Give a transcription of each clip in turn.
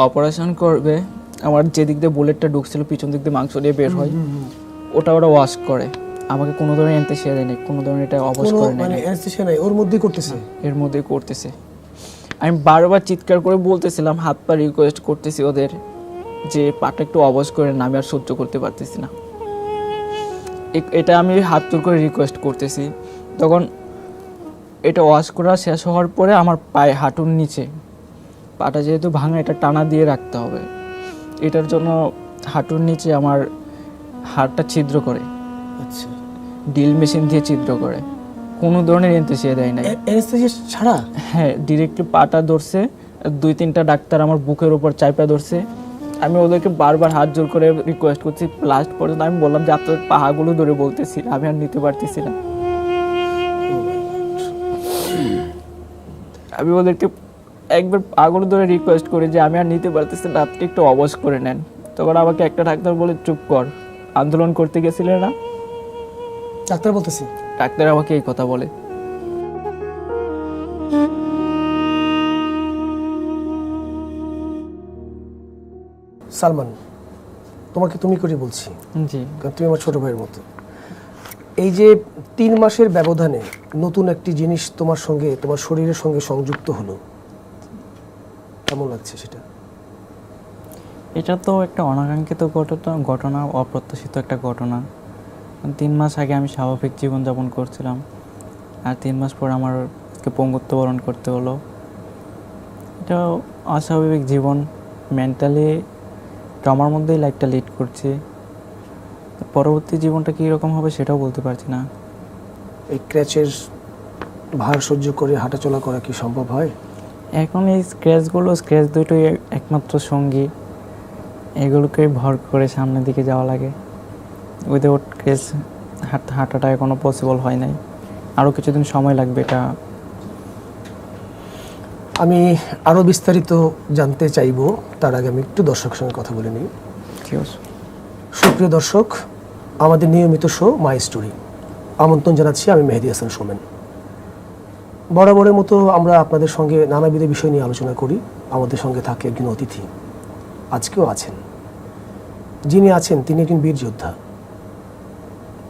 Operation করবে, আমার যেদিক দিয়ে বুলেটটা ঢুকছিল পিছন দিক দিয়ে মাংস দিয়ে বের হয়, ওটা ওরা ওয়াশ করে। আমাকে কোনো ধরনের অ্যানেস্থেসিয়া দেয়নি, কোনো ধরনের এটা অবশ করে মানে নেয়, অ্যানেস্থেসিয়া নাই, ওর মধ্যেই করতেছে। এর মধ্যেই করতেছে। আমি বারবার চিৎকার করে বলতেছিলাম, হাত পা রিকোয়েস্ট করতেছি ওদের যে পাটা একটু অবশ করে না, আমি আর সহ্য করতে পারতেছি না। এটা আমি হাত জোর করে রিকোয়েস্ট করতেছি। তখন এটা ওয়াশ করা শেষ হওয়ার পরে আমার পায়ে হাঁটুর নিচে পাটা যেহেতু ভাঙা, এটা টানা দিয়ে রাখতে হবে, এটার জন্য হাঁটুর নিচে আমার হাড়টা ছিদ্র করে, আচ্ছা, ড্রিল মেশিন দিয়ে ছিদ্র করে। কোনো ধরনের অ্যানেস্থেসিয়া দেয় নাই। অ্যানেস্থেসিয়া ছাড়া? হ্যাঁ, ডিরেক্টলি পাটা ধরছে, 2-3টা ডাক্তার আমার বুকের উপর চাপা ধরছে। আমি ওদেরকে বারবার হাত জোর করে রিকোয়েস্ট করছি, লাস্ট পর্যন্ত আমি বললাম যে আপনাদের পাহাগুলো ধরে বলতেছি, আমি আর নিতে পারতেছি না। আমি ওদেরকে একবার পাগুলো ধরে রিকোয়েস্ট করি যে আমি আর নিতে পারতেছি না, আপনি একটু অবশ করে নেন। তখন আমাকে একটা ডাক্তার বলে, চুপ কর, আন্দোলন করতে গেছিলে না? ডাক্তার বলতেছি? ডাক্তার আমাকে এই কথা বলে। সালমান, তোমাকে তুমি করে বলছি, জি। কারণ তুমি আমার ছোট ভাইয়ের মতো। এই যে 3 মাসের ব্যবধানে নতুন একটি জিনিস তোমার সঙ্গে, তোমার শরীরের সঙ্গে সংযুক্ত হলো, কেমন লাগছে সেটা? এটা তো একটা অনাকাঙ্ক্ষিত ঘটনা, অপ্রত্যাশিত একটা ঘটনা। 3 মাস আগে আমি স্বাভাবিক জীবনযাপন করছিলাম, আর 3 মাস পর আমার পঙ্গুত্ব বরণ করতে হলো। এটা অস্বাভাবিক জীবন, মেন্টালি ট্রমার মধ্যেই লাইফটা লিড করছি। পরবর্তী জীবনটা কীরকম হবে সেটাও বলতে পারছি না। এই ক্র্যাচের ভার সহ্য করে হাঁটাচলা করা কি সম্ভব হয়? এখন এই স্ক্র্যাচ দুটোই একমাত্র সঙ্গী, এগুলোকে ভর করে সামনের দিকে যাওয়া লাগে। উইদাউট ক্র্যাচ হাঁটাটা এখনও পসিবল হয় নাই, আরও কিছুদিন সময় লাগবে। এটা আমি আরও বিস্তারিত জানতে চাইবো, তার আগে আমি একটু দর্শকের সঙ্গে কথা বলে নিই। ঠিক আছে। সুপ্রিয় দর্শক, আমাদের নিয়মিত শো মাই স্টোরি, আমন্ত্রণ জানাচ্ছি আমি মেহেদী হাসান সোমেন। বরাবরের মতো আমরা আপনাদের সঙ্গে নানাবিধ বিষয় নিয়ে আলোচনা করি। আমাদের সঙ্গে থাকে একজন অতিথি, আজকেও আছেন। যিনি আছেন তিনি একজন বীর যোদ্ধা,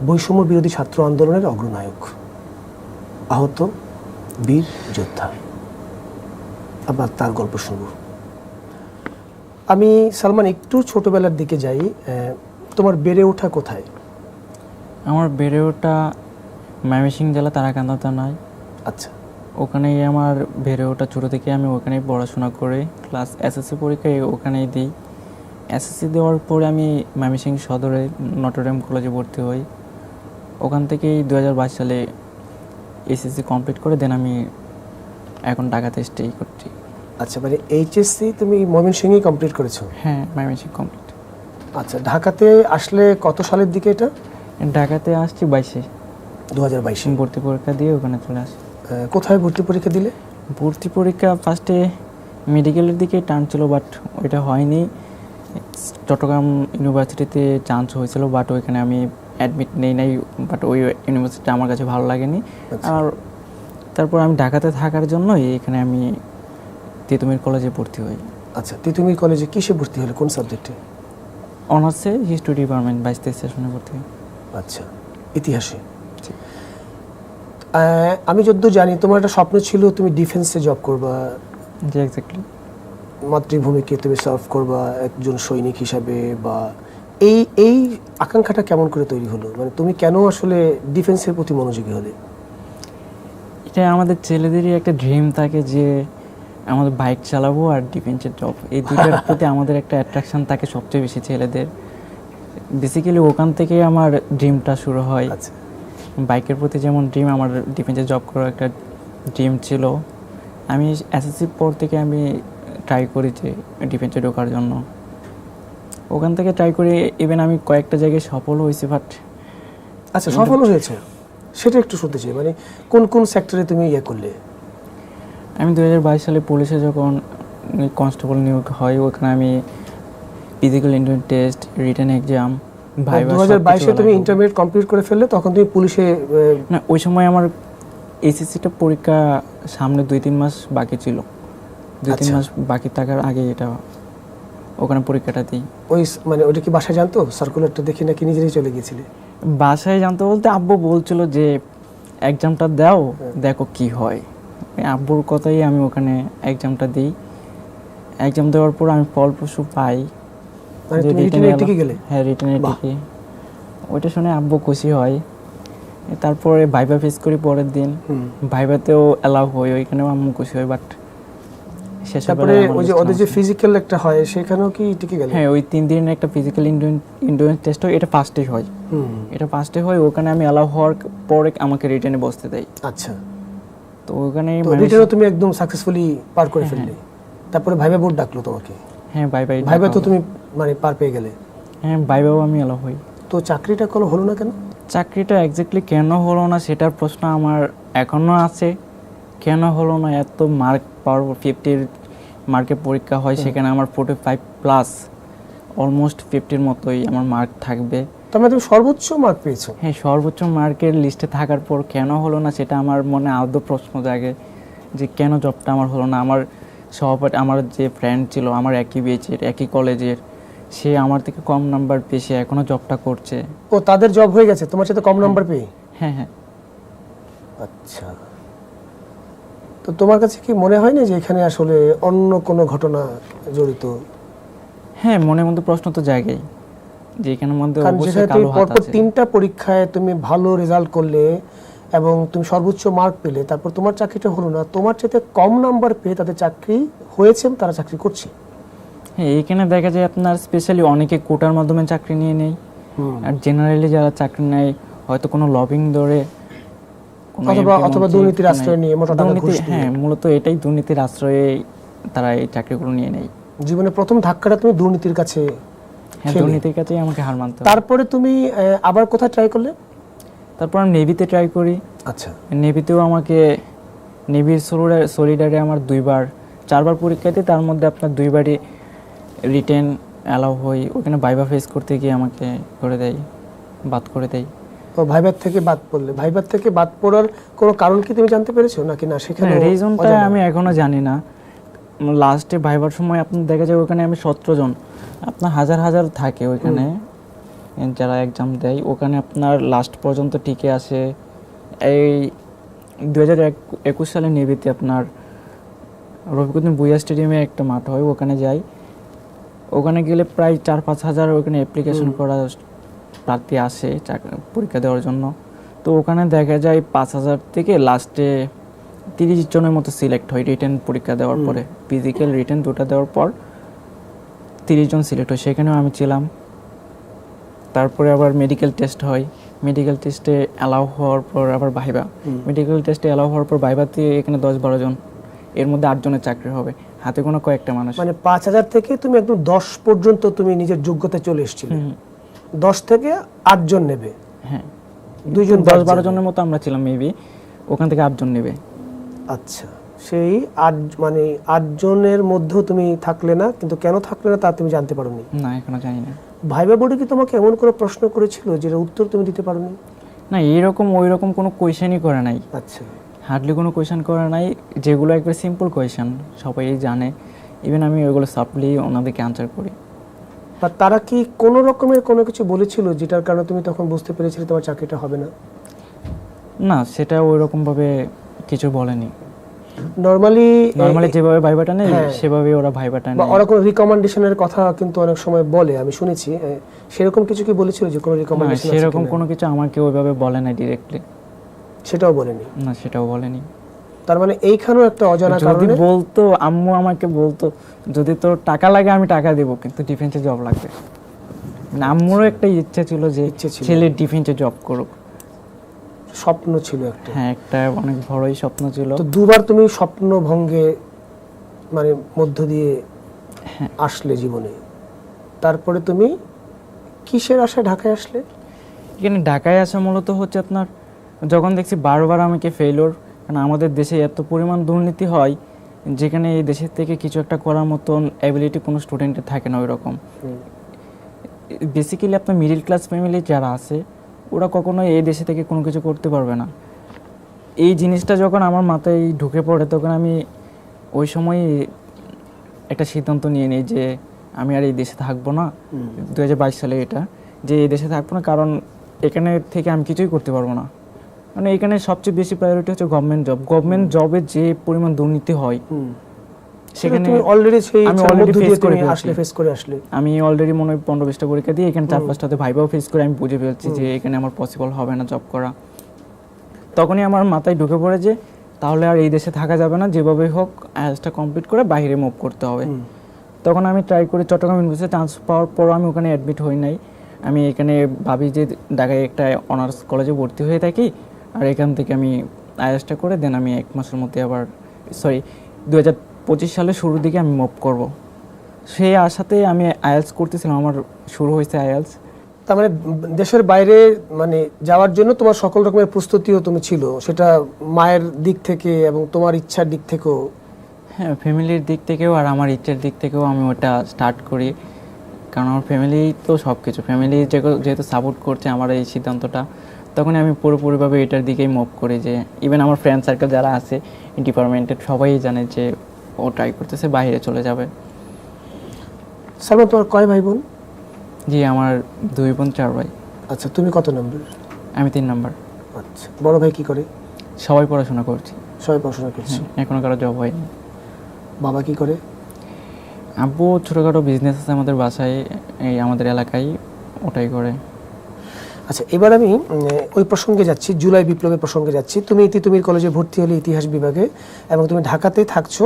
বৈষম্য বিরোধী ছাত্র আন্দোলনের অগ্রনায়ক, আহত বীর যোদ্ধা। আমরা তার গল্প শুনব। আমি সালমান একটু ছোটবেলার দিকে যাই। তোমার বেড়ে ওঠা কোথায়? আমার বেড়ে ওঠা ময়মনসিংহ জেলা তারাকান্দা থানায়। আচ্ছা, ওখানেই আমার বেড়ে ওঠা, ছোটো থেকে আমি ওখানেই পড়াশোনা করে ক্লাস এসএসসি পরীক্ষায় ওখানেই দিই। এসএসসি দেওয়ার পরে আমি ময়মনসিংহ সদরে নটরডেম কলেজে ভর্তি হই। ওখান থেকেই 2022 সালে এসএসসি কমপ্লিট করে দেন আমি এখন ঢাকাতে স্টে করছি। আচ্ছা, মানে এইচএসসি তুমি ময়মনসিংহে কমপ্লিট করেছো? হ্যাঁ, ময়মনসিংহ কমপ্লিট। আচ্ছা, ঢাকাতে আসলে কত সালের দিকে এটা? ঢাকাতে আসছি 22-এ, 2022-এ ভর্তি পরীক্ষা দিয়ে ওখানে চলে আসি। কোথায় ভর্তি পরীক্ষা দিলে? ভর্তি পরীক্ষা ফার্স্টে মেডিকেলের দিকে টান ছিল, বাট ওইটা হয়নি। চট্টগ্রাম ইউনিভার্সিটিতে চান্স হয়েছিল, বাট ওইখানে আমি অ্যাডমিট নেই নাই, বাট ওই ইউনিভার্সিটি আমার কাছে ভালো লাগেনি। আর তারপর আমি ঢাকাতে থাকার জন্য এখানে আমি তিতুমির কলেজে ভর্তি হই। আচ্ছা, তিতুমির কলেজে কিসে ভর্তি হলে, কোন সাবজেক্টে? অনার্সে হিস্ট্রি ডিপার্টমেন্ট, 22-23 সেশনে ভর্তি হই। আচ্ছা, ইতিহাসে। আমি যতদূর জানি তোমার একটা স্বপ্ন ছিল তুমি ডিফেন্সে জব করবা। জি, এক্স্যাক্টলি। মাতৃভূমিকে তুমি সার্ভ করবা একজন সৈনিক হিসাবে, বা এই আকাঙ্ক্ষাটা কেমন করে তৈরি হলো? মানে তুমি কেন আসলে ডিফেন্সের প্রতি মনোযোগী হলে? এটা আমাদের ছেলেদেরই একটা ড্রিম থাকে যে আমাদের বাইক চালাবো আর ডিফেন্সের জব, এই দুইটার প্রতি আমাদের একটা অ্যাট্রাকশন থাকে সবচেয়ে বেশি ছেলেদের। বেসিক্যালি ওখান থেকে আমার ড্রিমটা শুরু হয়। আচ্ছা, বাইকের প্রতি যেমন ড্রিম, আমার ডিফেন্সে জব করার একটা ড্রিম ছিল। আমি এসএসসির পর থেকে আমি ট্রাই করি যে ডিফেন্সে ঢোকার জন্য। ওখান থেকে ট্রাই করে ইভেন আমি কয়েকটা জায়গায় সফল হয়েছি, বাট আচ্ছা, সফল হয়েছে সেটা একটু শুনতে চাই। মানে কোন কোন সেক্টরে তুমি ইয়ে করলে? আমি 2022 সালে পুলিশে যখন কনস্টেবল নিয়োগ হয়, ওখানে আমি physical entrance test, written exam, viva. 2022-এ তুমি ইন্টারমিডিয়েট কমপ্লিট করে ফেললে, তখন তুমি পুলিশে? না, ওই সময় আমার এসএসসিটা পরীক্ষা সামনে 2-3 মাস বাকি ছিল। 2-3 মাস বাকি থাকার আগে এটা ওখানে পরীক্ষাটা দিই। ওই মানে ওটা কি বাসায় জানতো সার্কুলারটা দেখি নাকি নিজেরাই চলে গিয়েছিলে? বাসায় জানতে বলতে আব্বু বলছিল যে এক্সামটা দাও, দেখো কি হয়। এই আব্বুর কথাই আমি ওখানে এক্সামটা দিই। এক্সাম দেওয়ার পর আমি ফলপ্রসূ পাই। মানে যে তুমি written রিটেনে এ টিকে গেলে? হ্যাঁ, রিটেনে বাহ। টিকে। ওইটা শুনে আব্বু খুশি হয়। তারপরে ভাইবা ফেস করি পরের দিন। ভাইবাতেও অ্যালাউ হয়, ওইখানেও আম্মু খুশি হয়। বাট শেষে তারপরে ওই যে ওদের যে ফিজিক্যাল একটা হয় সেখানেও কি টিকে গেলে? হ্যাঁ, ওই 3 দিনের একটা ফিজিক্যাল ইন্ডুরেন্স টেস্ট হয়, এটা ফার্স্টে হয়। এটা ফার্স্টে হয়, ওখানে আমি অ্যালাউ হওয়ার পরে আমাকে রিটেনে বসতে দেয়। আচ্ছা, তো ওখানে রিটেনও তুমি একদম সাকসেসফুলি পার করে ফেললে। তারপরে ভাইবা বোর্ড ডাকলো তোমাকে? হ্যাঁ, ভাইবা তো তুমি মানে পার পেয়ে গেলে। হ্যাঁ, ভাইবাও আমি অ্যালাউ হই। তো চাকরিটা কোনো হলো না কেন? চাকরিটা এক্স্যাক্টলি কেন হলো না সেটার প্রশ্ন আমার এখনও আছে। কেন হলো না, এত মার্ক পাওয়ার 50 মার্কের পরীক্ষা হয়, সেখানে আমার 45 প্লাস, অলমোস্ট 50-র মতোই আমার মার্ক থাকবে। তার মানে তুমি সর্বোচ্চ মার্ক পেয়েছো? হ্যাঁ, সর্বোচ্চ মার্কের লিস্টে থাকার পর কেন হলো না সেটা আমার মনে আদৌ প্রশ্ন জাগে যে কেন জবটা আমার হলো না। আমার সহপাঠী, আমার যে ফ্রেন্ড ছিল আমার একই বেচের একই কলেজের, সে আমার থেকে কম নাম্বার পেয়ে সে এখনও জবটা করছে। ও, তাদের জব হয়ে গেছে তোমার সাথে কম নাম্বার পেয়ে? হ্যাঁ হ্যাঁ। আচ্ছা, তো তোমার কাছে কি মনে হয় না যে এখানে আসলে অন্য কোনো ঘটনা জড়িত? হ্যাঁ, মনের মধ্যে প্রশ্ন তো জাগেই যে এখানের মধ্যে কারণ অবশ্যই যেখানে কালো তুমি হাত পরপর আছে। 3টা পরীক্ষায় তুমি ভালো রেজাল্ট করলে এবং তুমি সর্বোচ্চ মার্ক পেলে, তারপর তোমার চাকরিটা হলো না, তোমার চাইতে কম নাম্বার পেয়ে তাদের চাকরি হয়েছে, তারা চাকরি করছে। হ্যাঁ, এখানে দেখা যায় আপনার স্পেশালি অনেকে কোটার মাধ্যমে চাকরি নিয়ে নেয়, আর জেনারেলি যারা চাকরি নেয় হয়তো কোনো লবিং ধরে, কোনো অথবা দুর্নীতির আশ্রয় নিয়ে, মোটা টাকা ঘুষ দিয়ে। হ্যাঁ, মূলত এটাই দুর্নীতির আশ্রয়ে তারা এই চাকরিগুলো নিয়ে নেয়। জীবনে প্রথম ধাক্কাটা তুমি দুর্নীতির কাছে হ্যাঁ, খেলে। দুর্নীতির কাছেই আমাকে হার মানতে হয়। তারপরে তুমি আবার কোথায় ট্রাই করলে? তারপর আমি নেভিতে ট্রাই করি। আচ্ছা, নেভিতেও আমাকে নেভির সলিডারে আমার 4বার পরীক্ষাতে, তার মধ্যে আপনার 2বারই রিটেন অ্যালাউ হই। ওখানে ভাইবা ফেস করতে গিয়ে আমাকে করে দেয়, বাদ করে দেয়। ও, ভাইবার থেকে বাদ পড়লে। ভাইবার থেকে বাদ পড়ার কোনো কারণ কি তুমি জানতে পেরেছো নাকি না সেখানে? রিজনটা আমি এখনো জানি না। লাস্টে ভাইবার সময় আপনার দেখা যায় ওখানে আমি 17 জন, আপনার হাজার হাজার থাকে ওইখানে যারা এক্সাম দেয়, ওখানে আপনার লাস্ট পর্যন্ত টিকে আসে। এই 2021 সালে নেভিতে আপনার রফিকুদ্দিন ভুঁইয়া স্টেডিয়ামে একটা মাঠ হয়, ওখানে যাই। ওখানে গেলে প্রায় 4-5 হাজার ওখানে অ্যাপ্লিকেশন করা প্রার্থী আসে পরীক্ষা দেওয়ার জন্য। তো ওখানে দেখা যায় 5,000 থেকে লাস্টে 30 জনের মতো সিলেক্ট হয় রিটেন পরীক্ষা দেওয়ার পরে। ফিজিক্যাল রিটেন দুটো দেওয়ার পর 30 জন সিলেক্ট হয়, সেখানেও আমি ছিলাম। তারপরে আবার মেডিকেল টেস্ট হয়, মেডিকেল টেস্টে অ্যালাউ হওয়ার পর আবার ভাইবা, মেডিকেল টেস্টে অ্যালাউ হওয়ার পর ভাইবাতে এখানে 10-12 জন, এর মধ্যে 8 জনের চাকরি হবে, হাতে কোনো কয়েকটা মানুষ। মানে 5,000 থেকে তুমি একদম 10 পর্যন্ত তুমি নিজের যোগ্যতায় চলে এসেছিলে। 10 থেকে 8 জন নেবে। হ্যাঁ, 2 জন 10-12 জনের মতো আমরা ছিলাম মেবি, ওখান থেকে 8 জন নেবে। আচ্ছা, সেই 8 জনের মধ্যেও তুমি থাকলে না, কিন্তু কেন থাকলে না তা তুমি জানতে পারোনি? না, এখনো জানি না। ভাইবা বোর্ডে কি তোমাকে এমন কোনো প্রশ্ন করেছিল যেটা উত্তর তুমি দিতে পারোনি? না, এইরকম ওইরকম কোনো কোয়েশনই করে নাই। আচ্ছা, হার্ডলি কোনো কোয়েশন করে নাই, যেগুলো একবার সিম্পল কোয়েশন সবাই জানে, ইভেন আমি ওইগুলো সাপ্লি ওনাদেরকে আনসার করি। বা তারা কি কোনো রকমের কোনো কিছু বলেছিল যেটার কারণে তুমি তখন বুঝতে পেরেছিলে তোমার চাকরিটা হবে না? না, সেটা ওইরকমভাবে কিছু বলেনি। নরমালি যেভাবে ভাইবাটা নেই সেভাবে ওরা ভাইবাটা বা নেয়। ওরা কোনো রিকমেন্ডেশনের কথা কিন্তু অনেক সময় বলে, আমি শুনেছি। সেরকম কিছু কি বলেছিল যে কোনো রিকমেন্ডেশন? সেরকম কোনো কিছু আমাকে ওইভাবে বলে না ডিরেক্টলি। সেটাও বলেনি? না, সেটাও বলেনি। তার মানে এইখানেও একটা অজানা কারণে। যদি বলতো, আম্মু আমাকে বলতো যদি তোর টাকা লাগে আমি টাকা দেব, কিন্তু ডিফেন্সে জব লাগবে। মানে আম্মুরও একটা ইচ্ছা ছিল যে ছেলে ডিফেন্সে জব করুক, স্বপ্ন ছিল একটা। হ্যাঁ, একটা অনেক বড়ই স্বপ্ন ছিল। তো 2বার তুমি স্বপ্ন ভঙ্গে মানে মধ্য দিয়ে আসলে জীবনে। তারপরে তুমি কিসের আশায় ঢাকায় আসলে? এখানে ঢাকায় আসা মূলত হচ্ছে আপনার, যখন দেখছি বারবার আমাকে ফেইলোর, কারণ আমাদের দেশে এত পরিমাণ দুর্নীতি হয় যেখানে এই দেশের থেকে কিছু একটা করার মতন অ্যাবিলিটি কোনো স্টুডেন্টের থাকে না ওই রকম। বেসিক্যালি আপনার মিডল ক্লাস ফ্যামিলি যারা আছে ওরা কখনো এই দেশে থেকে কোনো কিছু করতে পারবে না। এই জিনিসটা যখন আমার মাথায় ঢুকে পড়ে তখন আমি ওই সময় একটা সিদ্ধান্ত নিয়ে নিই যে আমি আর এই দেশে থাকবো না, 2022 সালে এটা, যে এই দেশে থাকবো না, কারণ এখানে থেকে আমি কিছুই করতে পারবো না। মানে এখানে সবচেয়ে বেশি প্রায়োরিটি হচ্ছে গভর্নমেন্ট জব। গভর্নমেন্ট জবে যে পরিমাণ দুর্নীতি হয় সেখানে অলরেডি সেই আমি মধ্য দিয়ে ফেস করে ফেস করে আসলে আমি অলরেডি মনে হয় 15-20টা পরীক্ষা দিয়ে এখানে 4-5টাতে ভাইভাও ফেস করে আমি বুঝে ফেলছি যে এখানে আমার পসিবল হবে না জব করা। তখনই আমার মাথায় ঢুকে পড়ে যে তাহলে আর এই দেশে থাকা যাবে না, যেভাবেই হোক আইএলটিএসটা কমপ্লিট করে বাইরে মুভ করতে হবে। তখন আমি ট্রাই করি, চট্টগ্রাম ইউনিভার্সিটি চান্স পাওয়ার পরও আমি ওখানে অ্যাডমিট হই নাই। আমি এখানে ভাবি যে ঢাকায় একটা অনার্স কলেজে ভর্তি হয়ে থাকি, আর এখান থেকে আমি আইএলটিএসটা করে দেন আমি 1 মাসের মধ্যে আবার 2025 সালের শুরুর দিকে আমি মুভ করব। সেই আশাতে আমি আইএলটিএস করতেছিলাম, আমার শুরু হয়েছে আইএলটিএস। তার মানে দেশের বাইরে মানে যাওয়ার জন্য তোমার সকল রকমের প্রস্তুতিও তুমি ছিল, সেটা মায়ের দিক থেকে এবং তোমার ইচ্ছার দিক থেকেও? হ্যাঁ, ফ্যামিলির দিক থেকেও আর আমার ইচ্ছার দিক থেকেও আমি ওটা স্টার্ট করি, কারণ আমার ফ্যামিলি তো সব কিছু, ফ্যামিলি যেহেতু সাপোর্ট করছে আমার এই সিদ্ধান্তটা, তখনই আমি পুরোপুরিভাবে এটার দিকেই মুভ করি। যে ইভেন আমার ফ্রেন্ড সার্কেল যারা আছে ডিপার্টমেন্টের সবাই জানে যে ও ট্রাই করতেছে বাইরে চলে যাবে। সালমান, তোমার কয় ভাই বোন? জি, আমার 2 বোন 4 ভাই। আচ্ছা, তুমি কত নম্বর? আমি 3 নাম্বার। আচ্ছা, বড় ভাই কি করে? সবাই পড়াশোনা করছি। সবাই পড়াশোনা করছে। এখনো কারো জব হয়নি। বাবা কি করে? আব্বু ছোটোখাটো বিজনেস আছে আমাদের বাসায়, এই আমাদের এলাকায়, ওটাই করে। আচ্ছা, এবার আমি ওই প্রসঙ্গে যাচ্ছি, জুলাই বিপ্লবের প্রসঙ্গে যাচ্ছি। তুমি তিতুমির কলেজে ভর্তি হলে ইতিহাস বিভাগে, এবং তুমি ঢাকাতেই থাকছো,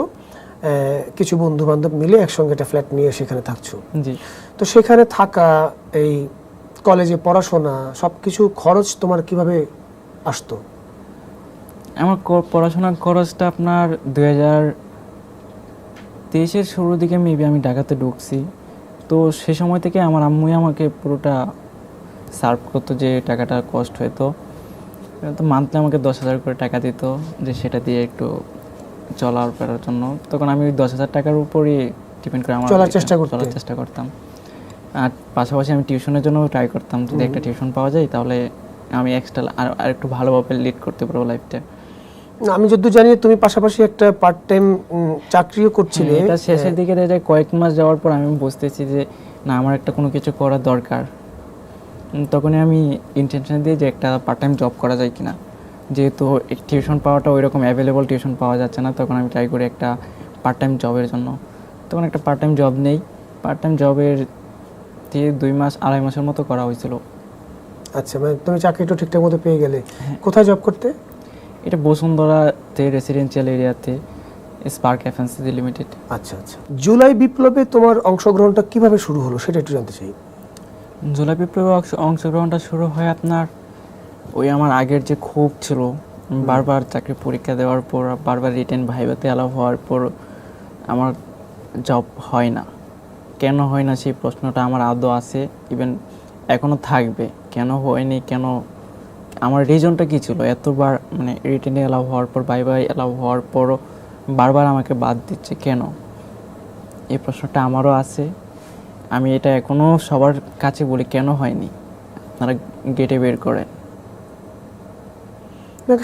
কিছু বন্ধু বান্ধব মিলে একসঙ্গে একটা ফ্ল্যাট নিয়ে সেখানে থাকছো। জি। তো সেখানে থাকা, এই কলেজে পড়াশোনা, সবকিছু খরচ তোমার কিভাবে আসতো? আমার পড়াশোনার খরচটা আপনার 2023-এর শুরুর দিকে মেবি আমি ঢাকাতে ঢুকছি, তো সে সময় থেকে আমার আম্মুই আমাকে পুরোটা সার্ভ করতো, যে টাকাটা কষ্ট হতো। তো মান্থলি আমাকে 10,000 করে টাকা দিত, যে সেটা দিয়ে একটু চলার করার জন্য। তখন আমি ওই 10,000 টাকার উপরই ডিপেন্ড করে আমার চলার চেষ্টা করতাম। আর পাশাপাশি আমি টিউশনের জন্য ট্রাই করতাম, যদি একটা টিউশন পাওয়া যায় তাহলে আমি এক্সট্রা আর একটু ভালোভাবে লিড করতে পারবো লাইফটা। আমি যতদূর জানি তুমি পাশাপাশি একটা পার্ট টাইম চাকরিও করছিলে। এটা শেষের দিকে দেখা কয়েক মাস যাওয়ার পর আমি বুঝতেছি যে না, আমার একটা কোনো কিছু করার দরকার। তখনই আমি ইন্টেনশন দিই যে একটা পার্ট টাইম জব করা যায় কিনা, যেহেতু টিউশন পাওয়াটা ওই রকম অ্যাভেলেবল টিউশন পাওয়া যাচ্ছে না, তখন আমি ট্রাই করি একটা পার্ট টাইম জবের জন্য। তখন একটা পার্ট টাইম জব নেই, পার্ট টাইম জবের দিয়ে 2 মাস 2.5 মাসের মতো করা হয়েছিল। আচ্ছা, মানে তুমি চাকরিটা ঠিকঠাক মতো পেয়ে গেলে। কোথায় জব করতে? এটা বসুন্ধরাতে, রেসিডেন্সিয়াল এরিয়াতে, স্পার্ক এফএনসি লিমিটেড। আচ্ছা আচ্ছা, জুলাই বিপ্লবে তোমার অংশগ্রহণটা কিভাবে শুরু হলো সেটা একটু জানতে চাই। জুলাই বিপ্লবে অংশগ্রহণটা শুরু হয় আপনার ওই আমার আগের যে ক্ষোভ ছিল, বারবার চাকরি পরীক্ষা দেওয়ার পর, বারবার রিটেন ভাইভাতে অ্যালাউ হওয়ার পর আমার জব হয় না। কেন হয় না সেই প্রশ্নটা আমার আদৌ আছে, ইভেন এখনও থাকবে। কেন হয়নি, কেন, আমার রিজনটা কী ছিল? এতবার মানে রিটেনে অ্যালাউ হওয়ার পর, ভাই অ্যালাউ হওয়ার পরও বারবার আমাকে বাদ দিচ্ছে কেন? এই প্রশ্নটা আমারও আছে। আমি এটা এখনও সবার কাছে বলি, কেন হয়নি, আপনারা গেটে বের করেন।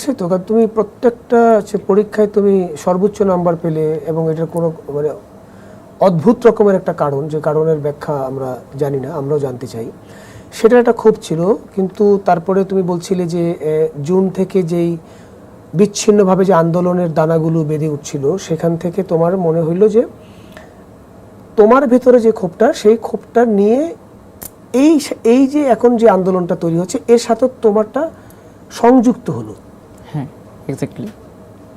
সেই তো, তুমি প্রত্যেকটা পরীক্ষায় তুমি সর্বোচ্চ নাম্বার পেলে, এবং এটার কোনো মানে অদ্ভুত রকমের একটা কারণ, যে কারণের ব্যাখ্যা আমরা জানি না, আমরাও জানতে চাই। সেটা একটা ক্ষোভ ছিল, কিন্তু তারপরে তুমি বলছিলে যে জুন থেকে যেই বিচ্ছিন্নভাবে যে আন্দোলনের দানাগুলো বেঁধে উঠছিল, সেখান থেকে তোমার মনে হইল যে তোমার ভেতরে যে ক্ষোভটা, সেই ক্ষোভটা নিয়ে এই যে এখন যে আন্দোলনটা তৈরি হচ্ছে, এর সাথে তোমারটা সংযুক্ত হলো। হ্যাঁ, এক্স্যাক্টলি।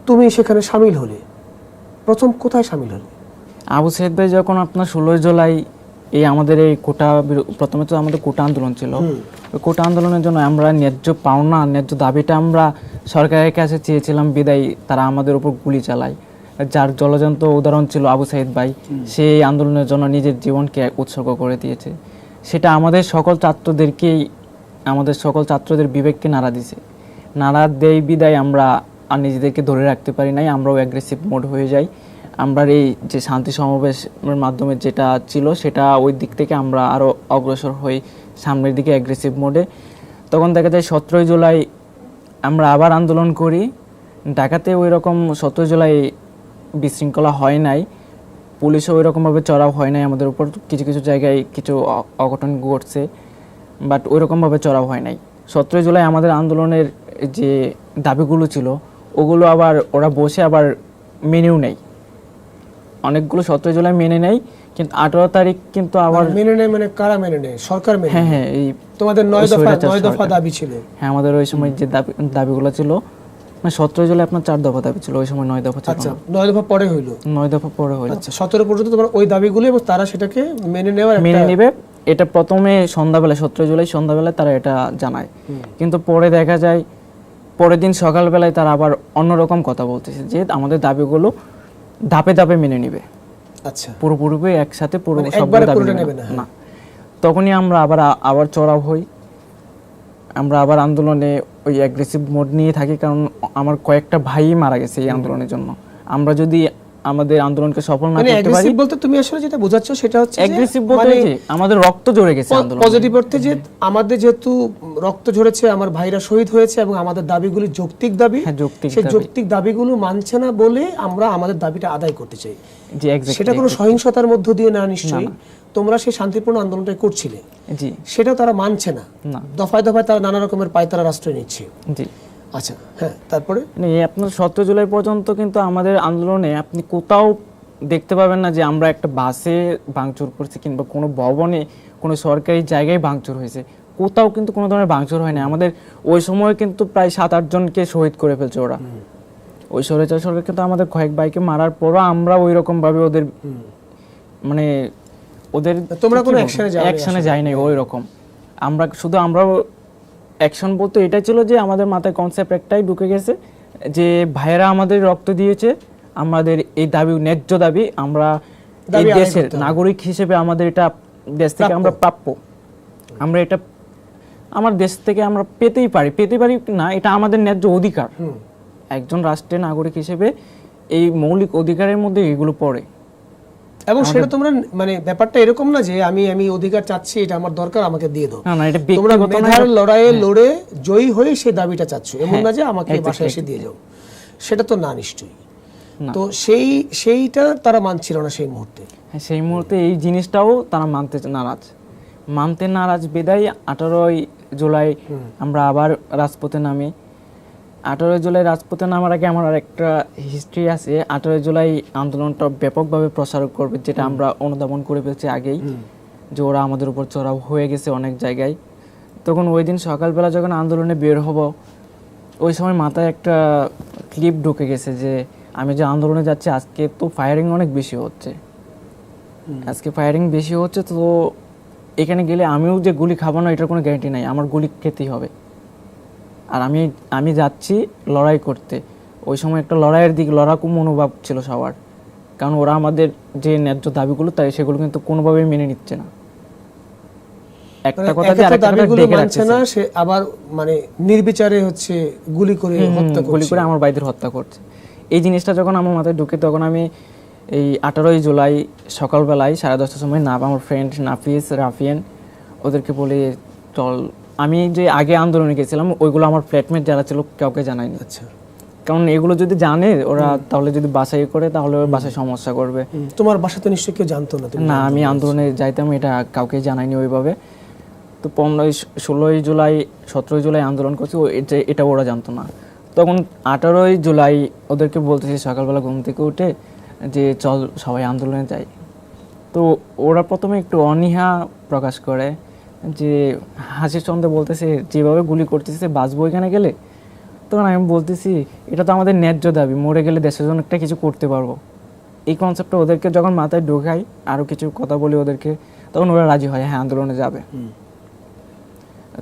তুমি সেখানে সামিল হলে। প্রথম কোথায় সামিল হলে? আবু সাইদ ভাই যখন আপনার 16 জুলাই এই আমাদের এই কোটা, প্রথমে তো আমাদের কোটা আন্দোলন ছিল, ওই কোটা আন্দোলনের জন্য আমরা ন্যায্য পাওনা, ন্যায্য দাবিটা আমরা সরকারের কাছে চেয়েছিলাম, বিদায় তারা আমাদের উপর গুলি চালায়। যার জলজন্ত উদাহরণ ছিল আবু সাইদ ভাই, সেই আন্দোলনের জন্য নিজের জীবনকে উৎসর্গ করে দিয়েছে। সেটা আমাদের সকল ছাত্রদের বিবেককে নাড়া দিছে। নাড়া দেয় বিদায় আমরা আর নিজেদেরকে ধরে রাখতে পারি নাই, আমরাও অ্যাগ্রেসিভ মোড হয়ে যাই। আমরা এই যে শান্তি সমাবেশের মাধ্যমে যেটা ছিল, সেটা ওই দিক থেকে আমরা আরও অগ্রসর হই সামনের দিকে অ্যাগ্রেসিভ মোডে। তখন দেখা যায় 17 জুলাই আমরা আবার আন্দোলন করি। ঢাকাতে ওই রকম 17 জুলাই বিশৃঙ্খলা হয় নাই, পুলিশও ওই রকমভাবে চড়াও হয় নাই আমাদের উপর, কিছু কিছু জায়গায় কিছু অঘটন ঘটছে, বাট ওই রকমভাবে চড়াও হয় নাই। 17 জুলাই আমাদের আন্দোলনের যে দাবিগুলো ছিল ওগুলো আবার ওরা বসে আবার মেনেও নেয়, অনেকগুলো 17 জুলাই মেনে নেয়, কিন্তু 18 তারিখ কিন্তু আবার মেনে নেয়। মানে কারা মেনে নেয়? সরকার মেনে হ্যাঁ নেয়? হ্যাঁ, এই তোমাদের 9 দফা দাবি ছিল। হ্যাঁ, আমাদের ওই সময় যে দাবিগুলো ছিল, মানে 17 জুলাই আপনার 4 দফা দাবি ছিল, ওই সময় 9 দফা ছিল। আচ্ছা, 9 দফা পরে হইলো? 9 দফা পরে হইলো। আচ্ছা, 17 পর্যন্ত তোমার ওই দাবিগুলো, এবং তারা সেটাকে মেনে নেওয়ার মেনে নেবে, এটা প্রথমে সন্ধ্যাবেলা 17 জুলাই সন্ধ্যাবেলায় তারা এটা জানায়, কিন্তু পরে দেখা যায় পরের দিন সকালবেলায় তারা আবার অন্যরকম কথা বলতেছে যে আমাদের দাবিগুলো ধাপে ধাপে মেনে নিবে। আচ্ছা, পুরোপুরি একসাথে পুরো মানে সব একবারে দাবি করে নেবে নেবে না। না। না, তখনই আমরা আবার চড়াও হই, আমরা আবার আন্দোলনে ওই অ্যাগ্রেসিভ মোড নিয়ে থাকি, কারণ আমার কয়েকটা ভাই মারা গেছে এই আন্দোলনের জন্য। আমরা যদি আমাদের আন্দোলনকে সফল না মানে করতে পারি, অ্যাগ্রেসিভ বলতে তুমি আসলে যেটা বোঝাচ্ছ সেটা হচ্ছে অ্যাগ্রেসিভ বলতে যে আমাদের রক্ত ঝরে গেছে আন্দোলনে। পজিটিভ অর্থে যে আমাদের যেহেতু রক্ত ঝরেছে, আমার ভাইরা শহীদ হয়েছে, এবং আমাদের দাবিগুলি যৌক্তিক দাবি, হ্যাঁ, যৌক্তিক সেই দাবি। যৌক্তিক দাবিগুলো মানছে না বলে আমরা আমাদের দাবিটা আদায় করতে চাই। জি, এক্স্যাক্টলি। সেটা কোনো সহিংসতার মধ্য দিয়ে না, নিশ্চয়ই তোমরা সেই শান্তিপূর্ণ আন্দোলনটাই করছিলে, জি সেটাও তারা মানছে না। না, দফায় দফায় তারা নানা রকমের পায়তারা আশ্রয় নিচ্ছে। জি। আচ্ছা, হ্যাঁ, তারপরে মানে এই আপনার 17 জুলাই পর্যন্ত কিন্তু আমাদের আন্দোলনে আপনি কোথাও দেখতে পাবেন না যে আমরা একটা বাসে ভাঙচুর করছি কিংবা কোনো ভবনে কোনো সরকারি জায়গায় ভাঙচুর হয়েছে, কোথাও কিন্তু কোনো ধরনের ভাঙচুর হয় না। আমাদের ওই সময় কিন্তু প্রায় 7-8 জনকে শহীদ করে ফেলছে ওরা। ওই স্বৈরাচার সরকার কিন্তু আমাদের কয়েক ভাইকে মারার পরও আমরা ওই রকম ভাবে ওদের মানে ওদের তোমরা কোনো অ্যাকশনে যাই নাই ওই রকম। আমরা অ্যাকশন বলতে এটাই ছিল যে আমাদের মাথায় কনসেপ্ট একটাই ঢুকে গেছে যে ভাইয়েরা আমাদের রক্ত দিয়েছে, আমাদের এই দাবি ন্যায্য দাবি, আমরা এই দেশের নাগরিক হিসেবে আমাদের এটা দেশ থেকে আমরা প্রাপ্য, আমরা এটা আমার দেশ থেকে আমরা পেতেই পারি না, এটা আমাদের ন্যায্য অধিকার। একজন রাষ্ট্রের নাগরিক হিসেবে এই মৌলিক অধিকারের মধ্যে এগুলো পড়ে। এবং সেটা তোমরা মানে ব্যাপারটা এরকম না যে আমি অধিকার চাচ্ছি, এটা আমার দরকার, আমাকে দিয়ে দাও। না, এটা তোমরা মেধার লড়াইয়ে লড়ে জয়ী হয়ে সেই দাবিটা চাচ্ছ, এমন না যে আমাকে বাসায় এসে দিয়ে যাও, সেটা তো না নিশ্চয়ই। তো সেইটা তারা মানছিল না সেই মুহূর্তে। হ্যাঁ, সেই মুহূর্তে এই জিনিসটাও তারা মানতে নারাজ বিদায় 18 জুলাই আমরা আবার রাজপথে নামি। 18 জুলাই রাজপথে নামার আগে আমার একটা হিস্ট্রি আছে। 18 জুলাই আন্দোলনটা ব্যাপকভাবে প্রসার করবে, যেটা আমরা অনুধাবন করে ফেলছি আগেই, যে ওরা আমাদের উপর চড়াও হয়ে গেছে অনেক জায়গায়। তখন ওই দিন সকালবেলা যখন আন্দোলনে বের হব, ওই সময় মাথায় একটা ক্লিপ ঢুকে গেছে যে আমি যে আন্দোলনে যাচ্ছি, আজকে তো ফায়ারিং অনেক বেশি হচ্ছে, তো এখানে গেলে আমিও যে গুলি খাবো না এটার কোনো গ্যারান্টি নাই, আমার গুলি খেতেই হবে। আর আমি যাচ্ছি লড়াই করতে। ওই সময় একটা লড়াকু মনোভাব ছিল সবার, কারণ ওরা আমাদের যে ন্যায্য দাবিগুলো তাই সেগুলো কিন্তু কোনোভাবেই মেনে নিচ্ছে না। একটা কথা দিয়ে আরেকটা কথা ডেকে রাখছে না, সে আবার মানে নির্বিচারে হচ্ছে গুলি করে আমার ভাইদের হত্যা করছে। এই জিনিসটা যখন আমার মাথায় ঢুকে, তখন আমি এই 18 জুলাই সকালবেলায় 10:30টার সময় আমার ফ্রেন্ড নাফিস, রাফিয়ান, ওদেরকে বলে চল। আমি যে আগে আন্দোলনে গেছিলাম ওইগুলো আমার ফ্ল্যাটমেট যারা ছিল কাউকে জানাইনি। আচ্ছা, কারণ এগুলো যদি জানে ওরা, তাহলে যদি বাসায় করে তাহলে ওর বাসায় সমস্যা করবে। তোমার বাসা তো নিশ্চয়ই কেউ জানতো না? না, আমি আন্দোলনে যাইতাম এটা কাউকে জানাইনি ওইভাবে। তো 16 জুলাই 17 জুলাই আন্দোলন করছি, এটা ওরা জানতো না। তখন 18 জুলাই ওদেরকে বলতেছি সকালবেলা ঘুম থেকে উঠে যে চল সবাই আন্দোলনে যাই। তো ওরা প্রথমে একটু অনীহা প্রকাশ করে, যে হাসির চন্দ্রে বলতেছে যেভাবে গুলি করতেছে বাঁচবো এখানে গেলে। তখন আমি বলতেছি এটা তো আমাদের ন্যায্য দাবি, মরে গেলে দেশের জন্য একটা কিছু করতে পারবো। এই কনসেপ্টটা ওদেরকে যখন মাথায় ঢোকাই, আরও কিছু কথা বলি ওদেরকে, তখন ওরা রাজি হয়, হ্যাঁ আন্দোলনে যাবে।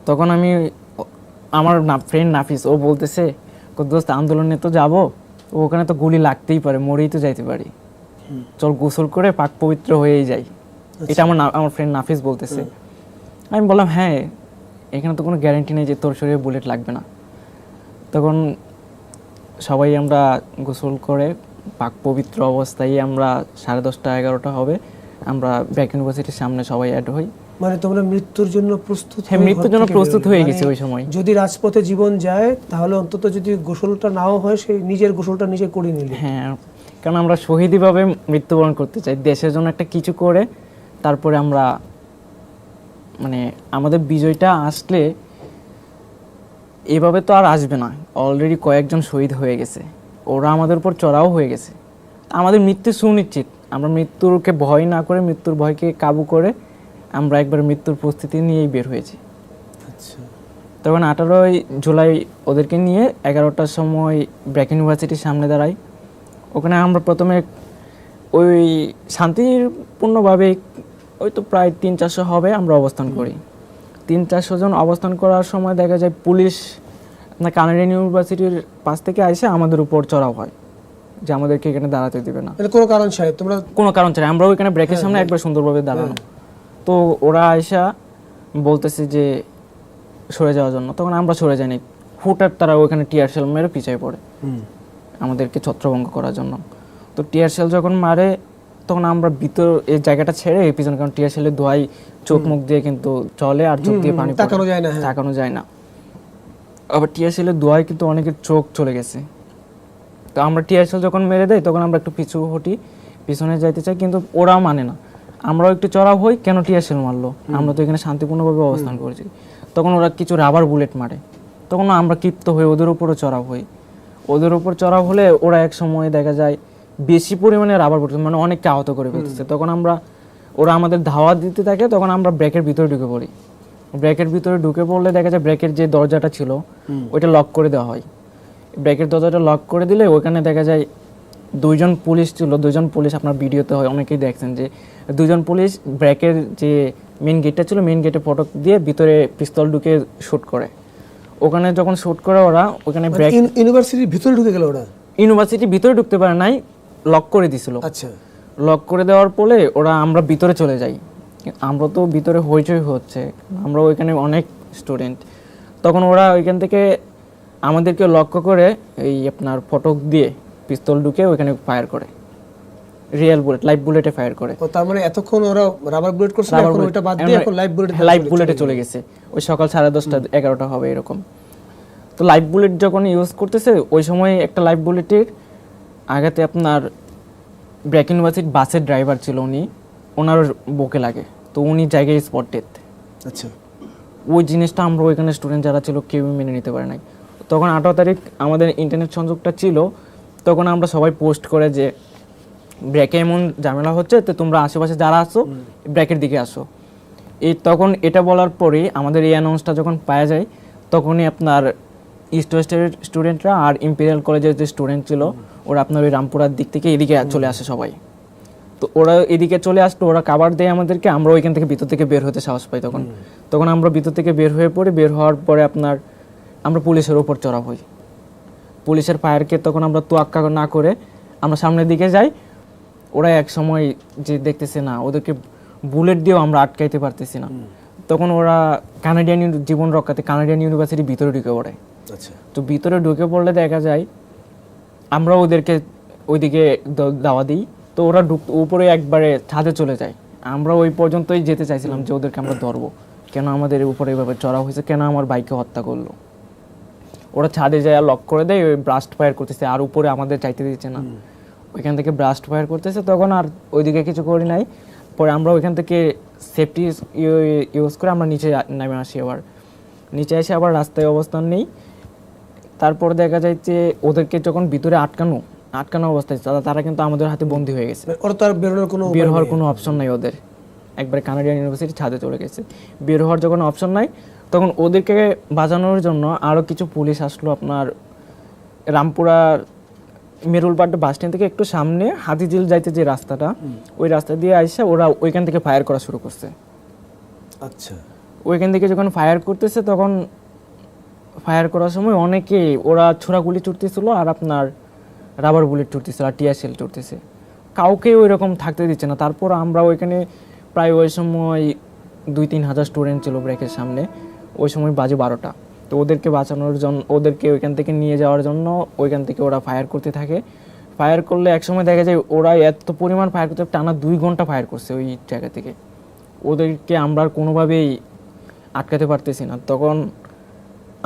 তখন আমি আমার ফ্রেন্ড নাফিস, ও বলতেছে দোস্ত আন্দোলনে তো যাবো, ওখানে তো গুলি লাগতেই পারে, মরেই তো যাইতে পারি, চল গোসল করে পাক পবিত্র হয়েই যাই। এটা আমার ফ্রেন্ড নাফিস বলতেছে। আমি বললাম হ্যাঁ, এখানে তো কোনো গ্যারান্টি নেই যে তোর শরীরে বুলেট লাগবে না। তখন সবাই আমরা গোসল করে পাক পবিত্র অবস্থায় আমরা 10:30 11টা হবে, আমরা ব্যাক ইউনিভার্সিটির সামনে সবাই অ্যাড হই। মানে তোমরা মৃত্যুর জন্য প্রস্তুত? হ্যাঁ, মৃত্যুর জন্য প্রস্তুত হয়ে গেছে ওই সময়। যদি রাজপথে জীবন যায় তাহলে অন্তত যদি গোসলটা নাও হয়, সেই নিজের গোসলটা নিজে করে নিলে। হ্যাঁ, কারণ আমরা শহীদীভাবে মৃত্যুবরণ করতে চাই, দেশের জন্য একটা কিছু করে তারপরে আমরা মানে আমাদের বিজয়টা আসলে এভাবে তো আর আসবে না। অলরেডি কয়েকজন শহীদ হয়ে গেছে, ওরা আমাদের উপর চড়াও হয়ে গেছে। আমাদের মৃত্যু সুনিশ্চিত, আমরা মৃত্যুকে ভয় না করে, মৃত্যুর ভয়কে কাবু করে আমরা একবার মৃত্যুর প্রস্তুতি নিয়েই বের হয়েছি। আচ্ছা, তখন 18ই জুলাই ওদেরকে নিয়ে 11টার সময় ব্র্যাক ইউনিভার্সিটির সামনে দাঁড়াই। ওখানে আমরা প্রথমে ওই শান্তিপূর্ণভাবে ওই তো প্রায় 300-400 হবে আমরা অবস্থান করি। 300-400 জন অবস্থান করার সময় দেখা যায় পুলিশ আপনার কানাডিয়ান ইউনিভার্সিটির পাশ থেকে আইসে আমাদের উপর চড়াও হয় যে আমাদেরকে এখানে দাঁড়াতে দিবে না, এটা কোনো কারণ ছাড়াই তোমরা? কোনো কারণ ছাড়া। আমরা ওইখানে ব্রেকের সামনে একবার সুন্দরভাবে দাঁড়ানো, তো ওরা আইসা বলতেছে যে সরে যাওয়ার জন্য। তখন আমরা সরে যাইনি, হুটার তারা ওইখানে টিয়ার শেল মেরে পিছিয়ে পড়ে আমাদেরকে ছত্রভঙ্গ করার জন্য। তো টিয়ার শেল যখন মারে তখন আমরা ভিতর এই জায়গাটা ছেড়ে এই পিছনে, কারণ টিয়ার শেলের ধোঁয়াই চোখ মুখ দিয়ে কিন্তু চলে আর চোখ দিয়ে পানি পড়ে, তাকানো যায় না। তাকানো যায় না। আবার টিয়ার শেলের ধোঁয়ায় কিন্তু অনেকের চোখ চলে গেছে। তো আমরা টিয়ার শেল যখন মেরে দেয় তখন আমরা একটু পিছু হটি, পিছনে যাইতে চাই, কিন্তু ওরাও মানে না। আমরাও একটু চড়াও হই, কেন টিয়ার শেল মারলো, আমরা তো এখানে শান্তিপূর্ণভাবে অবস্থান করেছি। তখন ওরা কিছু রাবার বুলেট মারে, তখন আমরা ক্ষিপ্ত হয়ে ওদের উপরও চড়াও হই। ওদের উপর চড়াও হলে ওরা এক সময় দেখা যায় বেশি পরিমাণে রাবার বুলেট মানে অনেককে আহত করে ফেলতেছে। তখন ওরা আমাদের ধাওয়া দিতে থাকে, তখন আমরা ব্রেকের ভিতরে ঢুকে পড়ি। ব্রেকের ভিতরে ঢুকে পড়লে দেখা যায় ব্রেকের যে দরজাটা ছিল ওইটা লক করে দেওয়া হয়। ব্রেকের দরজাটা লক করে দিলে ওইখানে দেখা যায় 2জন পুলিশ ছিল। 2জন পুলিশ আপনার ভিডিওতে হয় অনেকেই দেখছেন যে 2জন পুলিশ ব্রেকের যে মেন গেটটা ছিল, মেন গেটে ফটক দিয়ে ভিতরে পিস্তল ঢুকে শুট করে। ওখানে যখন শুট করে ওরা ওখানে ব্রেক ইউনিভার্সিটির ভিতরে ঢুকে গেল ওরা? ইউনিভার্সিটি ভিতরে ঢুকতে পারে নাই, লক করে দিছিল। আচ্ছা, লক করে দেওয়ার পরে আমরা ভিতরে চলে যাই। আমরা তো ভিতরে হইচই হচ্ছে, আমরা ওইখানে অনেক স্টুডেন্ট। তখন ওরা ওইখান থেকে আমাদেরকে লক্ষ্য করে এই আপনার ফটক দিয়ে পিস্তল ঢুকে ওইখানে ফায়ার করে, রিয়েল বুলেট, লাইভ বুলেটে ফায়ার করে। ও তার মানে এতক্ষণ ওরা রাবার বুলেট করছে, এখন ওইটা বাদ দিয়ে এখন লাইভ বুলেটে চলে গেছে। ওই সকাল 10:30 11টা হবে এরকম। তো লাইভ বুলেট যখন ইউজ করতেছে ওই সময় একটা লাইভ বুলেটের আঘাতে আপনার ব্র্যাক ইউনিভার্সিটি বাসের ড্রাইভার ছিল উনি, ওনার বুকে লাগে, তো উনি জায়গায় স্পট ডেথ। আচ্ছা, ওই জিনিসটা আমরা ওইখানে স্টুডেন্ট যারা ছিল কেউ মেনে নিতে পারে নাই। তখন 18 তারিখ আমাদের ইন্টারনেট সংযোগটা ছিল, তখন আমরা সবাই পোস্ট করে যে ব্রেকে এমন ঝামেলা হচ্ছে, তো তোমরা আশেপাশে যারা আসো ব্রেকের দিকে আসো। তখন এটা বলার পরে আমাদের এই অ্যানাউন্সটা যখন পাওয়া যায় তখনই আপনার ইস্ট ওয়েস্টের স্টুডেন্টরা আর ইম্পেরিয়াল কলেজের যে স্টুডেন্ট ছিল ওরা আপনার ওই রামপুরার দিক থেকে এদিকে চলে আসে সবাই। তো ওরা এদিকে চলে আসলো, ওরা কাভার দেয় আমাদেরকে, আমরা ওইখান থেকে ভিতর থেকে বের হতে সাহস পাই। তখন আমরা ভিতর থেকে বের হয়ে পড়ি। বের হওয়ার পরে আপনার আমরা পুলিশের ওপর চড়া হই। পুলিশের ফায়ারকে তখন আমরা তোয়াক্কা না করে আমরা সামনের দিকে যাই। ওরা এক সময় যে দেখতেছে না, ওদেরকে বুলেট দিয়েও আমরা আটকাইতে পারতেছি না, তখন ওরা কানাডিয়ান জীবন রক্ষাতে কানাডিয়ান ইউনিভার্সিটির ভিতরে ঢুকে পড়ে। আচ্ছা, তো ভিতরে ঢুকে পড়লে দেখা যায় আমরা ওদেরকে ওইদিকে দাওয়া দিই, তো ওরা উপরে একবারে ছাদে চলে যায়। আমরা ওই পর্যন্তই যেতে চাইছিলাম যে ওদেরকে আমরা ধরবো, কেন আমাদের উপরে এভাবে চড়া হয়েছে, কেন আমার বাইকে হত্যা করলো। ওরা ছাদে যায় লক করে দেয়, ওই ব্রাস্ট ফায়ার করতেছে, আর উপরে আমাদের চাইতে দিচ্ছে না, ওইখান থেকে ব্রাস্ট ফায়ার করতেছে। তখন আর ওইদিকে কিছু করি নাই। পরে আমরা ওইখান থেকে সেফটি ইউজ করে আমরা নিচে নেমে আসি। আবার নিচে এসে আবার রাস্তায় অবস্থান নেই। তারপর দেখা যায় যে ওদেরকে যখন ভিতরে আটকানো অবস্থায় তারা কিন্তু আমাদের হাতে বন্দী হয়ে গেছে। ওরা তো আর বের হওয়ার কোনো অপশন নাই ওদের, একবারে কানাডিয়ান ইউনিভার্সিটি ছাদে চলে গেছে। বের হওয়ার যখন অপশন নাই তখন ওদেরকে বাঁচানোর জন্য আরও কিছু পুলিশ আসলো। আপনার রামপুরার মেরুলপাড় বাস স্ট্যান্ড থেকে একটু সামনে হাতিঝিল যাইতে যে রাস্তাটা, ওই রাস্তা দিয়ে আইসা ওরা ওইখান থেকে ফায়ার করা শুরু করছে। আচ্ছা, ওইখান থেকে যখন ফায়ার করতেছে তখন ফায়ার করার সময় অনেকে ওরা ছোড়াগুলি ছুটতেছিল আর আপনার রাবার বুলেট ছুটতেছিল আর টিয়ার শেল ছুটতেছে, কাউকে ওই রকম থাকতে দিচ্ছে না। তারপর আমরা ওইখানে প্রায় ওই সময় 2-3 হাজার স্টুডেন্ট ছিল ব্রেকের সামনে, ওই সময় বাজে 12টা। তো ওদেরকে বাঁচানোর জন্য, ওদেরকে ওইখান থেকে নিয়ে যাওয়ার জন্য ওইখান থেকে ওরা ফায়ার করতে থাকে। ফায়ার করলে একসময় দেখা যায় ওরা এত পরিমাণ ফায়ার করতে, টানা 2 ঘন্টা ফায়ার করছে ওই জায়গা থেকে। ওদেরকে আমরা আর কোনোভাবেই আটকাতে পারতেছি না। তখন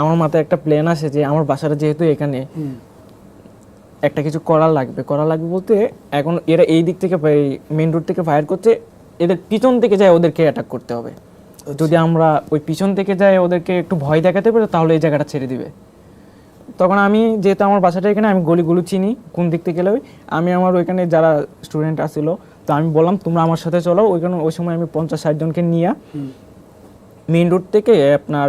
আমার মাথায় একটা প্ল্যান আসে যে আমার বাসাটা যেহেতু এখানে, একটা কিছু করা লাগবে বলতে এখন এরা এই দিক থেকে মেন রোড থেকে ফায়ার করছে, এদের পিছন থেকে যায় ওদেরকে অ্যাটাক করতে হবে। যদি আমরা ওই পিছন থেকে যাই ওদেরকে একটু ভয় দেখাতে পারি তাহলে এই জায়গাটা ছেড়ে দিবে। তখন আমি যেহেতু আমার বাসাটা এখানে, আমি গলিগুলো চিনি কোন দিক থেকে গেলে আমি আমার ওইখানে যারা স্টুডেন্ট আসছিল তো আমি বললাম তোমরা আমার সাথে চলো। ওইখানে ওই সময় আমি 50-60 জনকে নিয়ে মেইন রোড থেকে আপনার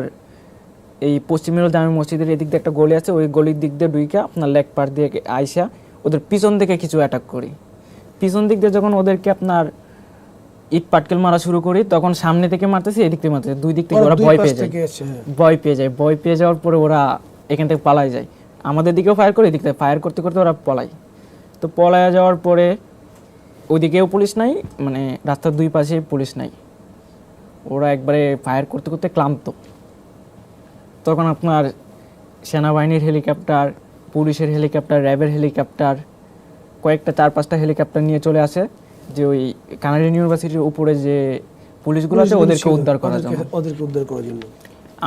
এই পশ্চিমের জামে মসজিদের এদিক দিয়ে একটা গলি আছে, ওই গলির দিক দিয়ে ঢুইকা আপনার লেক পার দিয়ে আইসা ওদের পিছন দিকে কিছু অ্যাটাক করি। পিছন দিক দিয়ে যখন ওদেরকে আপনার ইট পাটকেল মারা শুরু করি তখন সামনে থেকে মারতেছি, এদিক থেকে মারতেছি, দুই দিক থেকে ওরা ভয় পেয়ে যায়। ভয় পেয়ে যাওয়ার পরে ওরা এখান থেকে পালাই যায়, আমাদের দিকেও ফায়ার করে, এদিক থেকে ফায়ার করতে করতে ওরা পলায়। তো পলায় যাওয়ার পরে ওইদিকেও পুলিশ নাই, মানে রাস্তার দুই পাশে পুলিশ নাই, ওরা একবারে ফায়ার করতে করতে ক্লান্ত। তখন আপনার সেনাবাহিনীর হেলিকপ্টার, পুলিশের হেলিকপ্টার, র্যাবের হেলিকপ্টার, কয়েকটা 4-5টা হেলিকপ্টার নিয়ে চলে আসে যে ওই কানাডিয়ান ইউনিভার্সিটির উপরে যে পুলিশগুলো আছে ওদেরকে উদ্ধার করার জন্য।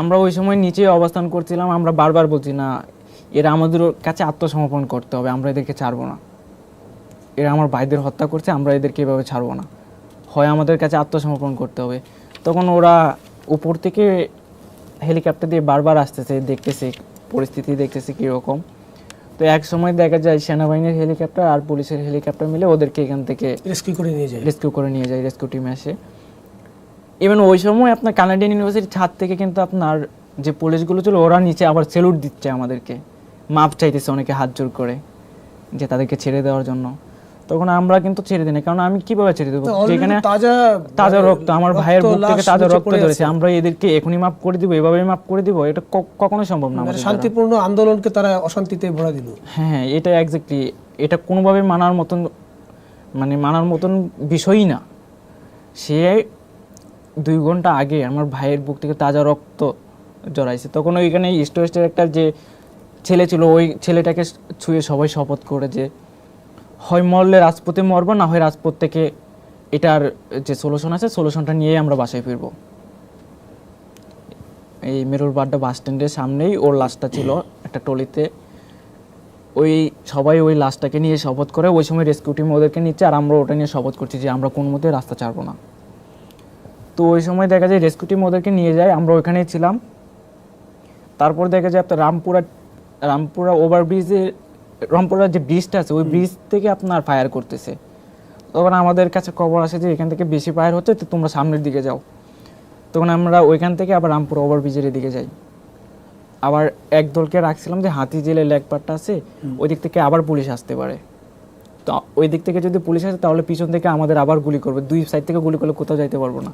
আমরা ওই সময় নিচে অবস্থান করছিলাম, আমরা বারবার বলছি না এরা আমাদের কাছে আত্মসমর্পণ করতে হবে, আমরা এদেরকে ছাড়বো না, এরা আমার ভাইদের হত্যা করছে, আমরা এদেরকে এভাবে ছাড়বো না, হয় আমাদের কাছে আত্মসমর্পণ করতে হবে। তখন ওরা উপর থেকে হেলিকপ্টার দিয়ে বারবার আসতেছে, দেখতেছে পরিস্থিতি, দেখতেছে কীরকম। তো এক সময় দেখা যায় সেনাবাহিনীর হেলিকপ্টার আর পুলিশের হেলিকপ্টার মিলে ওদেরকে এখান থেকে রেস্কিউ করে নিয়ে যায় রেস্কিউ টিম এসে। ইভেন ওই সময় আপনার কানাডিয়ান ইউনিভার্সিটির ছাদ থেকে কিন্তু আপনার যে পুলিশগুলো ছিল ওরা নিচে আবার স্যালুট দিচ্ছে আমাদেরকে, মাপ চাইতেছে অনেকে হাত জোর করে যে তাদেরকে ছেড়ে দেওয়ার জন্য। তখন আমরা কিন্তু ছেড়ে দিই না, কারণ আমি কিভাবে ছেড়ে দেবো, যেখানে তাজা রক্ত, আমার ভাইয়ের বুক থেকে তাজা রক্ত ধরেছে, আমরা এদেরকে এখনই মাপ করে দিব, এভাবে মাপ করে দিব, এটা কখনোই সম্ভব না। শান্তিপূর্ণ আন্দোলনকে তারা অশান্তিতে ভরা দিল। হ্যাঁ, এটা এক্স্যাক্টলি, এটা কোনোভাবে মানার মতন বিষয়ই না। সে 2 ঘন্টা আগে আমার ভাইয়ের বুক থেকে তাজা রক্ত জড়াইছে, তখন ওইখানে ইস্ট ওয়েস্টের একটা যে ছেলে ছিল ওই ছেলেটাকে ছুঁয়ে সবাই শপথ করে যে হয় মরলে রাজপথে মরবো, না হয় রাজপথ থেকে এটার যে সলিউশন আছে সলিউশনটা নিয়ে আমরা বাসায় ফিরবো। এই মেরুল বাড্ডা বাস স্ট্যান্ডের সামনেই ওর লাশটা ছিল একটা টলিতে, ওই সবাই ওই লাশটাকে নিয়ে শপথ করে। ওই সময় রেস্কিউ টিম ওদেরকে নিচ্ছে আর আমরা ওটা নিয়ে শপথ করছি যে আমরা কোনো মতে রাস্তা ছাড়বো না। তো ওই সময় দেখা যায় রেস্কিউ টিম ওদেরকে নিয়ে যায়, আমরা ওইখানেই ছিলাম। তারপর দেখা যায় আপনার রামপুরা ওভারব্রিজে, রামপুরা যে ব্রিজটা আছে ওই ব্রিজ থেকে আপনার ফায়ার করতেছে। তখন আমাদের কাছে খবর আসে যে এখান থেকে বেশি ফায়ার হচ্ছে, তো তোমরা সামনের দিকে যাও। তখন আমরা ওইখান থেকে আবার রামপুরা ওভারব্রিজের দিকে যাই। আবার এক দলকে রাখছিলাম যে হাতি জেলে লেকপাটটা আছে ওই দিক থেকে আবার পুলিশ আসতে পারে, তো ওই দিক থেকে যদি পুলিশ আসে তাহলে পিছন থেকে আমাদের আবার গুলি করবে, 2 সাইড থেকে গুলি করলে কোথাও যাইতে পারবো না।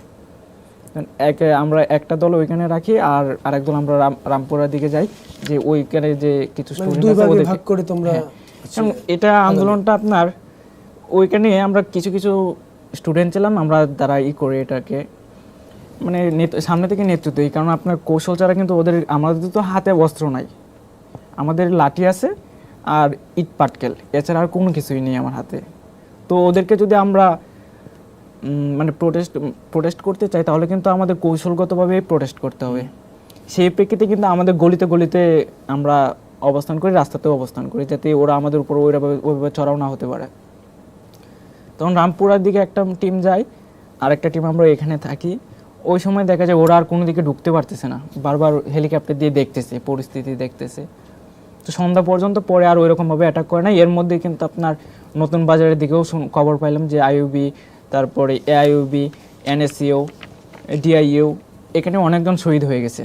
আমরা একটা দল ওইখানে রাখি আর আরেক দল আমরা রামপুরার দিকে যাই, যে ওইখানে যে কিছু স্টুডেন্ট আছে ওদের ভাগ করে তোমরা। এটা আন্দোলনটা আপনার ওইখানে আমরা কিছু স্টুডেন্ট ছিলাম, আমরা দ্বারা করে এটাকে মানে সামনে থেকে নেতৃত্ব দিই, কারণ আপনার কৌশল ছাড়া কিন্তু আমাদের তো হাতে অস্ত্র নাই, আমাদের লাঠি আছে আর ইট পাটকেল, এছাড়া আর কোনো কিছুই নেই আমার হাতে। তো ওদেরকে যদি আমরা মানে প্রোটেস্ট করতে চাই তাহলে কিন্তু আমাদের কৌশলগতভাবে প্রোটেস্ট করতে হবে। সেই প্রেক্ষিতে কিন্তু আমাদের গলিতে আমরা অবস্থান করি, রাস্তাতেও অবস্থান করি, যাতে ওরা আমাদের উপর ওইভাবে চড়াও না হতে পারে। তখন রামপুরার দিকে একটা টিম যায় আর একটা টিম আমরা এখানে থাকি। ওই সময় দেখা যায় ওরা আর কোনো দিকে ঢুকতে পারতেছে না, বারবার হেলিকপ্টার দিয়ে দেখতেছে, পরিস্থিতি দেখতেছে। তো সন্ধ্যা পর্যন্ত পরে আর ওইরকমভাবে অ্যাটাক করে না। এর মধ্যে কিন্তু আপনার নতুন বাজারের দিকেও খবর পাইলাম যে আইইউবি, তারপরে এআইইউবি, এনএসইউ, ডিআইইউ এখানে অনেকজন শহীদ হয়ে গেছে।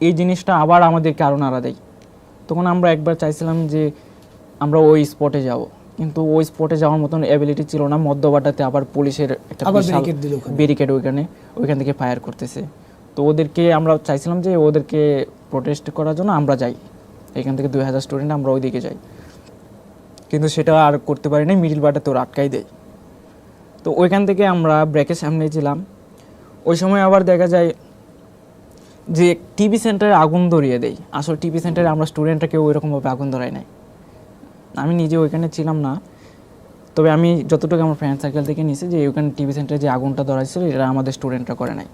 এই জিনিসটা আবার আমাদেরকে আরও নাড়া দেয়। তখন আমরা একবার চাইছিলাম যে আমরা ওই স্পটে যাব, কিন্তু ওই স্পটে যাওয়ার মতন অ্যাবিলিটি ছিল না। মধ্যবাড্ডাতে আবার পুলিশের একটা ব্যারিকেড ওইখান থেকে ফায়ার করতেছে। তো আমরা চাইছিলাম যে ওদেরকে প্রোটেস্ট করার জন্য আমরা যাই, এখান থেকে 2000 স্টুডেন্ট আমরা ওইদিকে যাই, কিন্তু সেটা আর করতে পারি নাই, মিডিল বাড্ডাতে ওরা আটকাই দেয়। তো ওইখান থেকে আমরা ব্রেকের সামনে ছিলাম। ওই সময় আবার দেখা যায় যে টিভি সেন্টারে আগুন ধরিয়ে দেয়। আসলে টিভি সেন্টারে আমরা স্টুডেন্টরা কেউ ওইরকমভাবে আগুন ধরাই নাই, আমি নিজে ওইখানে ছিলাম না, তবে আমি যতটুকু আমার ফ্রেন্ড সার্কেল থেকে নিয়েছি যে ওইখানে টিভি সেন্টারে যে আগুনটা ধরাইছিল এটা আমাদের স্টুডেন্টরা করে নাই,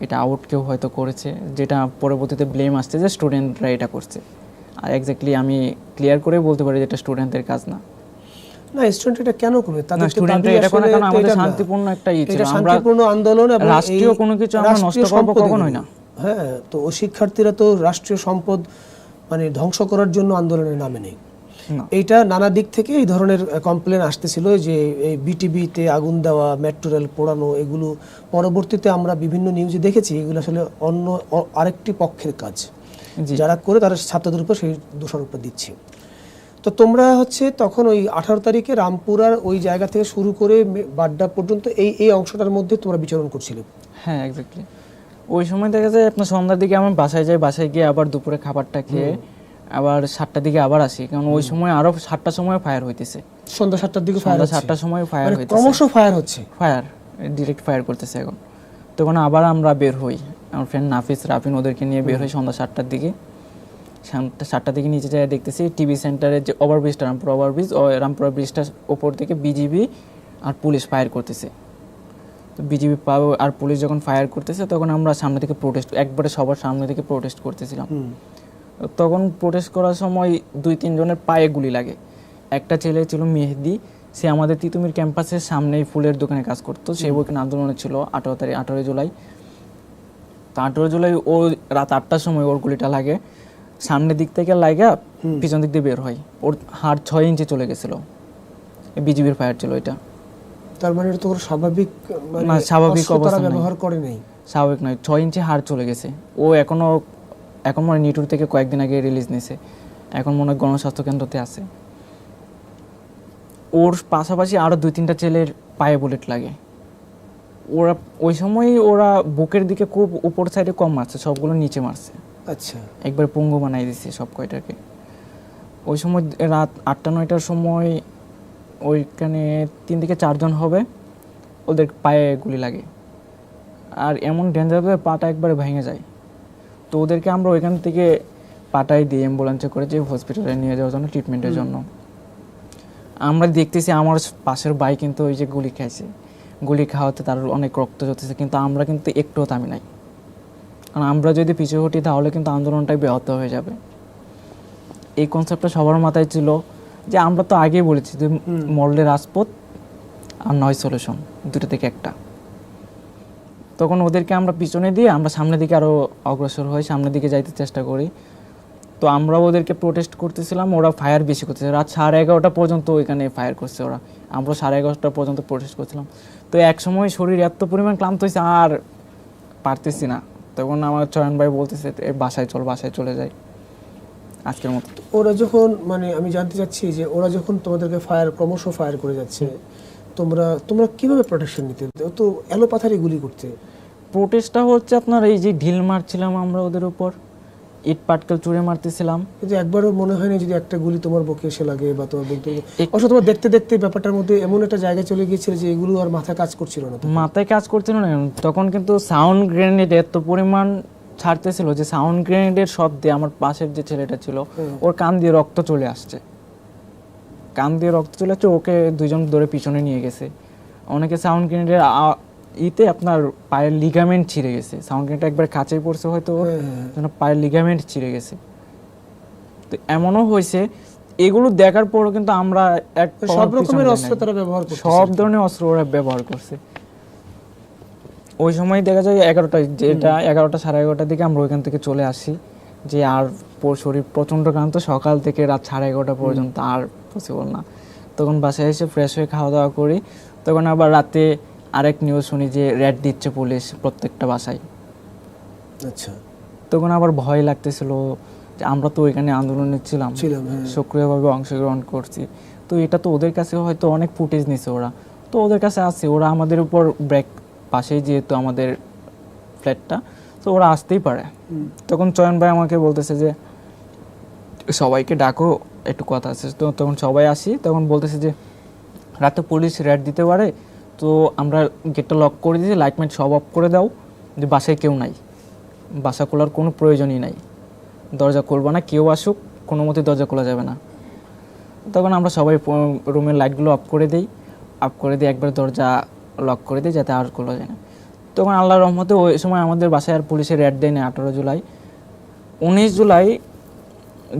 এটা আউট কেউ হয়তো করেছে, যেটা পরবর্তীতে ব্লেম আসছে যে স্টুডেন্টরা এটা করছে। আর এক্স্যাক্টলি আমি ক্লিয়ার করে বলতে পারি যে এটা স্টুডেন্টদের কাজ না। না, স্টুডেন্ট এটা কেন করবে? তাদের তো স্টুডেন্ট দাবি এটা কোনো আসলে কারণ আমাদের এটা না। শান্তিপূর্ণ একটা ছিল, এটা আমরা শান্তিপূর্ণ আন্দোলন এবং রাষ্ট্রীয় কোনো কিছু আমরা নষ্ট রাষ্ট্রীয় করব সম্পদ কখনোই না। হ্যাঁ, তো ও শিক্ষার্থীরা তো রাষ্ট্রীয় সম্পদ মানে ধ্বংস করার জন্য আন্দোলনের নামে নেই। না। এইটা নানা দিক থেকে এই ধরনের কমপ্লেন আসতেছিল যে এই বিটিভিতে আগুন দেওয়া, মেট্রো রেল পোড়ানো, এগুলো পরবর্তীতে আমরা বিভিন্ন নিউজে দেখেছি এগুলো আসলে অন্য আরেকটি পক্ষের কাজ। জি। যারা করে তারা ছাত্রদের উপর সেই দোষারোপটা দিচ্ছে। তো তোমরা হচ্ছে তখন ওই 18 তারিখে রামপুরার ওই জায়গা থেকে শুরু করে বাড্ডা পর্যন্ত এই অংশটার মধ্যে তোমরা বিচরণ করছিলে? হ্যাঁ, এক্স্যাক্টলি। ওই সময় দেখা যায় আপনার সন্ধ্যার দিকে আমি বাসায় যাই, বাসায় গিয়ে আবার দুপুরে খাবারটা খেয়ে আবার 7টার দিকে আবার আসি, কারণ ওই সময় আরো 7টার সময় ফায়ার হইতেছে। সন্ধ্যা 7টার দিকে ফায়ার সন্ধ্যা হচ্ছে? 7টার সময় ফায়ার মানে হইতেছে, ক্রমশ ফায়ার হচ্ছে? ফায়ার ডিরেক্ট ফায়ার করতেছে এখন। তখন আবার আমরা বের হই, আমার ফ্রেন্ড নাফিস, রাফিন ওদেরকে নিয়ে বের হই সন্ধ্যা 7টার দিকে। 7টার দিকে নিচে যায় দেখতেছি টিভি সেন্টারের যে ওভারব্রিজটা, রামপুরা ওভারব্রিজ, ওই রামপুরা ব্রিজটার ওপর থেকে বিজিবি আর পুলিশ ফায়ার করতেছে। তো বিজিবি আর পুলিশ যখন ফায়ার করতেছে তখন আমরা সামনে থেকে প্রোটেস্ট, একবারে সবার সামনে থেকে প্রোটেস্ট করতেছিলাম। তখন প্রোটেস্ট করার সময় 2-3 জনের পায়ে গুলি লাগে। একটা ছেলে ছিল মেহেদি, সে আমাদের তিতুমির ক্যাম্পাসের সামনেই ফুলের দোকানে কাজ করতো, সে ওখানে আন্দোলনে ছিল 18 জুলাই। তো 18 জুলাই ও রাত 8টার সময় ওর গুলিটা লাগে, সামনের দিক থেকে লাগা পিছন দিক দিয়ে বের হয়, ওর হাড় 6 ইঞ্চি চলে গেছিলো। বিজিবির ফায়ার ছিল এটা। তার মানে এটা তো স্বাভাবিক না, স্বাভাবিক অস্ত্র অবস্থা তারা নাই। ব্যবহার করে নাই? স্বাভাবিক নয়, 6 ইঞ্চি হাড় চলে গেছে। ও এখন মনে নিটুর থেকে কয়েকদিন আগে রিলিজ নিছে, এখন মনে হয় গণস্বাস্থ্য কেন্দ্রতে আছে। ওর পাশাপাশি আরও 2-3টা ছেলের পায়ে বুলেট লাগে। ওরা ওই সময় ওরা বুকের দিকে খুব উপর সাইডে কম মারছে, সবগুলো নিচে মারছে। আচ্ছা, একবার পঙ্গু বানাই দিছে সব কয়টাকে। ওই সময় রাত 8টা-9টার সময় ওইখানে 3 থেকে 4 জন হবে, ওদের পায়ে গুলি লাগে। আর এমন ডেঞ্জার পাটা একবারে ভেঙে যায়। তো ওদেরকে আমরা ওইখান থেকে পাটাই দিয়ে অ্যাম্বুলেন্সে করে যে হসপিটালে নিয়ে যাওয়ার জন্য, ট্রিটমেন্টের জন্য। আমরা দেখতেছি আমার পাশের ভাই কিন্তু ওই যে গুলি খাইছে, গুলি খাওয়াতে তার অনেক রক্ত ঝরতেছে, কিন্তু আমরা কিন্তু একটুও থামি নাই। কারণ আমরা যদি পিছু হটি তাহলে কিন্তু আন্দোলনটাই ব্যাহত হয়ে যাবে। এই কনসেপ্টটা সবার মাথায় ছিল যে আমরা তো আগেই বলেছি যে মরলে রাজপথ আর নয় সলিউশন, দুটো থেকে একটা। তখন ওদেরকে আমরা পিছনে দিয়ে আমরা সামনের দিকে আরও অগ্রসর হই, সামনের দিকে যাইতে চেষ্টা করি। তো আমরা ওদেরকে প্রোটেস্ট করতেছিলাম, ওরা ফায়ার বেশি করতেছে। রাত 11:30 পর্যন্ত ওইখানে ফায়ার করছে ওরা, আমরা 11:30 পর্যন্ত প্রোটেস্ট করছিলাম। তো এক সময় শরীর এত পরিমাণ ক্লান্ত হয়েছে আর পারতেছি না, তখন আমার চয়ন ভাই বলতেছে বাসায় চলে যাই আজকের মতো। ওরা যখন মানে আমি জানতে চাচ্ছি যে ওরা যখন তোমাদেরকে ক্রমশ ফায়ার করে যাচ্ছে, তোমরা কিভাবে প্রোটেকশন নিতে? তো এলোপাথারি গুলি করতে? প্রোটেস্টটা হচ্ছে আপনার এই যে ঢিল মারছিলাম আমরা ওদের উপর, ইট পাটকেল চুড়ে মারতেছিলাম। কিন্তু একবারও মনে হয় না যদি একটা গুলি তোমার বুকে এসে লাগে বা তোমার বুক থেকে? অবশ্য তোমার দেখতে দেখতে ব্যাপারটার মধ্যে এমন একটা জায়গায় চলে গিয়েছিল যে এগুলো আর মাথা কাজ করছিল না? মাথায় কাজ করছিল না তখন, কিন্তু সাউন্ড গ্রেনেড এত পরিমাণ ছাড়তেছিল যে সাউন্ড গ্রেনেডের শব্দে আমার পাশের যে ছেলেটা ছিল ওর কান দিয়ে রক্ত চলে আসছে, ওকে 2 জন ধরে পিছনে নিয়ে গেছে। অনেকে সাউন্ড গ্রেনেডের ইতে আপনার পায়ের লিগামেন্ট ছিঁড়ে গেছে, সাউন্ড গ্রেনেডটা একবার কাছে পড়ছে হয়তো, যেন পায়ের লিগামেন্ট ছিঁড়ে গেছে। তো এমনও হয়েছে, এগুলো দেখার পরও কিন্তু আমরা সব রকমের অস্ত্র তারা ব্যবহার করছে, সব ধরনের অস্ত্র ওরা ব্যবহার করছে। ওই সময় দেখা যায় 11টা 11:30 দিকে আমরা ওইখান থেকে চলে আসি, যে আর শরীর প্রচণ্ড ক্লান্ত, সকাল থেকে রাত 11:30 পর্যন্ত আর পসিবল না। তখন বাসায় এসে ফ্রেশ হয়ে খাওয়া দাওয়া করি, তখন আবার রাতে আরেক নিউজ শুনি যে রেড দিচ্ছে পুলিশ প্রত্যেকটা বাসায়। আচ্ছা, তখন আবার ভয় লাগতেছিল যে আমরা তো ওইখানে আন্দোলনে ছিলাম, সক্রিয়ভাবে অংশগ্রহণ করছি, তো এটা তো ওদের কাছে হয়তো অনেক ফুটেজ নিছে ওরা, তো ওদের কাছে আছে, ওরা আমাদের উপর ব্রেক পাশেই যেহেতু আমাদের ফ্ল্যাটটা, তো ওরা আসতেই পারে। তখন চয়ন ভাই আমাকে বলতেছে যে সবাইকে ডাকো, একটু কথা আছে। তো তখন সবাই আসি, তখন বলতেছে যে রাতে পুলিশ রেড দিতে পারে, তো আমরা গেটটা লক করে দিয়েছি, লাইটমেন্ট সব অফ করে দাও, যে বাসায় কেউ নাই, বাসা খোলার কোনো প্রয়োজনই নাই, দরজা খুলবো না, কেউ আসুক কোনো মতে দরজা খোলা যাবে না। তখন আমরা সবাই রুমের লাইটগুলো অফ করে দিই, একবার দরজা লক করে দিই যাতে আর খোলা যায় না। তখন আল্লাহর রহমতে ওই সময় আমাদের বাসায় আর পুলিশের রেড দেয় না 18 জুলাই। 19 জুলাই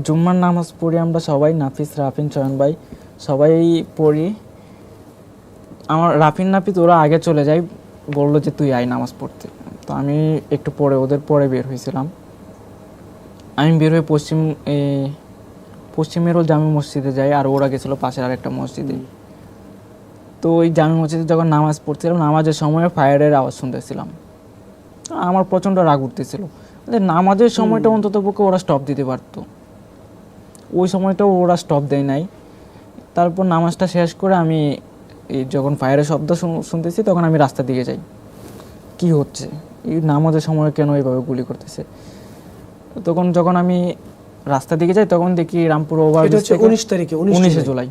জুম্মার নামাজ পড়ি আমরা সবাই, নাফিস, রাফিন, চয়ন ভাই সবাই পড়ি। আমার রাফিন নাফিস ওরা আগে চলে যায়, বললো যে তুই আয় নামাজ পড়তে। তো আমি একটু পরে ওদের পরে বের হয়েছিলাম। আমি বের হয়ে পশ্চিমেরও জামি মসজিদে যাই, আর ওরা গেছিলো পাশের আরেকটা মসজিদে। তো ওই জামি মসজিদে যখন নামাজ পড়ছিলাম, নামাজের সময় ফায়ারের আওয়াজ শুনতেছিলাম। আমার প্রচণ্ড রাগ উঠতেছিল যে নামাজের সময়টা অন্তত পক্ষে ওরা স্টপ দিতে পারতো, ওই সময়টাও ওরা স্টপ দেয় নাই। তারপর নামাজটা শেষ করে আমি যখন ফায়ারের শব্দ শুনতেছি তখন আমি রাস্তার দিকে যাই, কি হচ্ছে, এই নামাজের সময় কেন এইভাবে গুলি করতেছে। তখন যখন আমি রাস্তার দিকে যাই তখন দেখি রামপুরা ওভারব্রিজ থেকে 19 জুলাই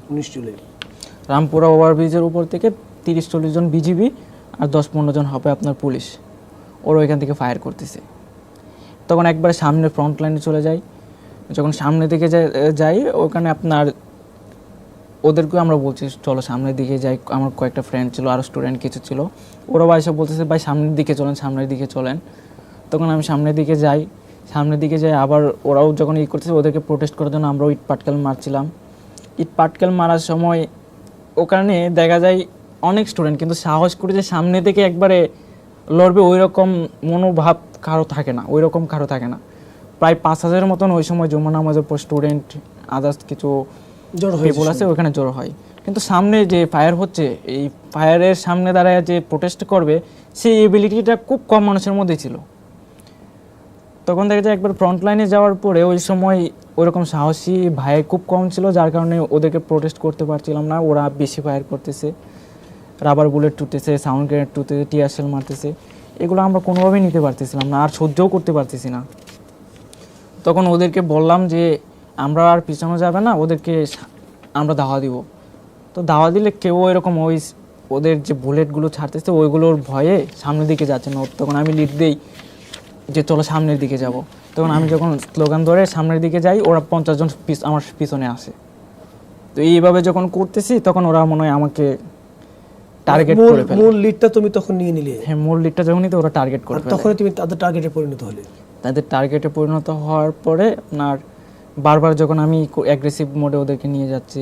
রামপুরা ওভারব্রিজের উপর থেকে 30-40 জন বিজিবি আর 10-15 জন হবে আপনার পুলিশ, ওরা ওইখান থেকে ফায়ার করতেছে। তখন একবারে সামনে ফ্রন্ট লাইনে চলে যাই। যখন সামনের দিকে যাই ওখানে আপনার ওদেরকে আমরা বলছি চলো সামনের দিকে যাই। আমার কয়েকটা ফ্রেন্ড ছিল, আরও স্টুডেন্ট কিছু ছিল, ওরা এসে বলতেছে ভাই সামনের দিকে চলেন, সামনের দিকে চলেন। তখন আমি সামনের দিকে যাই, আবার ওরাও যখন করতেছে ওদেরকে প্রোটেস্ট করার জন্য আমরাও ইট পাটকেল মারছিলাম। ইট পাটকেল মারার সময় ওখানে দেখা যায় অনেক স্টুডেন্ট কিন্তু সাহস করে যে সামনে থেকে একবারে লড়বে ওই রকম মনোভাব কারো থাকে না, প্রায় 5000-এর মতন ওই সময় জুম্মা নামাজের পর স্টুডেন্ট আদার্স কিছু পিপল আছে ওখানে জড়ো হয়। কিন্তু সামনে যে ফায়ার হচ্ছে, এই ফায়ারের সামনে দাঁড়ায় যে প্রোটেস্ট করবে সেই এবিলিটিটা খুব কম মানুষের মধ্যে ছিল। তখন দেখা যায় একবার ফ্রন্ট লাইনে যাওয়ার পরে ওই সময় ওইরকম সাহসী ভাই খুব কম ছিল, যার কারণে ওদেরকে প্রোটেস্ট করতে পারছিলাম না। ওরা বেশি ফায়ার করতেছে, রাবার বুলেট টুটতেছে, সাউন্ড গ্রেনেড টুটতেছে, টিয়ার শেল মারতেছে, এগুলো আমরা কোনোভাবেই নিতে পারতেছিলাম না, আর সহ্যও করতে পারতেছি না। তখন ওদেরকে বললাম যে আমরা আর পিছনে যাবে না, ওদেরকে আমরা দাওয়া দিব। তো দাওয়া দিলে কেউ এরকম ওদের যে বুলেটগুলো ছাড়তেছে ওইগুলোর ভয়ে সামনের দিকে যাচ্ছে না। তখন আমি লিড দেই যে চলো সামনের দিকে যাব। তখন আমি যখন স্লোগান ধরে সামনের দিকে যাই, ওরা 50 জন আমার পিছনে আসে। তো এইভাবে যখন করতেছি তখন ওরা মনে হয় আমাকে টার্গেট করে ফেলে। মূল লিডটা তুমি তখন নিয়ে নিলে? হ্যাঁ, মূল লিডটা যখন নিতে ওরা টার্গেট করে ফেলে। তখন তুমি তাদের টার্গেটে পরিণত হলে? তাদের টার্গেটে পরিণত হওয়ার পরে আপনার বারবার যখন আমি অ্যাগ্রেসিভ মোডে ওদেরকে নিয়ে যাচ্ছি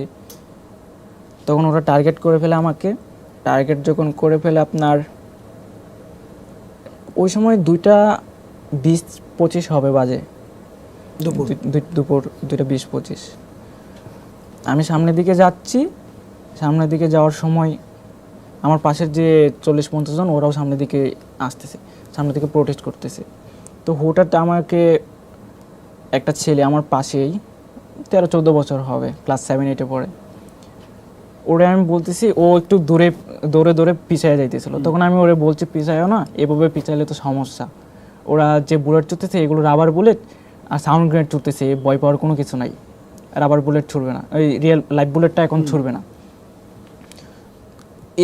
তখন ওরা টার্গেট করে ফেলে আমাকে। টার্গেট যখন করে ফেলে আপনার ওই সময় 2:20-25 হবে বাজে, দুপুর 2:20-25। আমি সামনের দিকে যাচ্ছি, সামনের দিকে যাওয়ার সময় আমার পাশের যে 40-50 জন ওরাও সামনের দিকে আসতেছে, সামনের দিকে প্রোটেস্ট করতেছে। তো হঠাৎ আমাকে একটা ছেলে আমার পাশেই 13-14 বছর হবে, ক্লাস 7-8-এ পড়ে, ওরে আমি বলতেছি, ও একটু দৌড়ে পিছায় যাইতেছিল। তখন আমি ওরে বলছি পিছায়ও না, এভাবে পিছাইলে তো সমস্যা, ওরা যে বুলেট ছুটতেছে এগুলো রাবার বুলেট আর সাউন্ড গ্রেনেড ছুটতেছে, ভয় পাওয়ার কোনো কিছু নাই, রাবার বুলেট ছুটবে না, ওই রিয়েল লাইভ বুলেটটা এখন ছুটবে না।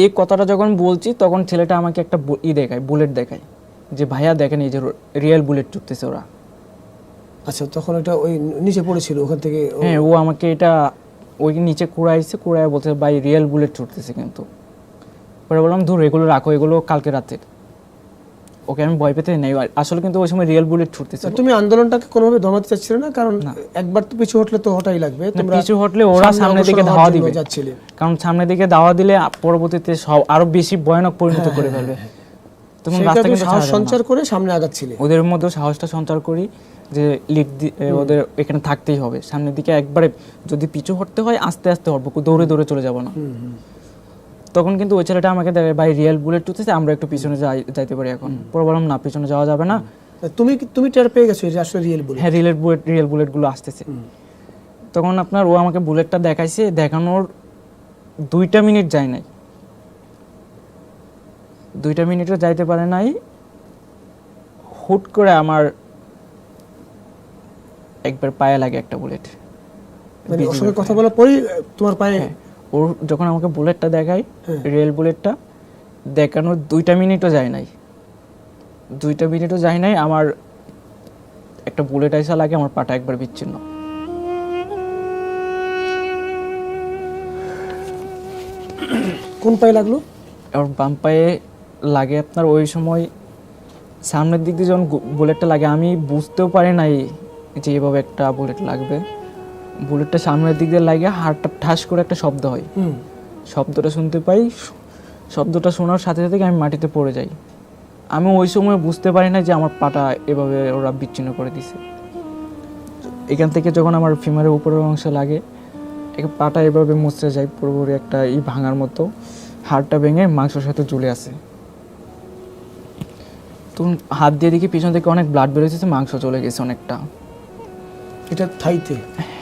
এই কথাটা যখন বলছি তখন ছেলেটা আমাকে একটা বুলেট দেখায় যে ভাইয়া দেখেন এই যে রিয়েল বুলেট ছুটতেছে ওরা। আচ্ছা, তখন এটা ওই নিচে পড়েছিল ওখান থেকে? হ্যাঁ, ও আমাকে এটা ওই নিচে কুড়ায় বলছে ভাই রিয়েল বুলেট ছুটতেছে। কিন্তু পরে বললাম ধুর এগুলো রাখো, এগুলো কালকে রাতের, ওকে আমি ভয় পেতে নেই। আসলে কিন্তু ওই সময় রিয়েল বুলেট ছুটতেছে। তুমি আন্দোলনটাকে কোনোভাবে দমাতে চাচ্ছিলে না? কারণ একবার তো পিছু হটলে তো হটাই লাগবে। তোমরা পিছু হটলে ওরা সামনের দিকে ধাওয়া দিবে, কারণ সামনের দিকে ধাওয়া দিলে পরবর্তীতে সব আরো বেশি ভয়ানক পরিণত করে ফেলবে। তখন রাস্তা কিন্তু সাহস সঞ্চার করে সামনে আগাচ্ছিলে। ওদের মধ্যে সাহসটা সঞ্চার করি যে লিড ওদের এখানে থাকতেই হবে, সামনের দিকে একবারে যদি পিছু হটতে হয় আস্তে আস্তে হটবো, দৌড়ে চলে যাব না। তখন কিন্তু ওই ছেলেটা আমাকে দেখে ভাই রিয়েল বুলেট টুতেছে, আমরা একটু পিছনে যাইতে পারি এখন। পরে বললাম না, পিছনে যাওয়া যাবে না। তুমি টের পেয়ে গেছো যে আসলে রিয়েল বুলেট? হ্যাঁ, রিয়েল বুলেটগুলো আসতেছে। তখন আপনার ও আমাকে বুলেটটা দেখাইছে, দেখানোর 2টা মিনিট যায় নাই, 2টা মিনিটও যাইতে পারে নাই, হুট করে আমার একবার পায়ে লাগে একটা বুলেট। মানে ওর সঙ্গে কথা বলার পরেই তোমার পায়ে? ওর যখন আমাকে বুলেটটা দেখায়, রিয়েল বুলেটটা দেখানোর 2টা মিনিটও যায় নাই, আমার একটা বুলেট আইসা লাগে, আমার পাটা একবার বিচ্ছিন্ন। কোন পায়ে লাগলো? আর বাম পায়ে লাগে আপনার। ওই সময় সামনের দিক দিয়ে যখন বুলেটটা লাগে আমি বুঝতেও পারি নাই যে এভাবে একটা বুলেট লাগবে। বুলেটটা সামনের দিক দিয়ে লাগে, হাড়টা ঠাস করে একটা শব্দ হয়। শব্দটা শুনতে পাই, শব্দটা শোনার সাথে সাথে আমি মাটিতে পড়ে যাই। আমি ওই সময় বুঝতে পারি না যে আমার পাটা এভাবে ওরা বিচ্ছিন্ন করে দিছে। এখান থেকে যখন আমার ফিমারের উপরের অংশ লাগে, পাটা এভাবে মুচড়ে যায়, পুরোপুরি একটা ভাঙার মতো, হাড়টা ভেঙে মাংসের সাথে ঝুলে আছে। তো হাত দিয়ে দেখি পিছন থেকে অনেক ব্লাড বেরোচ্ছে, মাংস চলে গেছে অনেকটা। এটা থাইতে?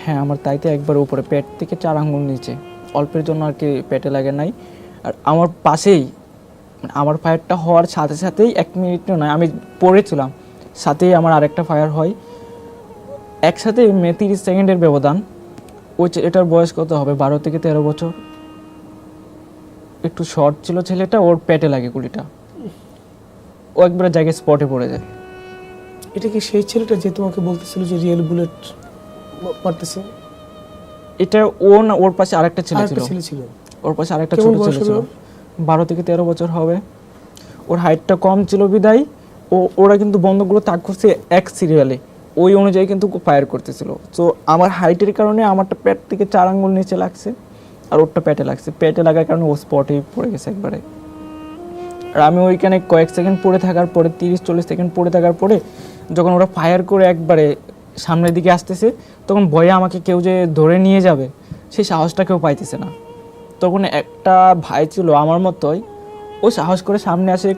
হ্যাঁ, আমার তাইতে একবার উপরে, পেট থেকে 4 আঙ্গুল নিচে, অল্পের জন্য আর কি পেটে লাগে নাই। আর আমার পাশেই, আমার ফায়ারটা হওয়ার সাথে সাথেই 1 মিনিটও নয়, আমি পড়েছিলাম, সাথেই আমার আরেকটা ফায়ার হয় একসাথে। 30 সেকেন্ডের ব্যবধান। ওই ছেলেটার বয়স কত হবে, 12 থেকে 13 বছর। একটু শর্ট ছিল ছেলেটা, ওর পেটে লাগে গুলিটা, ও একবারে জায়গায় স্পটে পড়ে যায়। এটা কি সেই ছেলেটা যে তোমাকে বলতেছিল যে রিয়েল বুলেট মারতেছে? এটা ও না, ওর পাশে আরেকটা ছেলে ছিল। ওর পাশে আরেকটা ছোট ছেলে ছিল, 12 থেকে 13 বছর হবে। ওর হাইটটা কম ছিল বিদায় ওরা কিন্তু বন্দুকগুলো তাক করছে এক সিরিয়ালে, ওই অনুযায়ী কিন্তু ফায়ার করতেছিল। তো আমার হাইটের কারণে আমারটা পেট থেকে 4 আঙ্গুল নিচে লাগছে, আর ওরটা পেটে লাগছে। পেটে লাগার কারণে ও স্পটেই পড়ে গেছে একবারে। আর আমি ওইখানে কয়েক সেকেন্ড পড়ে থাকার পরে, 30-40 সেকেন্ড পড়ে থাকার পরে, যখন ওরা ফায়ার করে একবারে সামনের দিকে আসতেছে, তখন ভয়ে আমাকে কেউ যে ধরে নিয়ে যাবে সেই সাহসটা কেউ পাইতেছে না। তখন একটা ভাই ছিল আমার মতোই, ও সাহস করে সামনে আসে,